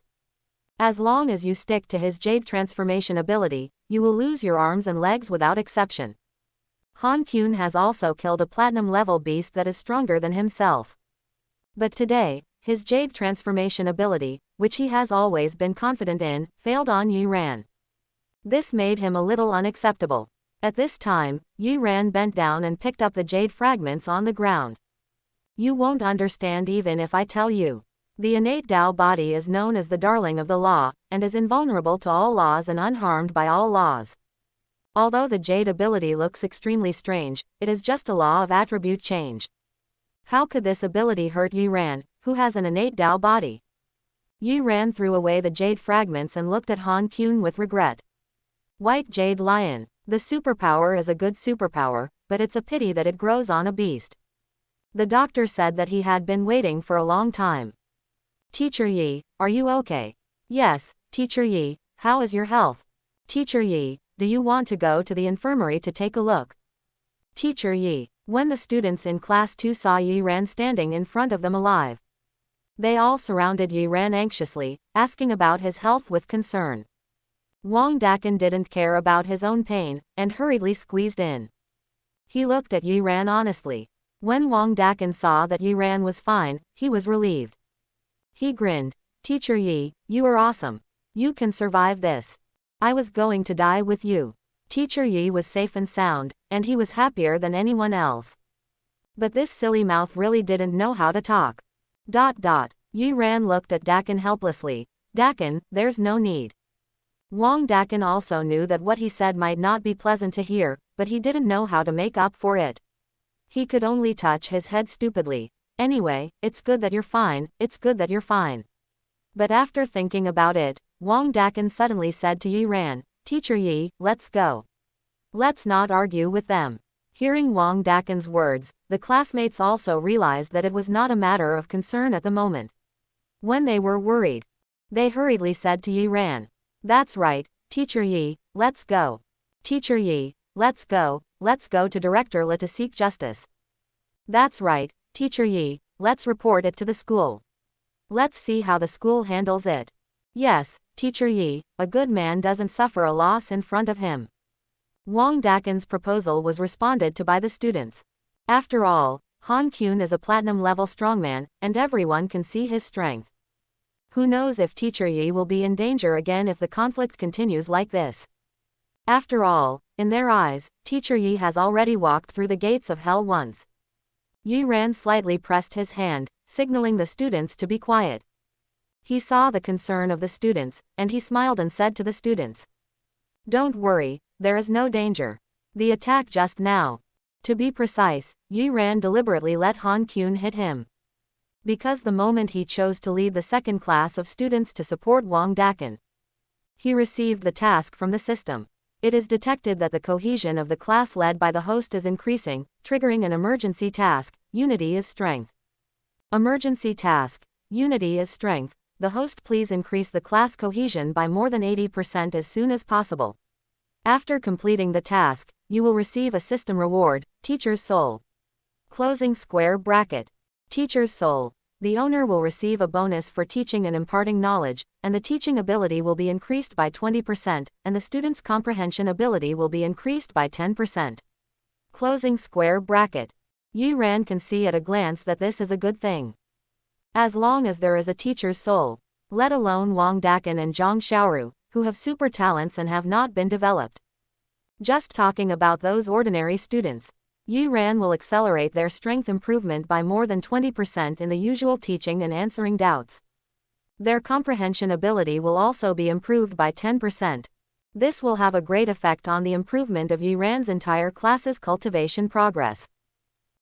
As long as you stick to his jade transformation ability, you will lose your arms and legs without exception. Han Qun has also killed a platinum level beast that is stronger than himself. But today, his jade transformation ability, which he has always been confident in, failed on Yi Ran. This made him a little unacceptable. At this time, Yi Ran bent down and picked up the jade fragments on the ground. You won't understand even if I tell you. The innate Tao body is known as the darling of the law, and is invulnerable to all laws and unharmed by all laws. Although the jade ability looks extremely strange, it is just a law of attribute change. How could this ability hurt Yi Ran, who has an innate Tao body? Yi Ran threw away the jade fragments and looked at Han Qun with regret. White Jade Lion. The superpower is a good superpower, but it's a pity that it grows on a beast. The doctor said that he had been waiting for a long time. Teacher Yi, are you okay? Yes, Teacher Yi, how is your health? Teacher Yi, do you want to go to the infirmary to take a look? Teacher Yi. When the students in class 2 saw Yi Ran standing in front of them alive, they all surrounded Yi Ran anxiously, asking about his health with concern. Wang Dakan didn't care about his own pain, and hurriedly squeezed in. He looked at Yi Ran honestly. When Wang Dakan saw that Yi Ran was fine, he was relieved. He grinned. Teacher Yi, you are awesome. You can survive this. I was going to die with you. Teacher Yi was safe and sound, and he was happier than anyone else. But this silly mouth really didn't know how to talk. Yi Ran looked at Dakan helplessly. Dakan, there's no need. Wang Dakan also knew that what he said might not be pleasant to hear, but he didn't know how to make up for it. He could only touch his head stupidly. Anyway, it's good that you're fine, it's good that you're fine. But after thinking about it, Wang Dakan suddenly said to Yi Ran, Teacher Yi, let's go. Let's not argue with them. Hearing Wang Dakan's words, the classmates also realized that it was not a matter of concern at the moment. When they were worried, they hurriedly said to Yi Ran, that's right, Teacher Yi, let's go. Teacher Yi, let's go to Director La to seek justice. That's right, Teacher Yi, let's report it to the school. Let's see how the school handles it. Yes, Teacher Yi, a good man doesn't suffer a loss in front of him. Wang Dakin's proposal was responded to by the students. After all, Han Kyun is a platinum-level strongman, and everyone can see his strength. Who knows if Teacher Yi will be in danger again if the conflict continues like this. After all, in their eyes, Teacher Yi has already walked through the gates of hell once. Yi Ran slightly pressed his hand, signaling the students to be quiet. He saw the concern of the students, and he smiled and said to the students, "Don't worry, there is no danger. The attack just now." To be precise, Yi Ran deliberately let Han Kyun hit him. Because the moment he chose to lead the second class of students to support Wang Dakin, he received the task from the system. It is detected that the cohesion of the class led by the host is increasing, triggering an emergency task. Unity is strength. Emergency task. Unity is strength. The host, please increase the class cohesion by more than 80% as soon as possible. After completing the task, you will receive a system reward, Teacher's Soul. Closing square bracket. Teacher's Soul. The owner will receive a bonus for teaching and imparting knowledge, and the teaching ability will be increased by 20%, and the student's comprehension ability will be increased by 10%. Closing square bracket. Yi Ran can see at a glance that this is a good thing. As long as there is a teacher's soul, let alone Wang Dakin and Zhang Xiaoru, who have super talents and have not been developed. Just talking about those ordinary students, Yi Ran will accelerate their strength improvement by more than 20% in the usual teaching and answering doubts. Their comprehension ability will also be improved by 10%. This will have a great effect on the improvement of Yi Ran's entire class's cultivation progress.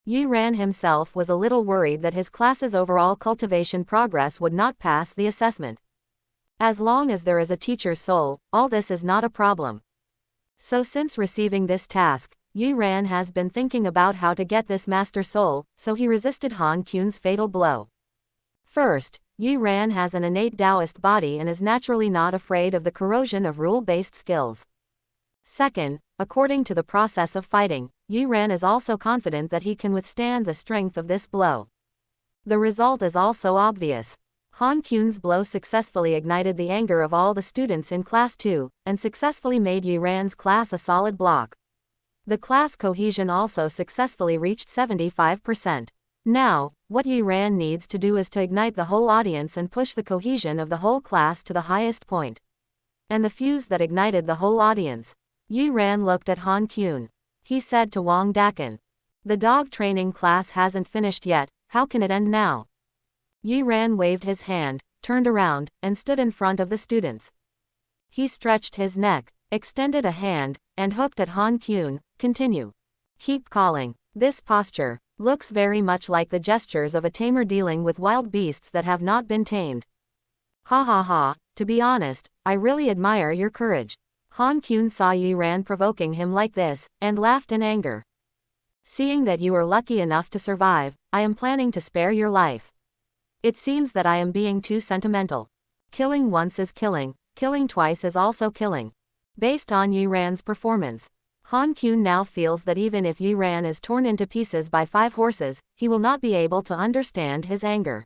Yi Ran himself was a little worried that his class's overall cultivation progress would not pass the assessment. As long as there is a teacher's soul, all this is not a problem. So since receiving this task, Yi Ran has been thinking about how to get this master soul, so he resisted Han Kyun's fatal blow. First, Yi Ran has an innate Taoist body and is naturally not afraid of the corrosion of rule-based skills. Second, according to the process of fighting, Yi Ran is also confident that he can withstand the strength of this blow. The result is also obvious. Han Kyun's blow successfully ignited the anger of all the students in Class 2, and successfully made Yi Ran's class a solid block. The class cohesion also successfully reached 75%. Now, what Yi Ran needs to do is to ignite the whole audience and push the cohesion of the whole class to the highest point. And the fuse that ignited the whole audience. Yi Ran looked at Han Kyun. He said to Wang Dakin, "The dog training class hasn't finished yet, how can it end now?" Yi Ran waved his hand, turned around, and stood in front of the students. He stretched his neck, extended a hand, and hooked at Han Kyun. "Continue. Keep calling." This posture looks very much like the gestures of a tamer dealing with wild beasts that have not been tamed. "Ha ha ha, to be honest, I really admire your courage." Han Kyun saw Yi Ran provoking him like this, and laughed in anger. "Seeing that you are lucky enough to survive, I am planning to spare your life. It seems that I am being too sentimental. Killing once is killing, killing twice is also killing." Based on Yi Ran's performance, Han Kyun now feels that even if Yi Ran is torn into pieces by 5 horses, he will not be able to understand his anger.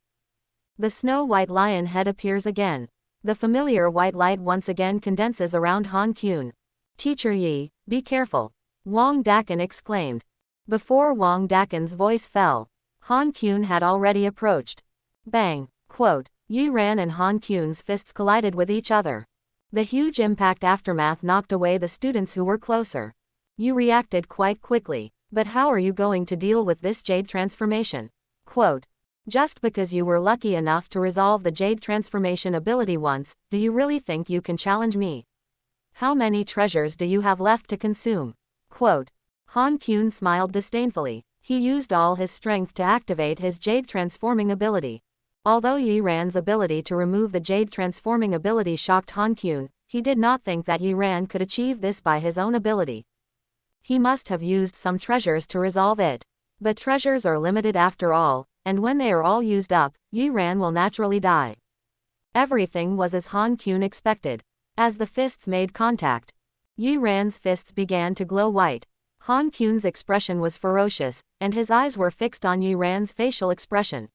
The snow-white lion head appears again. The familiar white light once again condenses around Han Kyun. "Teacher Yi, be careful," Wang Dakin exclaimed. Before Wang Dakin's voice fell, Han Kyun had already approached. Bang! Quote, Yi Ran and Han Kyun's fists collided with each other. The huge impact aftermath knocked away the students who were closer. "You reacted quite quickly, but how are you going to deal with this jade transformation?" Quote, "Just because you were lucky enough to resolve the jade transformation ability once, do you really think you can challenge me? How many treasures do you have left to consume?" Quote, Han Kyun smiled disdainfully. He used all his strength to activate his jade transforming ability. Although Yi Ran's ability to remove the jade transforming ability shocked Han Kyun, he did not think that Yi Ran could achieve this by his own ability. He must have used some treasures to resolve it. But treasures are limited after all, and when they are all used up, Yi Ran will naturally die. Everything was as Han Kyun expected. As the fists made contact, Yi Ran's fists began to glow white. Han Qun's expression was ferocious, and his eyes were fixed on Yi Ran's facial expression.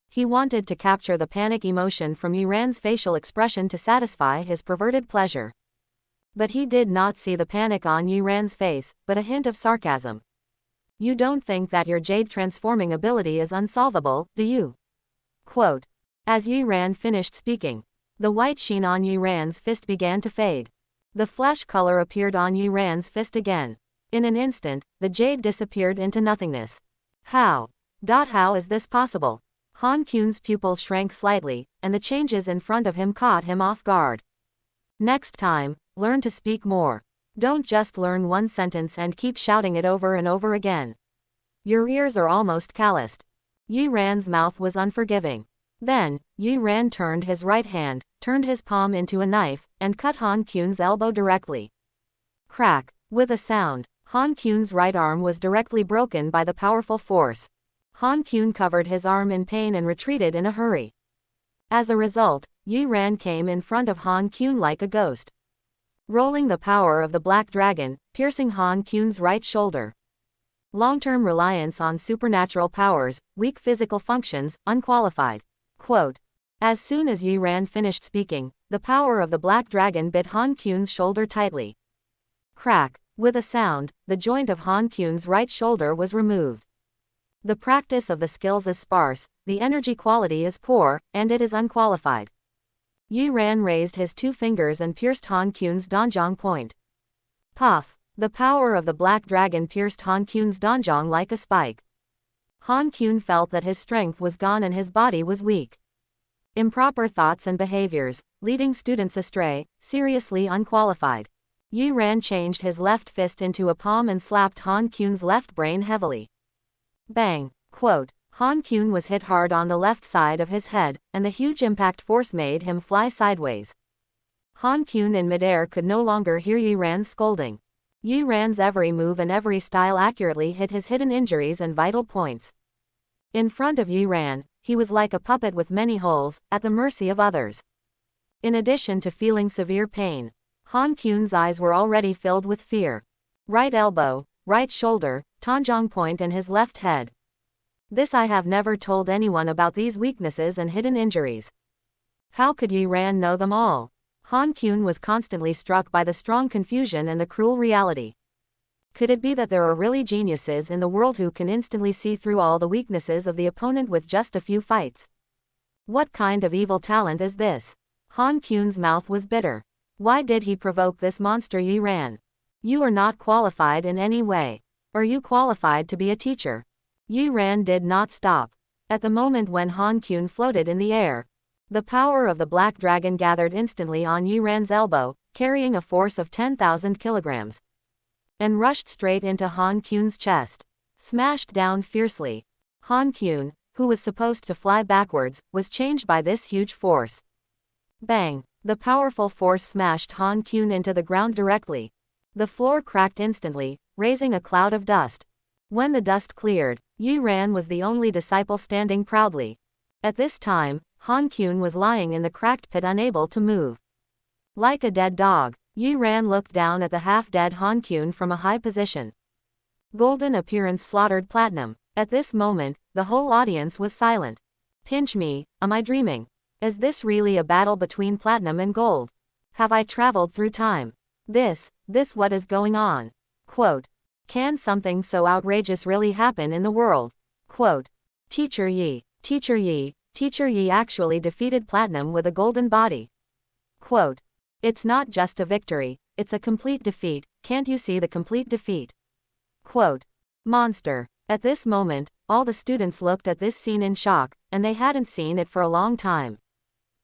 He wanted to capture the panic emotion from Yi Ran's facial expression to satisfy his perverted pleasure. But he did not see the panic on Yi Ran's face, but a hint of sarcasm. You don't think that your jade transforming ability is unsolvable, do you? Quote. As Yi Ran finished speaking, the white sheen on Yi Ran's fist began to fade. The flash color appeared on Yi Ran's fist again. In an instant, the jade disappeared into nothingness. How is this possible? Han Qun's pupils shrank slightly, and the changes in front of him caught him off guard. Next time, learn to speak more. Don't just learn one sentence and keep shouting it over and over again. Your ears are almost calloused. Yi Ran's mouth was unforgiving. Then, Yi Ran turned his right hand, turned his palm into a knife, and cut Han Qun's elbow directly. Crack. With a sound, Han Qun's right arm was directly broken by the powerful force. Han Qun covered his arm in pain and retreated in a hurry. As a result, Yi Ran came in front of Han Qun like a ghost, rolling the power of the Black Dragon, piercing Han Qun's right shoulder. Long-term reliance on supernatural powers, weak physical functions, unqualified. Quote. As soon as Yi Ran finished speaking, the power of the Black Dragon bit Han Qun's shoulder tightly. Crack. With a sound, the joint of Han Qun's right shoulder was removed. The practice of the skills is sparse, the energy quality is poor, and it is unqualified. Yi Ran raised his two fingers and pierced Han Qun's donjong point. Puff! The power of the Black Dragon pierced Han Qun's donjong like a spike. Han Qun felt that his strength was gone and his body was weak. Improper thoughts and behaviors, leading students astray, seriously unqualified. Yi Ran changed his left fist into a palm and slapped Han Qun's left brain heavily. Bang! Quote. Han Qun was hit hard on the left side of his head, and the huge impact force made him fly sideways. Han Qun in midair could no longer hear Yi Ran's scolding. Yi Ran's every move and every style accurately hit his hidden injuries and vital points. In front of Yi Ran, he was like a puppet with many holes, at the mercy of others. In addition to feeling severe pain, Han Qun's eyes were already filled with fear. Right elbow, right shoulder, donjong point and his left head. This I have never told anyone about these weaknesses and hidden injuries. How could Yi Ran know them all? Han Qun was constantly struck by the strong confusion and the cruel reality. Could it be that there are really geniuses in the world who can instantly see through all the weaknesses of the opponent with just a few fights? What kind of evil talent is this? Han Qun's mouth was bitter. Why did he provoke this monster Yi Ran? You are not qualified in any way. Are you qualified to be a teacher? Yi Ran did not stop. At the moment when Han Qun floated in the air, the power of the Black Dragon gathered instantly on Yi Ran's elbow, carrying a force of 10,000 kilograms, and rushed straight into Han Qun's chest. Smashed down fiercely. Han Qun, who was supposed to fly backwards, was changed by this huge force. Bang! The powerful force smashed Han Qun into the ground directly. The floor cracked instantly, raising a cloud of dust. When the dust cleared, Yi Ran was the only disciple standing proudly. At this time, Han Qun was lying in the cracked pit unable to move. Like a dead dog, Yi Ran looked down at the half-dead Han Qun from a high position. Golden appearance slaughtered platinum. At this moment, the whole audience was silent. Pinch me, am I dreaming? Is this really a battle between platinum and gold? Have I traveled through time? This what is going on? Quote. Can something so outrageous really happen in the world? Quote. Teacher Yi actually defeated platinum with a golden body. Quote. It's not just a victory, it's a complete defeat, can't you see the complete defeat? Quote. Monster. At this moment, all the students looked at this scene in shock, and they hadn't seen it for a long time.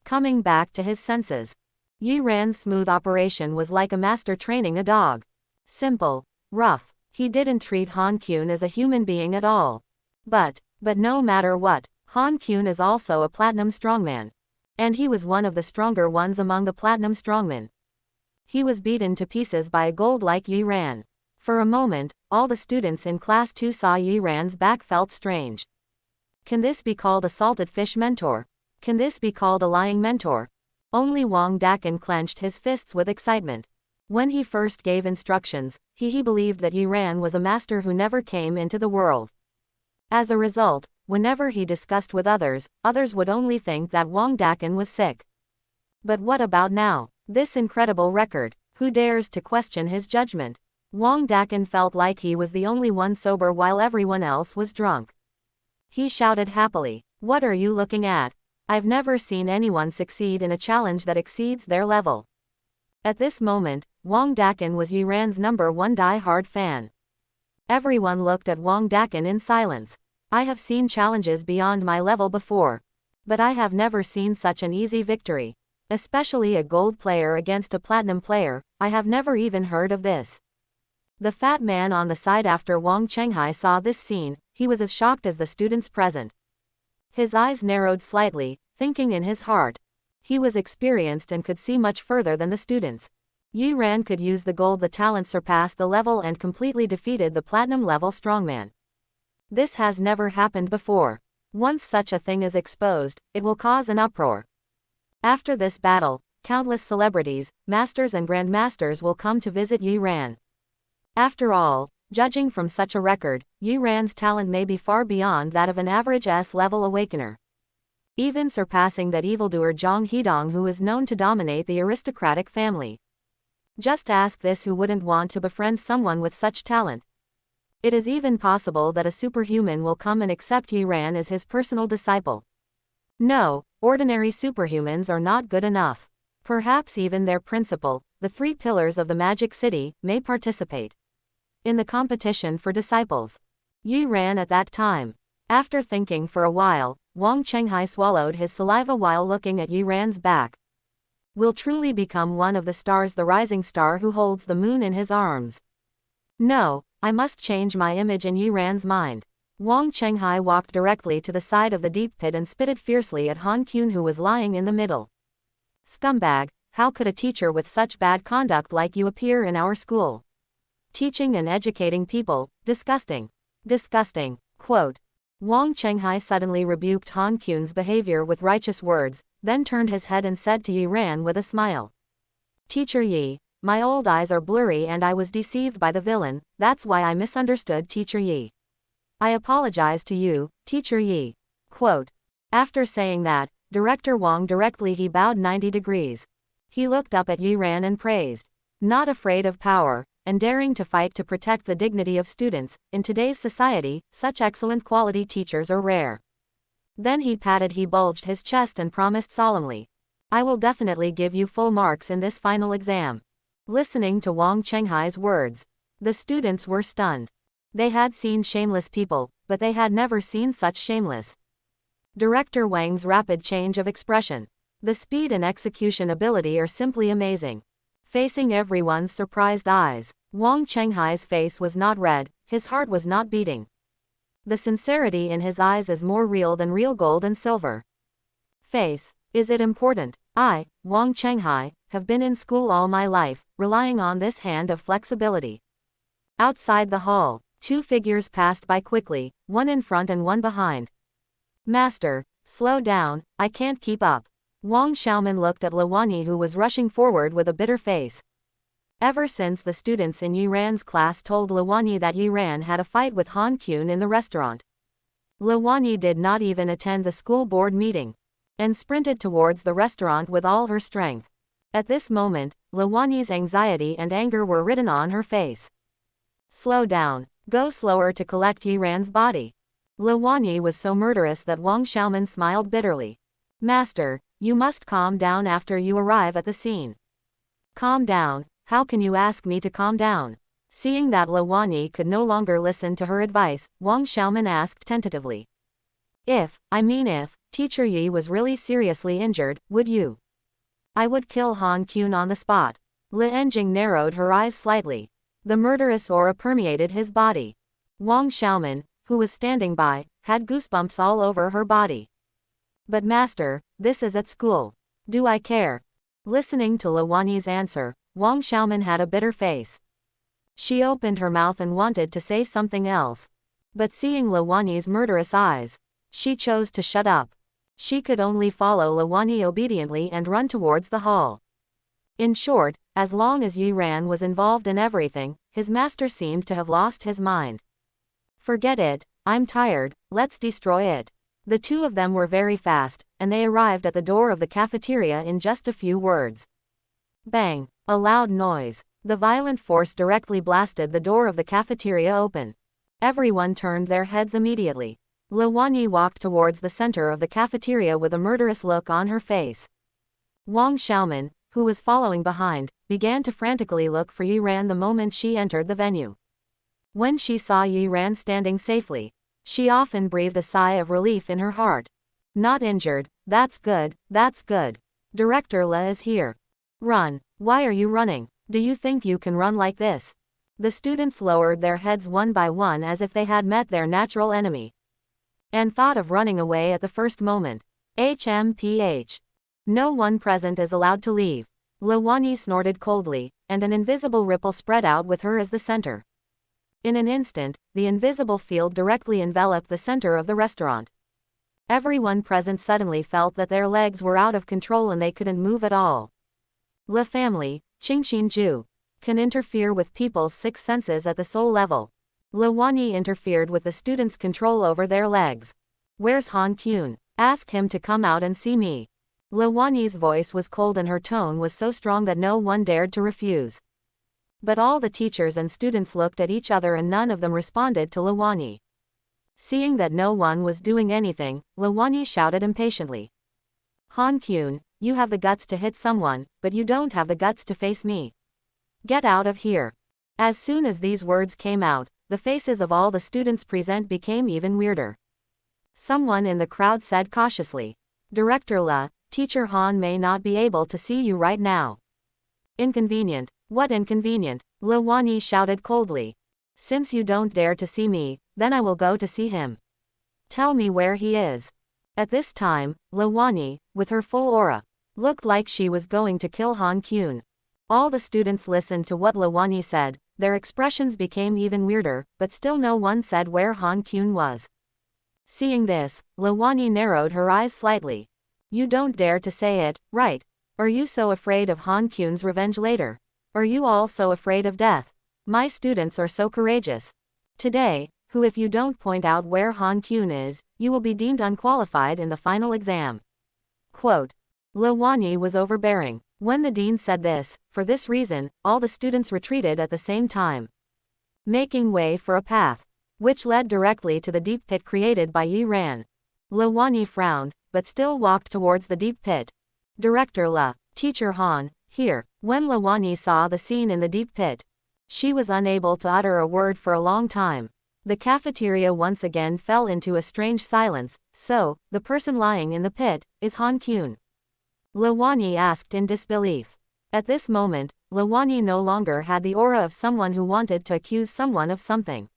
Coming back to his senses, Yi Ran's smooth operation was like a master training a dog. Simple, rough. He didn't treat Han Qun as a human being at all. But no matter what, Han Qun is also a platinum strongman. And he was one of the stronger ones among the platinum strongmen. He was beaten to pieces by a gold like Yi Ran. For a moment, all the students in Class 2 saw Yi Ran's back felt strange. Can this be called a salted fish mentor? Can this be called a lying mentor? Only Wang Dakan clenched his fists with excitement. When he first gave instructions, he believed that Yi Ran was a master who never came into the world. As a result, whenever he discussed with others, others would only think that Wang Dakan was sick. But what about now? This incredible record. Who dares to question his judgment? Wang Dakan felt like he was the only one sober while everyone else was drunk. He shouted happily, "What are you looking at? I've never seen anyone succeed in a challenge that exceeds their level." At this moment, Wang Dakan was Yi Ran's #1 die-hard fan. Everyone looked at Wang Dakan in silence. I have seen challenges beyond my level before. But I have never seen such an easy victory. Especially a gold player against a platinum player, I have never even heard of this. The fat man on the side after Wang Chenghai saw this scene, he was as shocked as the students present. His eyes narrowed slightly, thinking in his heart. He was experienced and could see much further than the students. Yi Ran could use the gold, the talent surpassed the level and completely defeated the platinum level strongman. This has never happened before. Once such a thing is exposed, it will cause an uproar. After this battle, countless celebrities, masters and grandmasters will come to visit Yi Ran. After all, judging from such a record, Yi Ran's talent may be far beyond that of an average S-level awakener. Even surpassing that evildoer Zhang Hedong, who is known to dominate the aristocratic family. Just ask this who wouldn't want to befriend someone with such talent. It is even possible that a superhuman will come and accept Yi Ran as his personal disciple. No, ordinary superhumans are not good enough. Perhaps even their principal, the 3 pillars of the Magic City, may participate in the competition for disciples. Yi Ran at that time. After thinking for a while, Wang Chenghai swallowed his saliva while looking at Yi Ran's back. Will truly become one of the stars, the rising star who holds the moon in his arms. No, I must change my image in Yi Ran's mind. Wang Chenghai walked directly to the side of the deep pit and spitted fiercely at Han Kun, who was lying in the middle. Scumbag, how could a teacher with such bad conduct like you appear in our school? Teaching and educating people, disgusting. Disgusting. Quote. Wang Chenghai suddenly rebuked Han Kun's behavior with righteous words, then turned his head and said to Yi Ran with a smile. Teacher Yi, my old eyes are blurry and I was deceived by the villain, that's why I misunderstood Teacher Yi. I apologize to you, Teacher Yi. Quote. After saying that, Director Wang he bowed 90 degrees. He looked up at Yi Ran and praised. Not afraid of power, and daring to fight to protect the dignity of students, in today's society, such excellent quality teachers are rare. Then he bulged his chest and promised solemnly. I will definitely give you full marks in this final exam. Listening to Wang Chenghai's words, the students were stunned. They had seen shameless people, but they had never seen such shameless. Director Wang's rapid change of expression. The speed and execution ability are simply amazing. Facing everyone's surprised eyes, Wang Chenghai's face was not red, his heart was not beating. The sincerity in his eyes is more real than real gold and silver. Face. Is it important? I, Wang Chenghai, have been in school all my life, relying on this hand of flexibility. Outside the hall, 2 figures passed by quickly, one in front and one behind. Master, slow down, I can't keep up. Wang Xiaoman looked at Luwanyi, who was rushing forward with a bitter face. Ever since the students in Yi Ran's class told Luwanyi that Yi Ran had a fight with Han Kun in the restaurant, Luwanyi did not even attend the school board meeting, and sprinted towards the restaurant with all her strength. At this moment, Luwanyi's anxiety and anger were written on her face. Slow down, go slower to collect Yi Ran's body. Luwanyi was so murderous that Wang Xiaoman smiled bitterly. Master, you must calm down after you arrive at the scene. Calm down, how can you ask me to calm down? Seeing that Luwanyi could no longer listen to her advice, Wang Xiaoman asked tentatively. If Teacher Yi was really seriously injured, would you? I would kill Han Kun on the spot. Li Enjing narrowed her eyes slightly. The murderous aura permeated his body. Wang Xiaoman, who was standing by, had goosebumps all over her body. But master, this is at school. Do I care? Listening to Luwanyi's answer, Wang Xiaoman had a bitter face. She opened her mouth and wanted to say something else. But seeing Luwanyi's murderous eyes, she chose to shut up. She could only follow Lawani obediently and run towards the hall. In short, as long as Yi Ran was involved in everything, his master seemed to have lost his mind. Forget it, I'm tired, let's destroy it. The two of them were very fast, and they arrived at the door of the cafeteria in just a few words. Bang! A loud noise. The violent force directly blasted the door of the cafeteria open. Everyone turned their heads immediately. Lawani walked towards the center of the cafeteria with a murderous look on her face. Wang Xiaoman, who was following behind, began to frantically look for Yi Ran the moment she entered the venue. When she saw Yi Ran standing safely, she often breathed a sigh of relief in her heart. Not injured, that's good, that's good. Director Le is here. Run, why are you running? Do you think you can run like this? The students lowered their heads one by one as if they had met their natural enemy, and thought of running away at the first moment. HMPH. No one present is allowed to leave. Lawani snorted coldly, and an invisible ripple spread out with her as the center. In an instant, the invisible field directly enveloped the center of the restaurant. Everyone present suddenly felt that their legs were out of control and they couldn't move at all. Le family, Qingxinju, can interfere with people's sixth senses at the soul level. Lawani interfered with the students' control over their legs. Where's Han Kyun? Ask him to come out and see me. Lawani's voice was cold and her tone was so strong that no one dared to refuse. But all the teachers and students looked at each other and none of them responded to Lawani. Seeing that no one was doing anything, Lawani shouted impatiently. Han Kyun, you have the guts to hit someone, but you don't have the guts to face me. Get out of here. As soon as these words came out, the faces of all the students present became even weirder. Someone in the crowd said cautiously, Director Le, Teacher Han may not be able to see you right now. Inconvenient. What inconvenient? Lawani shouted coldly. Since you don't dare to see me, then I will go to see him. Tell me where he is. At this time, Lawani, with her full aura, looked like she was going to kill Han Kyun. All the students listened to what Lawani said, their expressions became even weirder, but still no one said where Han Kyun was. Seeing this, Lawani narrowed her eyes slightly. You don't dare to say it, right? Are you so afraid of Han Kyun's revenge later? Are you all so afraid of death? My students are so courageous. Today, who if you don't point out where Han Kyun is, you will be deemed unqualified in the final exam. Quote. Lawani was overbearing. When the dean said this, for this reason, all the students retreated at the same time, making way for a path, which led directly to the deep pit created by Yi Ran. Lawani frowned, but still walked towards the deep pit. Director Le, Teacher Han, here. When Lawani saw the scene in the deep pit, she was unable to utter a word for a long time. The cafeteria once again fell into a strange silence. So, the person lying in the pit is Han Kyun? Lawani asked in disbelief. At this moment, Lawani no longer had the aura of someone who wanted to accuse someone of something.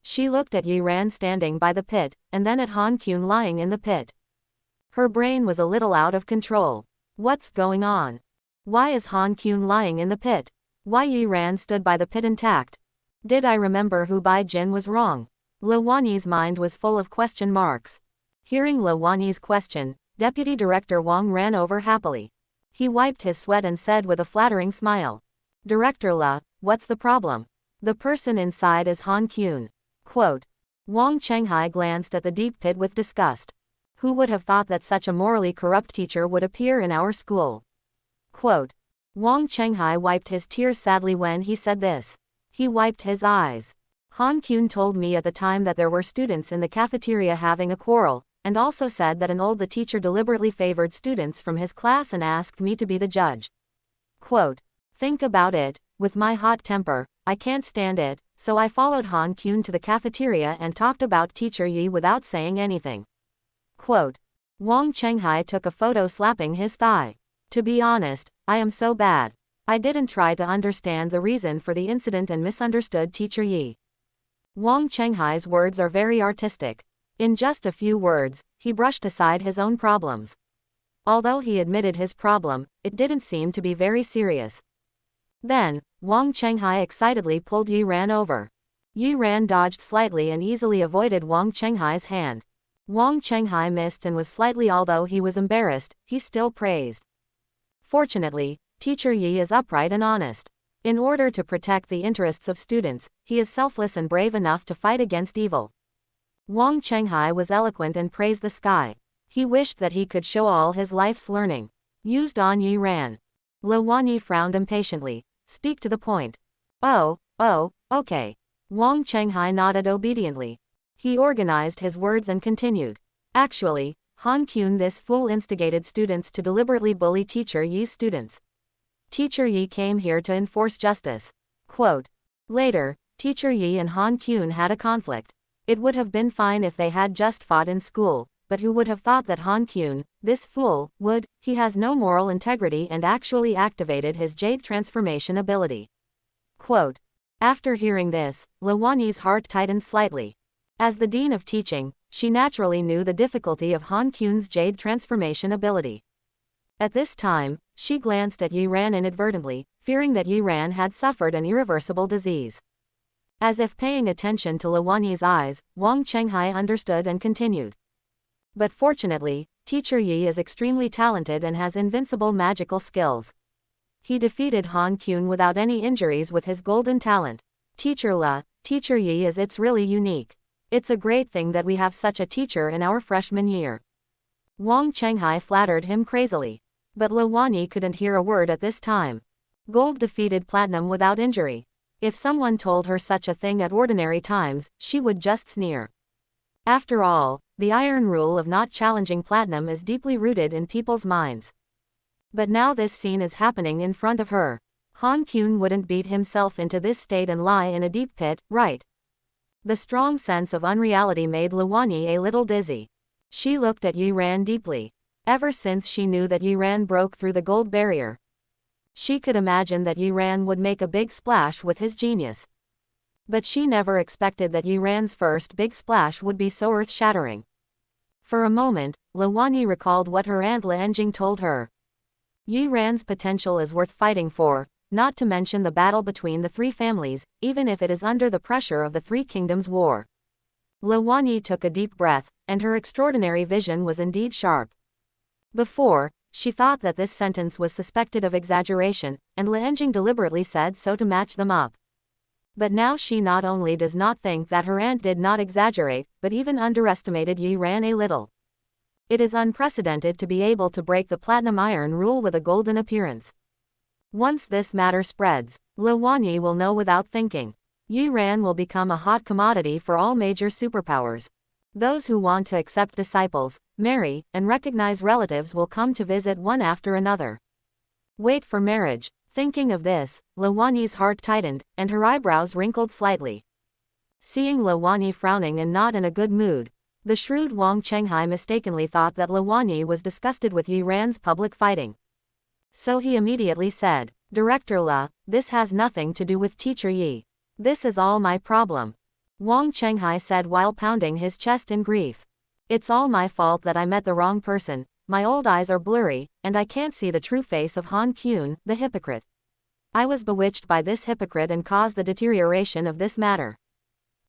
She looked at Yi Ran standing by the pit, and then at Han Kyun lying in the pit. Her brain was a little out of control. What's going on? Why is Han Kyun lying in the pit? Why Yi Ran stood by the pit intact? Did I remember who Bai Jin was wrong? Lawani's mind was full of question marks. Hearing Lawani's question, Deputy Director Wang ran over happily. He wiped his sweat and said with a flattering smile. Director Le, what's the problem? The person inside is Han Kyun. Quote. Wang Chenghai glanced at the deep pit with disgust. Who would have thought that such a morally corrupt teacher would appear in our school? Quote. Wang Chenghai wiped his tears sadly when he said this. He wiped his eyes. Han Kyun told me at the time that there were students in the cafeteria having a quarrel, and also said that the teacher deliberately favored students from his class and asked me to be the judge. Quote. Think about it, with my hot temper, I can't stand it, so I followed Han Kyun to the cafeteria and talked about Teacher Yi without saying anything. Quote. Wang Chenghai took a photo slapping his thigh. To be honest, I am so bad. I didn't try to understand the reason for the incident and misunderstood Teacher Yi. Wang Chenghai's words are very artistic. In just a few words, he brushed aside his own problems. Although he admitted his problem, it didn't seem to be very serious. Then, Wang Chenghai excitedly pulled Yi Ran over. Yi Ran dodged slightly and easily avoided Wang Chenghai's hand. Wang Chenghai missed and was slightly, although he was embarrassed, he still praised. Fortunately, Teacher Yi is upright and honest. In order to protect the interests of students, he is selfless and brave enough to fight against evil. Wang Chenghai was eloquent and praised the sky. He wished that he could show all his life's learning used on Yi Ran. Lo Wanyi frowned impatiently. Speak to the point. Oh, okay. Wang Chenghai nodded obediently. He organized his words and continued. Actually, Han Kun, this fool, instigated students to deliberately bully Teacher Yi's students. Teacher Yi came here to enforce justice. Quote. Later, Teacher Yi and Han Kun had a conflict. It would have been fine if they had just fought in school, but who would have thought that Han Kun, this fool, would, he has no moral integrity, and actually activated his jade transformation ability. Quote. After hearing this, Lo Wanyi's heart tightened slightly. As the Dean of Teaching, she naturally knew the difficulty of Han Kun's jade transformation ability. At this time, she glanced at Yi Ran inadvertently, fearing that Yi Ran had suffered an irreversible disease. As if paying attention to Lo Wanyi's eyes, Wang Chenghai understood and continued. But fortunately, Teacher Yi is extremely talented and has invincible magical skills. He defeated Han Kun without any injuries with his golden talent. Teacher Yi is it's really unique. It's a great thing that we have such a teacher in our freshman year. Wang Chenghai flattered him crazily. But Lo Wanyi couldn't hear a word at this time. Gold defeated platinum without injury. If someone told her such a thing at ordinary times, she would just sneer. After all, the iron rule of not challenging platinum is deeply rooted in people's minds. But now this scene is happening in front of her. Han Kun wouldn't beat himself into this state and lie in a deep pit, right? The strong sense of unreality made Lo Wanyi a little dizzy. She looked at Yi Ran deeply. Ever since she knew that Yi Ran broke through the gold barrier, she could imagine that Yi Ran would make a big splash with his genius. But she never expected that Yi Ran's first big splash would be so earth-shattering. For a moment, Lo Wanyi recalled what her aunt Le Enjing told her. Yi Ran's potential is worth fighting for, not to mention the battle between the three families, even if it is under the pressure of the Three Kingdoms War. Lo Wanyi took a deep breath, and her extraordinary vision was indeed sharp. Before, she thought that this sentence was suspected of exaggeration, and Le Enjing deliberately said so to match them up. But now she not only does not think that her aunt did not exaggerate, but even underestimated Yi Ran a little. It is unprecedented to be able to break the platinum iron rule with a golden appearance. Once this matter spreads, Lo Wanyi will know without thinking. Yi Ran will become a hot commodity for all major superpowers. Those who want to accept disciples, marry, and recognize relatives will come to visit one after another. Wait for marriage. Thinking of this, Lo Wanyi's heart tightened, and her eyebrows wrinkled slightly. Seeing Lo Wanyi frowning and not in a good mood, the shrewd Wang Chenghai mistakenly thought that Lo Wanyi was disgusted with Yi Ran's public fighting. So he immediately said, Director La, this has nothing to do with Teacher Yi. This is all my problem. Wang Chenghai said while pounding his chest in grief. It's all my fault that I met the wrong person. My old eyes are blurry, and I can't see the true face of Han Kun, the hypocrite. I was bewitched by this hypocrite and caused the deterioration of this matter.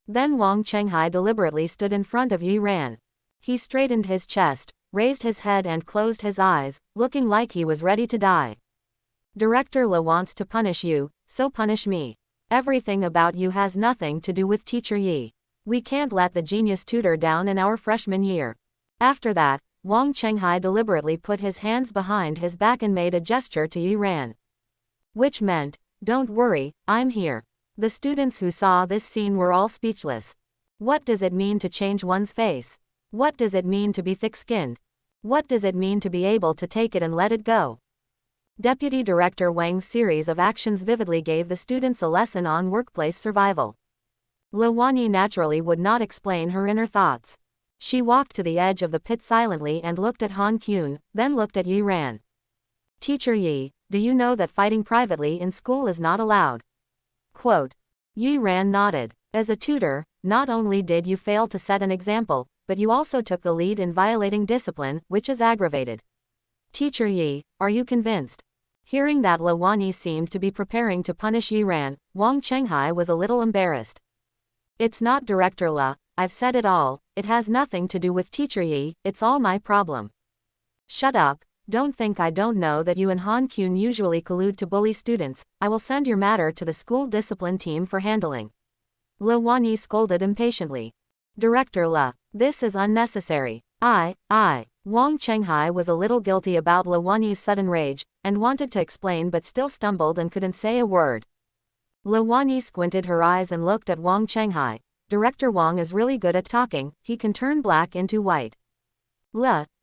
Then Wang Chenghai deliberately stood in front of Yi Ran. He straightened his chest, raised his head and closed his eyes, looking like he was ready to die. Director Le wants to punish you, so punish me. Everything about you has nothing to do with Teacher Yi. We can't let the genius tutor down in our freshman year. After that, Wang Chenghai deliberately put his hands behind his back and made a gesture to Yi Ran. Which meant, don't worry, I'm here. The students who saw this scene were all speechless. What does it mean to change one's face? What does it mean to be thick-skinned? What does it mean to be able to take it and let it go? Deputy Director Wang's series of actions vividly gave the students a lesson on workplace survival. Lo Wanyi naturally would not explain her inner thoughts. She walked to the edge of the pit silently and looked at Han Kun, then looked at Yi Ran. Teacher Yi, do you know that fighting privately in school is not allowed? Quote. Yi Ran nodded. As a tutor, not only did you fail to set an example, but you also took the lead in violating discipline, which is aggravated. Teacher Yi, are you convinced? Hearing that Lo Wanyi seemed to be preparing to punish Yi Ran, Wang Chenghai was a little embarrassed. It's not Director La, I've said it all, it has nothing to do with Teacher Yi, it's all my problem. Shut up, don't think I don't know that you and Han Kyun usually collude to bully students, I will send your matter to the school discipline team for handling. Le Wanyi scolded impatiently. Director Le, this is unnecessary. Wang Chenghai was a little guilty about Le Wanyi's sudden rage, and wanted to explain but still stumbled and couldn't say a word. Le Wanyi squinted her eyes and looked at Wang Chenghai. Director Wang is really good at talking, he can turn black into white.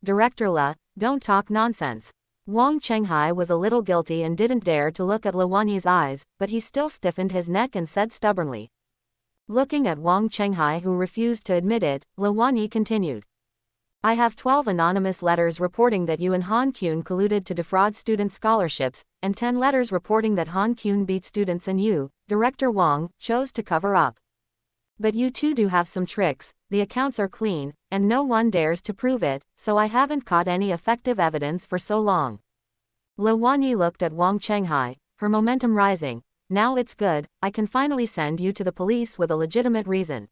Director Le, don't talk nonsense. Wang Chenghai was a little guilty and didn't dare to look at Le Wanyi's eyes, but he still stiffened his neck and said stubbornly. Looking at Wang Chenghai, who refused to admit it, Le Wanyi continued. I have 12 anonymous letters reporting that you and Han Kyun colluded to defraud student scholarships, and 10 letters reporting that Han Kyun beat students and you, Director Wang, chose to cover up. But you two do have some tricks, the accounts are clean, and no one dares to prove it, so I haven't caught any effective evidence for so long. Le Wanyi looked at Wang Chenghai, her momentum rising. Now it's good, I can finally send you to the police with a legitimate reason.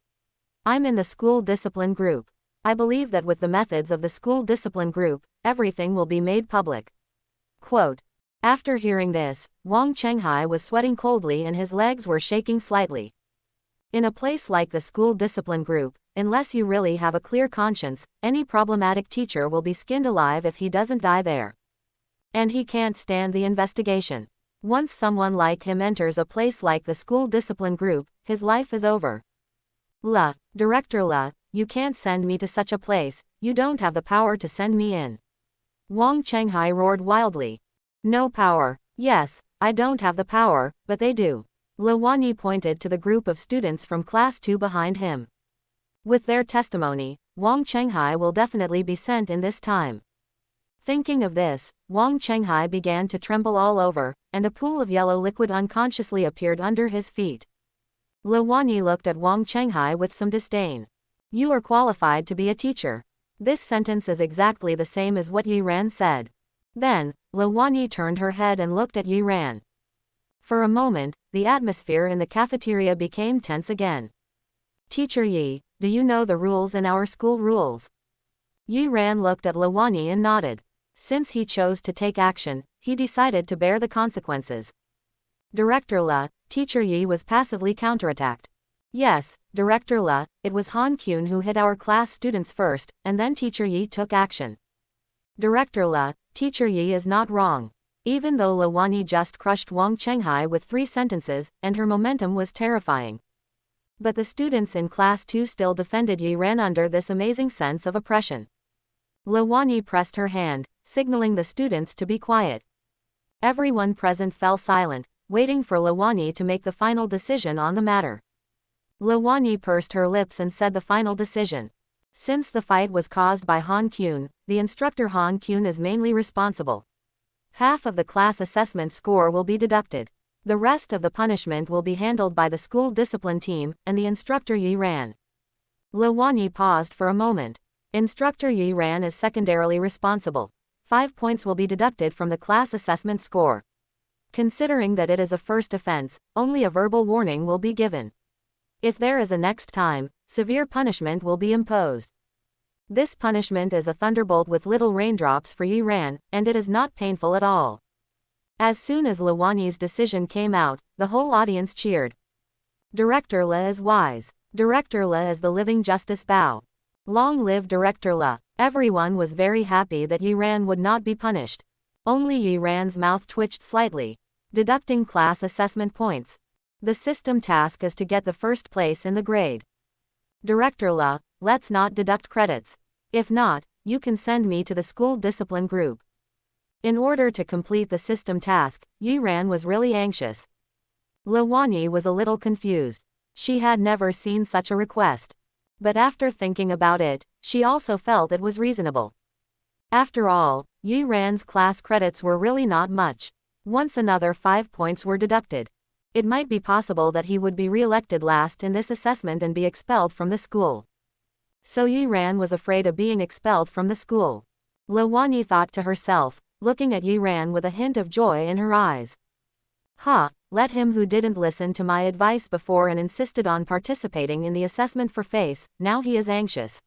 I'm in the school discipline group. I believe that with the methods of the school discipline group, everything will be made public. Quote. After hearing this, Wang Chenghai was sweating coldly and his legs were shaking slightly. In a place like the school discipline group, unless you really have a clear conscience, any problematic teacher will be skinned alive if he doesn't die there. And he can't stand the investigation. Once someone like him enters a place like the school discipline group, his life is over. Director Le, you can't send me to such a place, you don't have the power to send me in. Wang Chenghai roared wildly. No power. Yes, I don't have the power, but they do. Le Wanyi pointed to the group of students from class 2 behind him. With their testimony, Wang Chenghai will definitely be sent in this time. Thinking of this, Wang Chenghai began to tremble all over, and a pool of yellow liquid unconsciously appeared under his feet. Le Wanyi looked at Wang Chenghai with some disdain. You are qualified to be a teacher. This sentence is exactly the same as what Yi Ran said. Then, Le Wanyi turned her head and looked at Yi Ran. For a moment, the atmosphere in the cafeteria became tense again. Teacher Yi, do you know the rules in our school rules? Yi Ran looked at Le Wanyi and nodded. Since he chose to take action, he decided to bear the consequences. Director Le, Teacher Yi was passively counterattacked. Yes, Director Le, it was Han Kyun who hit our class students first, and then Teacher Yi took action. Director Le, Teacher Yi is not wrong. Even though Le Wanyi just crushed Wang Chenghai with 3 sentences, and her momentum was terrifying. But the students in class 2 still defended Yi Ran under this amazing sense of oppression. Le Wanyi pressed her hand, signaling the students to be quiet. Everyone present fell silent, waiting for Le Wanyi to make the final decision on the matter. Le Wanyi pursed her lips and said the final decision. Since the fight was caused by Han Kyun, the instructor Han Kyun is mainly responsible. Half of the class assessment score will be deducted. The rest of the punishment will be handled by the school discipline team and the instructor Yi Ran. Le Wanyi paused for a moment. Instructor Yi Ran is secondarily responsible. 5 points will be deducted from the class assessment score. Considering that it is a first offense, only a verbal warning will be given. If there is a next time, severe punishment will be imposed. This punishment is a thunderbolt with little raindrops for Yi Ran, and it is not painful at all. As soon as Le Wanyi's decision came out, the whole audience cheered. Director Le is wise. Director Le is the living justice Bao. Long live Director Le. Everyone was very happy that Yi Ran would not be punished. Only Yi Ran's mouth twitched slightly. Deducting class assessment points. The system task is to get the first place in the grade. Director Le, let's not deduct credits. If not, you can send me to the school discipline group. In order to complete the system task, Yi Ran was really anxious. Le Wanyi was a little confused. She had never seen such a request. But after thinking about it, she also felt it was reasonable. After all, Yi Ran's class credits were really not much. Once another 5 points were deducted, it might be possible that he would be re-elected last in this assessment and be expelled from the school. So Yi Ran was afraid of being expelled from the school. Le Wanyi thought to herself, looking at Yi Ran with a hint of joy in her eyes. let him who didn't listen to my advice before and insisted on participating in the assessment for face, now he is anxious.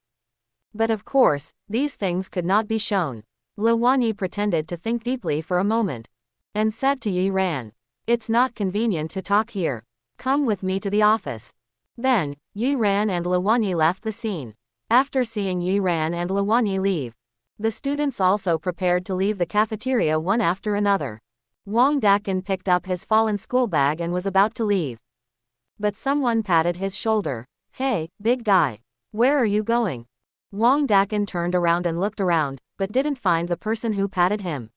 But of course, these things could not be shown. Luwanyi pretended to think deeply for a moment, and said to Yi Ran, "It's not convenient to talk here. Come with me to the office." Then, Yi Ran and Luwanyi left the scene. After seeing Yi Ran and Luwanyi leave, the students also prepared to leave the cafeteria one after another. Wang Dakin picked up his fallen school bag and was about to leave. But someone patted his shoulder. "Hey, big guy. Where are you going?" Wang Dakin turned around and looked around, but didn't find the person who patted him.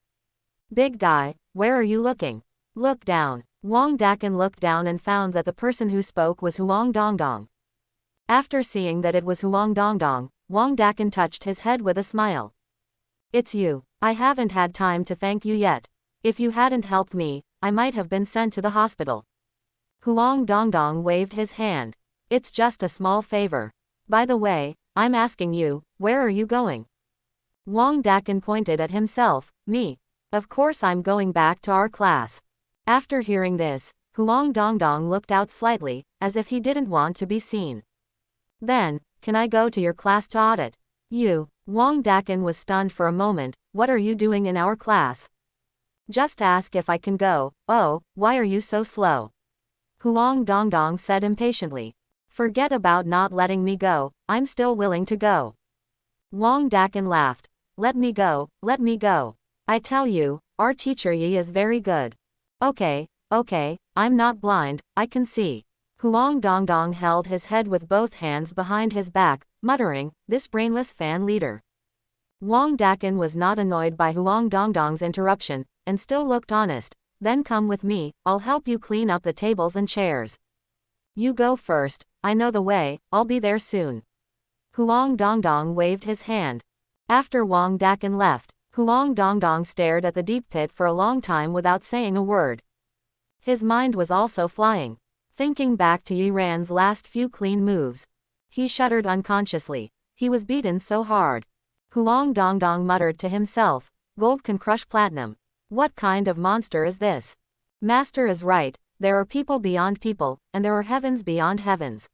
"Big guy, where are you looking? Look down." Wang Dakin looked down and found that the person who spoke was Huang Dongdong. After seeing that it was Huang Dongdong, Wang Dakin touched his head with a smile. "It's you. I haven't had time to thank you yet. If you hadn't helped me, I might have been sent to the hospital." Huang Dongdong waved his hand. "It's just a small favor. By the way, I'm asking you, where are you going?" Wang Dakin pointed at himself. "Me. Of course I'm going back to our class." After hearing this, Huang Dongdong looked out slightly, as if he didn't want to be seen. Then, "Can I go to your class to audit?" "You?" Wang Dakin was stunned for a moment. "What are you doing in our class?" "Just ask if I can go." "Oh, why are you so slow?" Huang Dongdong said impatiently. "Forget about not letting me go, I'm still willing to go." Wang Dakin laughed. Let me go, let me go. I tell you, our teacher Yi is very good." Okay, I'm not blind, I can see." Huang Dongdong held his head with both hands behind his back, muttering, "This brainless fan leader." Wang Dakin was not annoyed by Huang Dongdong's interruption, and still looked honest. "Then come with me, I'll help you clean up the tables and chairs." "You go first, I know the way, I'll be there soon." Huang Dongdong waved his hand. After Wang Dakin left, Huang Dongdong stared at the deep pit for a long time without saying a word. His mind was also flying, thinking back to Yi Ran's last few clean moves. He shuddered unconsciously. He was beaten so hard. Huang Dongdong muttered to himself, "Gold can crush platinum. What kind of monster is this? Master is right, there are people beyond people, and there are heavens beyond heavens.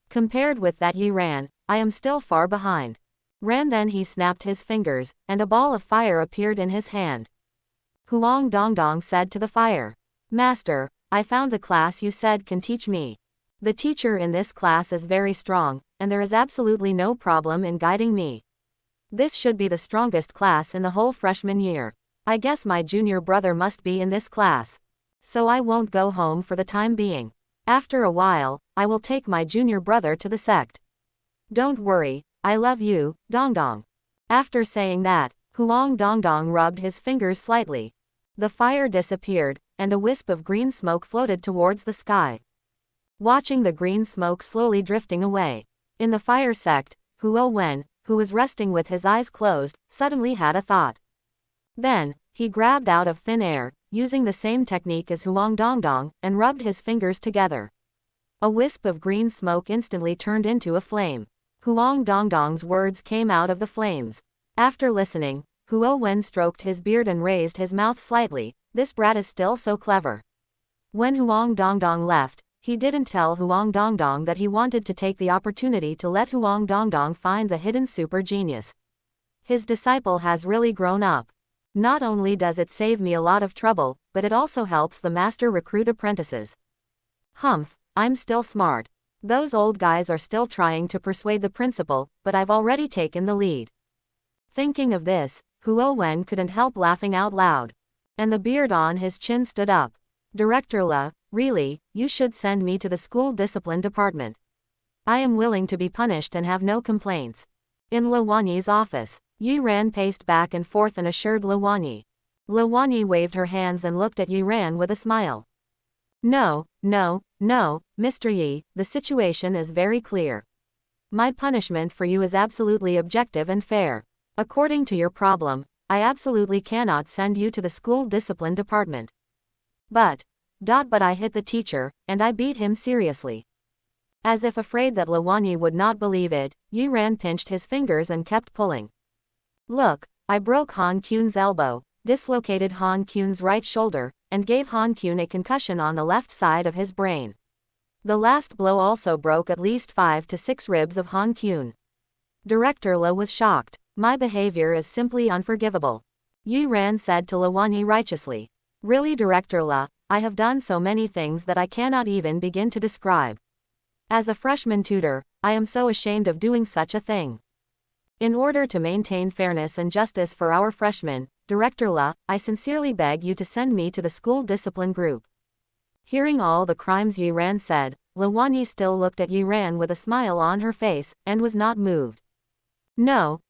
Compared with that Yi Ran, I am still far behind." Then he snapped his fingers, and a ball of fire appeared in his hand. Huang Dongdong said to the fire, "Master, I found the class you said can teach me. The teacher in this class is very strong, and there is absolutely no problem in guiding me. This should be the strongest class in the whole freshman year. I guess my junior brother must be in this class. So I won't go home for the time being. After a while, I will take my junior brother to the sect. Don't worry, I love you, Dongdong." After saying that, Huang Dongdong rubbed his fingers slightly. The fire disappeared, and a wisp of green smoke floated towards the sky. Watching the green smoke slowly drifting away, in the fire sect, Huo Wen, who was resting with his eyes closed, suddenly had a thought. Then, he grabbed out of thin air, using the same technique as Huang Dongdong, and rubbed his fingers together. A wisp of green smoke instantly turned into a flame. Huang Dongdong's words came out of the flames. After listening, Huo Wen stroked his beard and raised his mouth slightly. This brat is still so clever. When Huang Dongdong left, he didn't tell Huang Dongdong that he wanted to take the opportunity to let Huang Dongdong find the hidden super genius. His disciple has really grown up. Not only does it save me a lot of trouble, but it also helps the master recruit apprentices. Humph, I'm still smart. Those old guys are still trying to persuade the principal, but I've already taken the lead. Thinking of this, Huo Wen couldn't help laughing out loud. And the beard on his chin stood up. Director La, really, you should send me to the school discipline department. I am willing to be punished and have no complaints. In Luwanyi's office, Yi Ran paced back and forth and assured Luwanyi. Luwanyi waved her hands and looked at Yi Ran with a smile. No, Mr. Yi, the situation is very clear. My punishment for you is absolutely objective and fair. According to your problem, I absolutely cannot send you to the school discipline department. But I hit the teacher, and I beat him seriously. As if afraid that Luwanyi would not believe it, Yi Ran pinched his fingers and kept pulling. Look, I broke Han Qun's elbow, dislocated Han Qun's right shoulder, and gave Han Kyun a concussion on the left side of his brain. The last blow also broke at least 5 to 6 ribs of Han Kyun. Director Le was shocked. My behavior is simply unforgivable. Yi Ran said to Lawani righteously. Really, Director Le, I have done so many things that I cannot even begin to describe. As a freshman tutor, I am so ashamed of doing such a thing. In order to maintain fairness and justice for our freshmen, Director Le, I sincerely beg you to send me to the school discipline group. Hearing all the crimes Yi Ran said, Lawani still looked at Yi Ran with a smile on her face, and was not moved. No,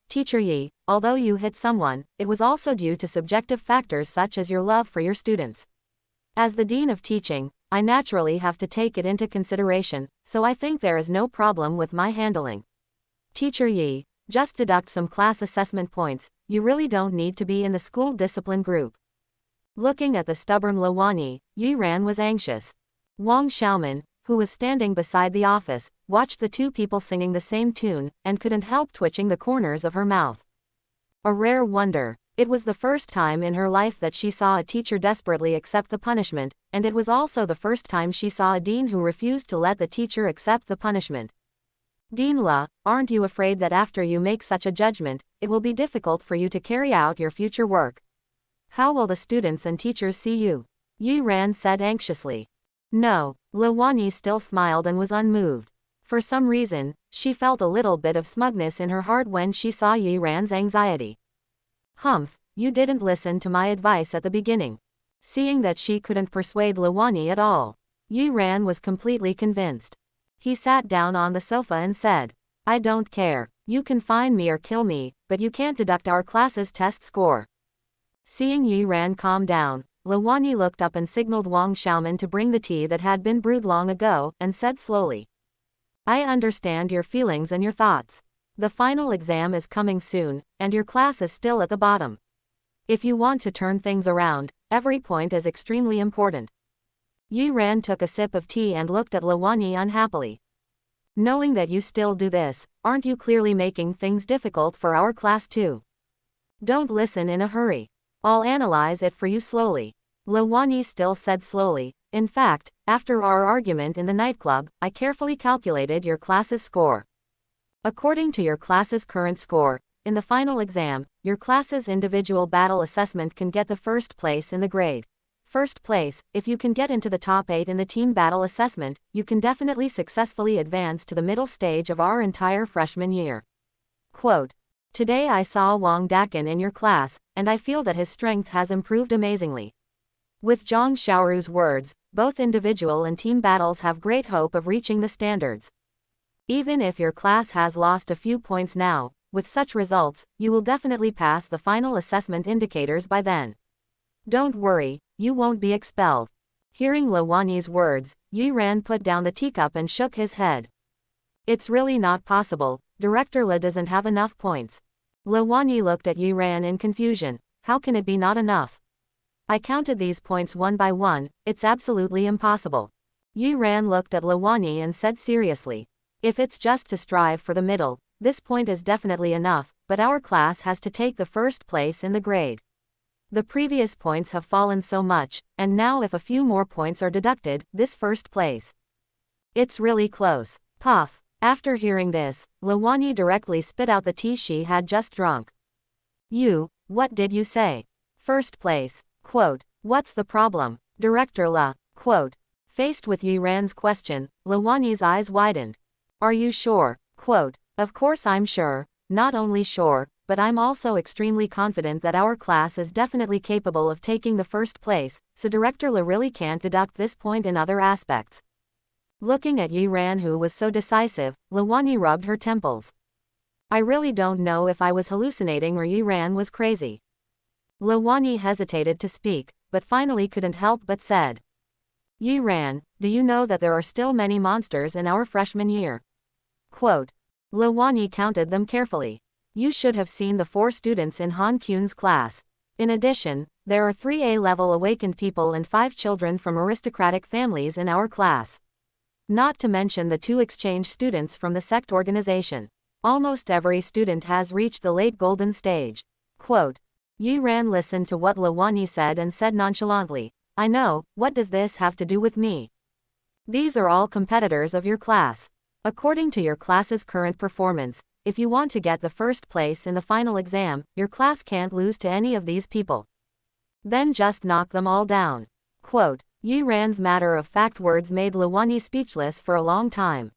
Teacher Yi, although you hit someone, it was also due to subjective factors such as your love for your students. As the Dean of Teaching, I naturally have to take it into consideration, so I think there is no problem with my handling. Teacher Yi, just deduct some class assessment points, you really don't need to be in the school discipline group. Looking at the stubborn Lawani, Yi Ran was anxious. Wang Xiaoman, who was standing beside the office, watched the two people singing the same tune, and couldn't help twitching the corners of her mouth. A rare wonder. It was the first time in her life that she saw a teacher desperately accept the punishment, and it was also the first time she saw a dean who refused to let the teacher accept the punishment. Dean Le, aren't you afraid that after you make such a judgment, it will be difficult for you to carry out your future work? How will the students and teachers see you? Yi Ran said anxiously. No, Lawani still smiled and was unmoved. For some reason, she felt a little bit of smugness in her heart when she saw Yi Ran's anxiety. Humph, you didn't listen to my advice at the beginning. Seeing that she couldn't persuade Lawani at all, Yi Ran was completely convinced. He sat down on the sofa and said, I don't care, you can fine me or kill me, but you can't deduct our class's test score. Seeing Yi Ran calm down, Lawani looked up and signaled Wang Xiaoman to bring the tea that had been brewed long ago, and said slowly, I understand your feelings and your thoughts. The final exam is coming soon, and your class is still at the bottom. If you want to turn things around, every point is extremely important. Yi Ran took a sip of tea and looked at Lawani unhappily. Knowing that you still do this, aren't you clearly making things difficult for our class too? Don't listen in a hurry. I'll analyze it for you slowly. Lawani still said slowly, in fact, after our argument in the nightclub, I carefully calculated your class's score. According to your class's current score, in the final exam, your class's individual battle assessment can get the first place in the grade. First place, if you can get into the top 8 in the team battle assessment, you can definitely successfully advance to the middle stage of our entire freshman year. Quote, Today I saw Wang Dakin in your class, and I feel that his strength has improved amazingly. With Zhang Xiaoru's words, both individual and team battles have great hope of reaching the standards. Even if your class has lost a few points now, with such results, you will definitely pass the final assessment indicators by then. Don't worry, you won't be expelled. Hearing Lawani's words, Yi Ran put down the teacup and shook his head. It's really not possible, Director Le doesn't have enough points. Lawani looked at Yi Ran in confusion. How can it be not enough? I counted these points one by one, it's absolutely impossible. Yi Ran looked at Lawani and said seriously, if it's just to strive for the middle, this point is definitely enough, but our class has to take the first place in the grade. The previous points have fallen so much, and now if a few more points are deducted, this first place. It's really close. Puff. After hearing this, Lawani directly spit out the tea she had just drunk. What did you say? First place. Quote, what's the problem, Director Le? Quote. Faced with Yi Ran's question, Lawani's eyes widened. Are you sure? Quote, of course I'm sure, not only sure, but I'm also extremely confident that our class is definitely capable of taking the first place, so Director Le really can't deduct this point in other aspects. Looking at Yi Ran who was so decisive, Lawani rubbed her temples. I really don't know if I was hallucinating or Yi Ran was crazy. Lawani hesitated to speak, but finally couldn't help but said. Yi Ran, do you know that there are still many monsters in our freshman year? Quote. Lawani counted them carefully. You should have seen the 4 students in Han Kyun's class. In addition, there are 3 A-level awakened people and 5 children from aristocratic families in our class. Not to mention the 2 exchange students from the sect organization. Almost every student has reached the late golden stage. Quote. Yi Ran listened to what Luanyi said and said nonchalantly, I know, what does this have to do with me? These are all competitors of your class. According to your class's current performance, if you want to get the first place in the final exam, your class can't lose to any of these people. Then just knock them all down. Quote, Yi Ran's matter-of-fact words made Luanyi speechless for a long time.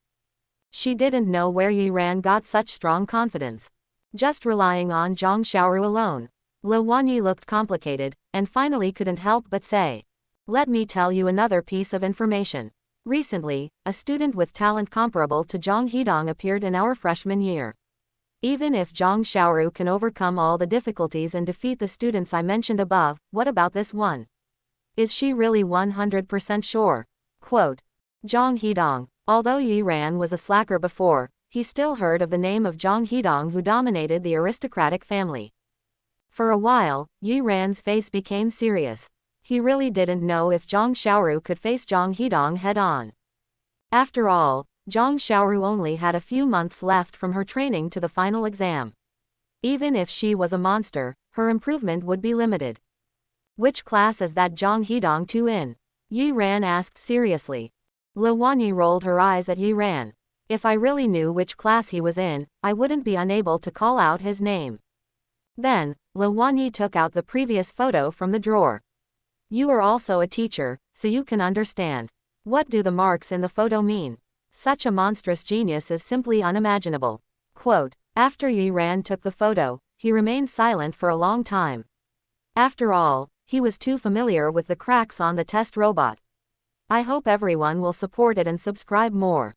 She didn't know where Yi Ran got such strong confidence. Just relying on Zhang Xiaoru alone. Luanyi looked complicated, and finally couldn't help but say, let me tell you another piece of information. Recently, a student with talent comparable to Zhang Hidong appeared in our freshman year. Even if Zhang Xiaoru can overcome all the difficulties and defeat the students I mentioned above, what about this one? Is she really 100% sure? Quote, Zhang Hidong. Although Yi Ran was a slacker before, he still heard of the name of Zhang Hidong, who dominated the aristocratic family. For a while, Yi Ran's face became serious. He really didn't know if Zhang Xiaoru could face Zhang Hidong head-on. After all, Zhang Xiaoru only had a few months left from her training to the final exam. Even if she was a monster, her improvement would be limited. Which class is that Zhang Hidong to in? Yi Ran asked seriously. Luanyi rolled her eyes at Yi Ran. If I really knew which class he was in, I wouldn't be unable to call out his name. Then, Luanyi took out the previous photo from the drawer. You are also a teacher, so you can understand. What do the marks in the photo mean? Such a monstrous genius is simply unimaginable. Quote, after Yi Ran took the photo, he remained silent for a long time. After all, he was too familiar with the cracks on the test robot. I hope everyone will support it and subscribe more.